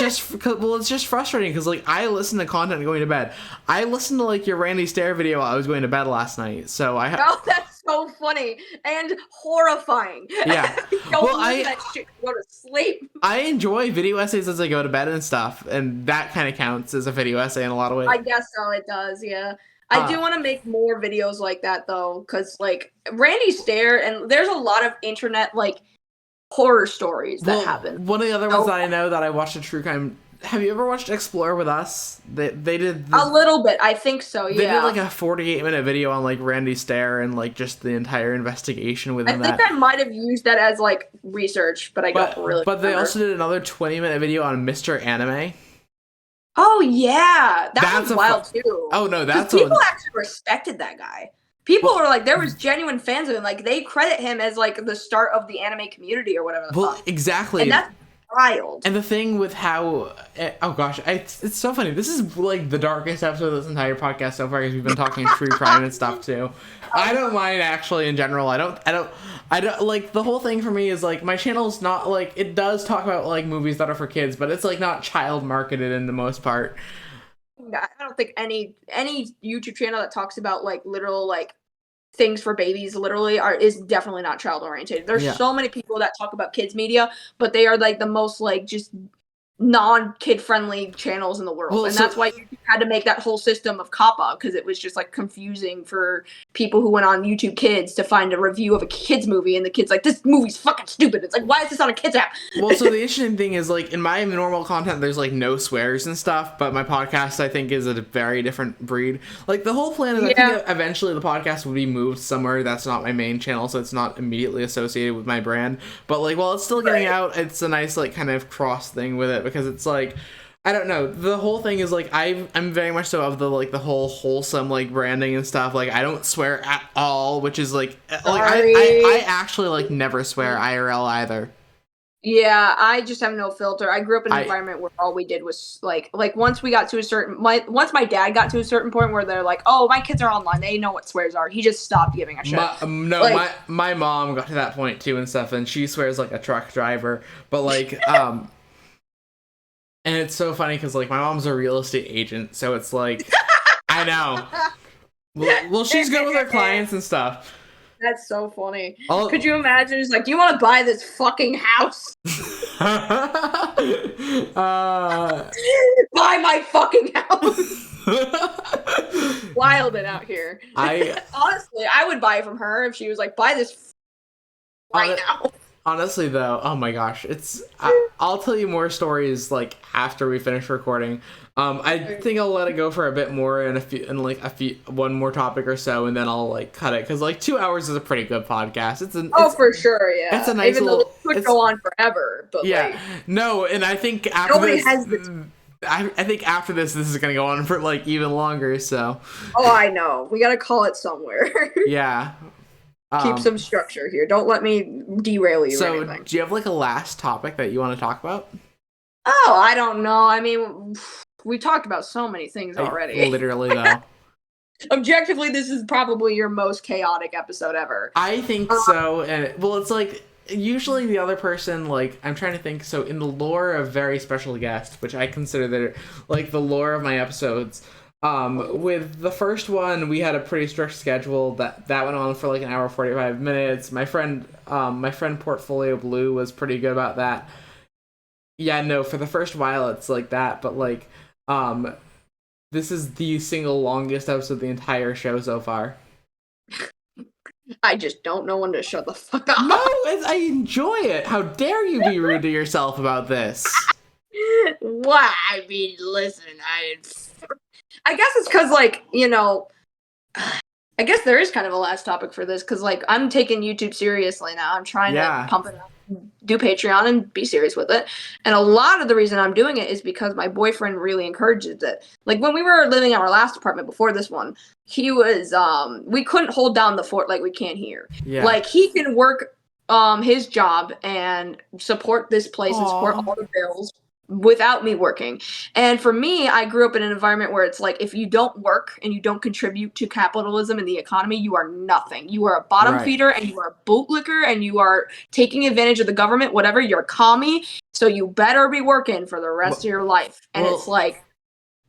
just frustrating. Because like I listen to content going to bed. I listened to like your Randy Stair video while I was going to bed last night. So Oh, that's so funny and horrifying. Yeah. Don't Well, listen to that shit. Go to sleep. I enjoy video essays as I go to bed and stuff, and that kind of counts as a video essay in a lot of ways. I guess so. It does. Yeah. I do want to make more videos like that though, because like Randy Stair, and there's a lot of internet like horror stories that happen. One of the other ones that I know that I watched a true crime. Have you ever watched Explore with Us? They did A little bit, I think so. Yeah. They did like a 48-minute video on like Randy Stair and like just the entire investigation I within think that. I might have used that as like research, but I don't really. But they remember. also did another 20-minute video on Mr. Anime. Oh yeah, that That's was wild too. Oh no, 'Cause that's people actually respected that guy. People were like, there was genuine fans of him. Like they credit him as like the start of the anime community or whatever. The fuck. Exactly. And that's wild. And the thing with how, oh gosh, it's so funny. This is like the darkest episode of this entire podcast so far because we've been talking true crime and stuff too. I don't mind actually in general. I don't like the whole thing for me is like my channel's not like, it does talk about like movies that are for kids, but it's like not child marketed in the most part. I don't think any YouTube channel that talks about like literal like things for babies literally is definitely not child oriented. There's so many people that talk about kids media, but they are like the most like just non-kid friendly channels in the world. And that's why YouTube had to make that whole system of COPPA, because it was just like confusing for people who went on YouTube Kids to find a review of a kids movie, and the kid's like, this movie's fucking stupid. It's like, why is this on a kids app? Well, so the interesting thing is like in my normal content there's like no swears and stuff, but my podcast I think is a very different breed. Like the whole plan is I think eventually the podcast would be moved somewhere that's not my main channel, so it's not immediately associated with my brand, but like while it's still getting out, it's a nice like kind of cross thing with it, because it's like, I don't know, the whole thing is like I'm very much so of the like the whole wholesome like branding and stuff. Like I don't swear at all, which is like I actually like never swear IRL either. Yeah, I just have no filter. I grew up in an environment where all we did was like once we got to a certain once my dad got to a certain point where they're like, oh, my kids are online, they know what swears are. He just stopped giving a shit. My mom got to that point too and stuff, and she swears like a truck driver, but like and it's so funny because like my mom's a real estate agent, so it's like I know. Well, she's good with her clients and stuff. That's so funny. Could you imagine? It's like, do you want to buy this fucking house? Buy my fucking house. Wilding out here. Honestly, I would buy from her if she was like, buy this right now. Honestly, though, oh my gosh, I'll tell you more stories like after we finish recording. I think I'll let it go for a bit more and one more topic or so, and then I'll like cut it because like 2 hours is a pretty good podcast. It's for sure, yeah. It's a nice Even little. Though it could go on forever, but yeah, like, no, and I think after nobody this, has the. I think after this is gonna go on for like even longer. So. Oh, I know. We gotta call it somewhere. Yeah. Keep some structure here. Don't let me derail you or So, anything. do you have like a last topic that you want to talk about? Oh, I don't know. I mean, we talked about so many things already. Literally, though. Objectively, this is probably your most chaotic episode ever. I think so. And well, it's like usually the other person, like, I'm trying to think. So, in the lore of Very Special Guest, which I consider that like the lore of my episodes. With the first one, we had a pretty strict schedule that went on for like an hour 45 minutes. My friend Portfolio Blue was pretty good about that. Yeah, no, for the first while it's like that, but like, this is the single longest episode of the entire show so far. I just don't know when to shut the fuck up. No, I enjoy it. How dare you be rude to yourself about this? Why? I mean, listen, I guess it's because, like, you know, I guess there is kind of a last topic for this because, like, I'm taking YouTube seriously now. I'm trying to pump it up, do Patreon, and be serious with it. And a lot of the reason I'm doing it is because my boyfriend really encourages it. Like, when we were living in our last apartment before this one, he was, we couldn't hold down the fort like we can here. Yeah. Like, he can work his job and support this place and support all the bills without me working. And for me, I grew up in an environment where it's like, if you don't work and you don't contribute to capitalism and the economy, you are nothing. You are a bottom feeder and you are a bootlicker and you are taking advantage of the government, whatever, you're a commie. So you better be working for the rest of your life. And it's like,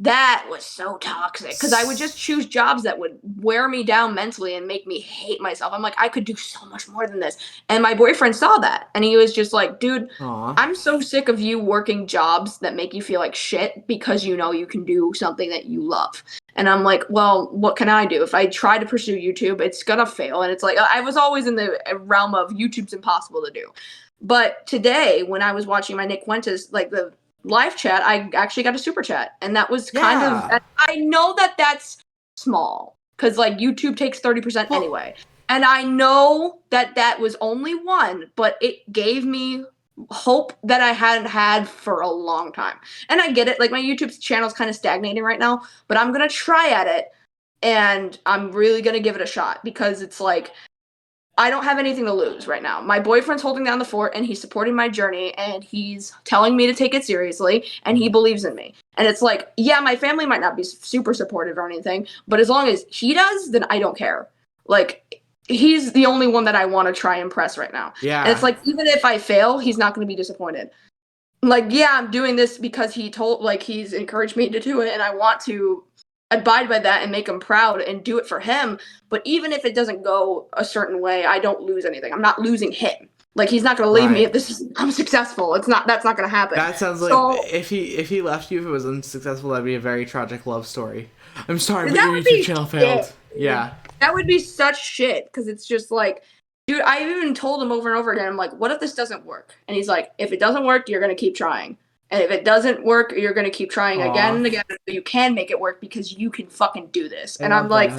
that was so toxic because I would just choose jobs that would wear me down mentally and make me hate myself. I'm like, I could do so much more than this. And my boyfriend saw that and he was just like, dude, I'm so sick of you working jobs that make you feel like shit because you know you can do something that you love. And I'm like, well, what can I do? If I try to pursue YouTube, it's gonna fail. And it's like, I was always in the realm of YouTube's impossible to do. But today, when I was watching my Nick Fuentes, like the live chat, I actually got a super chat, and that was kind of, I know that that's small because like YouTube takes 30% anyway, and I know that that was only one, but it gave me hope that I hadn't had for a long time. And I get it, like my YouTube channel is kind of stagnating right now, but I'm gonna try at it and I'm really gonna give it a shot because it's like, I don't have anything to lose right now. My boyfriend's holding down the fort and he's supporting my journey and he's telling me to take it seriously and he believes in me. And it's like, yeah, my family might not be super supportive or anything, but as long as he does, then I don't care. Like, he's the only one that I want to try and impress right now. Yeah. And it's like, even if I fail, he's not going to be disappointed. Like, yeah, I'm doing this because he's encouraged me to do it and I want to abide by that and make him proud and do it for him. But even if it doesn't go a certain way, I don't lose anything. I'm not losing him. Like, he's not going to leave me if I'm successful. That's not going to happen. That sounds like if he left you, if it was unsuccessful, that'd be a very tragic love story. I'm sorry, but your YouTube channel failed. Yeah. That would be such shit because it's just like, dude, I even told him over and over again, I'm like, what if this doesn't work? And he's like, if it doesn't work, you're going to keep trying. And if it doesn't work, you're going to keep trying again and again. You can make it work because you can fucking do this. And I'm like,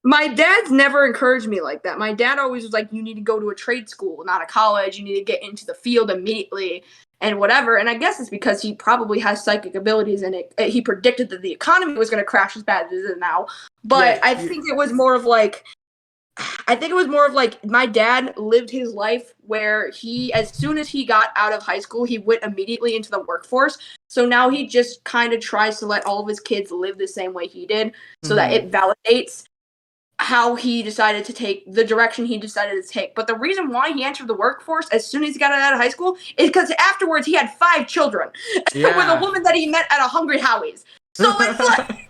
my dad's never encouraged me like that. My dad always was like, you need to go to a trade school, not a college. You need to get into the field immediately and whatever. And I guess it's because he probably has psychic abilities and he predicted that the economy was going to crash as bad as it is now. But I think it was more of like, my dad lived his life where as soon as he got out of high school, he went immediately into the workforce. So now he just kind of tries to let all of his kids live the same way he did so that it validates how he decided to take the direction he decided to take. But the reason why he entered the workforce as soon as he got out of high school is because afterwards he had 5 children with a woman that he met at a Hungry Howie's. So it's like,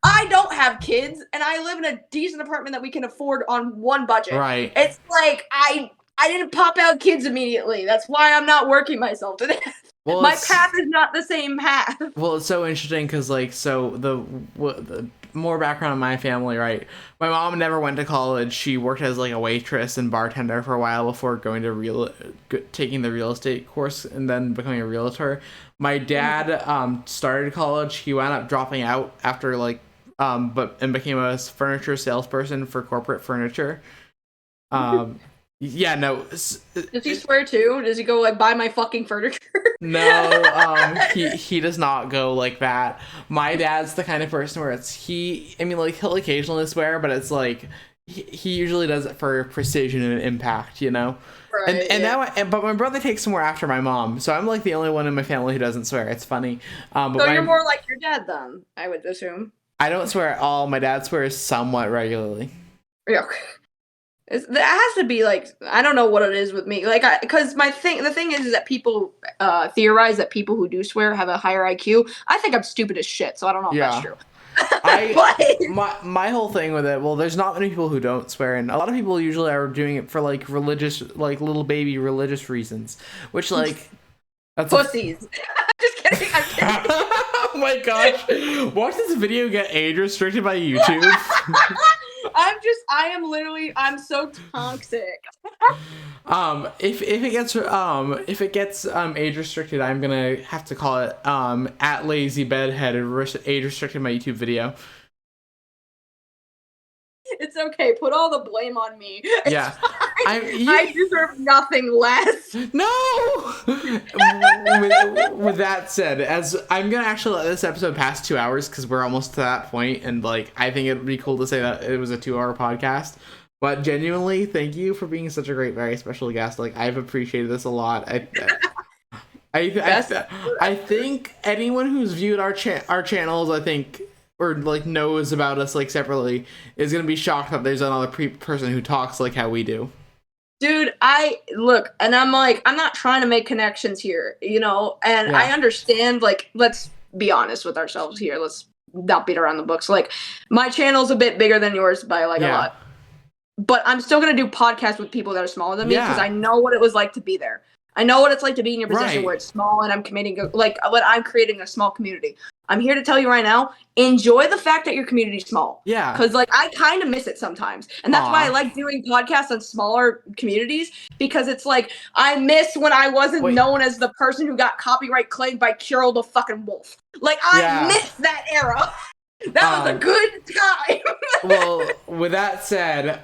I don't have kids, and I live in a decent apartment that we can afford on one budget. Right. It's like, I didn't pop out kids immediately. That's why I'm not working myself to death. Well, my path is not the same path. Well, it's so interesting because, like, so the more background on my family, right? My mom never went to college. She worked as, like, a waitress and bartender for a while before going to taking the real estate course and then becoming a realtor. My dad started college. He wound up dropping out after, like, and became a furniture salesperson for corporate furniture. Yeah, no. Does he swear too? Does he go like, buy my fucking furniture? He does not go like that. My dad's the kind of person where he'll occasionally swear, but it's like he usually does it for precision and impact, you know. Right, But my brother takes more after my mom, so I'm like the only one in my family who doesn't swear. It's funny. So you're more like your dad then, I would assume. I don't swear at all. My dad swears somewhat regularly. Yeah. That has to be like, I don't know what it is with me, like, because the thing is that people theorize that people who do swear have a higher IQ. I think I'm stupid as shit, so I don't know if that's true. My whole thing with it, well, there's not many people who don't swear, and a lot of people usually are doing it for like religious, like little baby religious reasons, which like that's pussies. Just kidding. I'm kidding. Oh my gosh! Watch this video get age restricted by YouTube. I'm so toxic. If it gets age restricted, I'm gonna have to call it at lazy bedhead age restricted my YouTube video. It's okay. Put all the blame on me. Yeah, I deserve nothing less. No. With that said, as I'm gonna actually let this episode pass 2 hours because we're almost to that point, and like I think it'd be cool to say that it was a 2-hour podcast. But genuinely, thank you for being such a great, very special guest. Like I've appreciated this a lot. I think anyone who's viewed our channels, I think, or like knows about us like separately, is gonna be shocked that there's another person who talks like how we do. Dude, and I'm like, I'm not trying to make connections here, you know, and I understand, like, let's be honest with ourselves here. Let's not beat around the books. Like, my channel's a bit bigger than yours by like a lot, but I'm still gonna do podcasts with people that are smaller than me because I know what it was like to be there. I know what it's like to be in your position where it's small and I'm creating a small community. I'm here to tell you right now, enjoy the fact that your community's small. Yeah. Because, like, I kind of miss it sometimes. And that's why I like doing podcasts on smaller communities, because it's like, I miss when I wasn't known as the person who got copyright claimed by Kirill the fucking Wolf. Like, I miss that era. That was a good time. Well, with that said,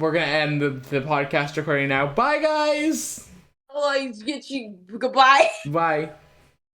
we're going to end the podcast recording now. Bye, guys. Well, get you. Goodbye. Bye.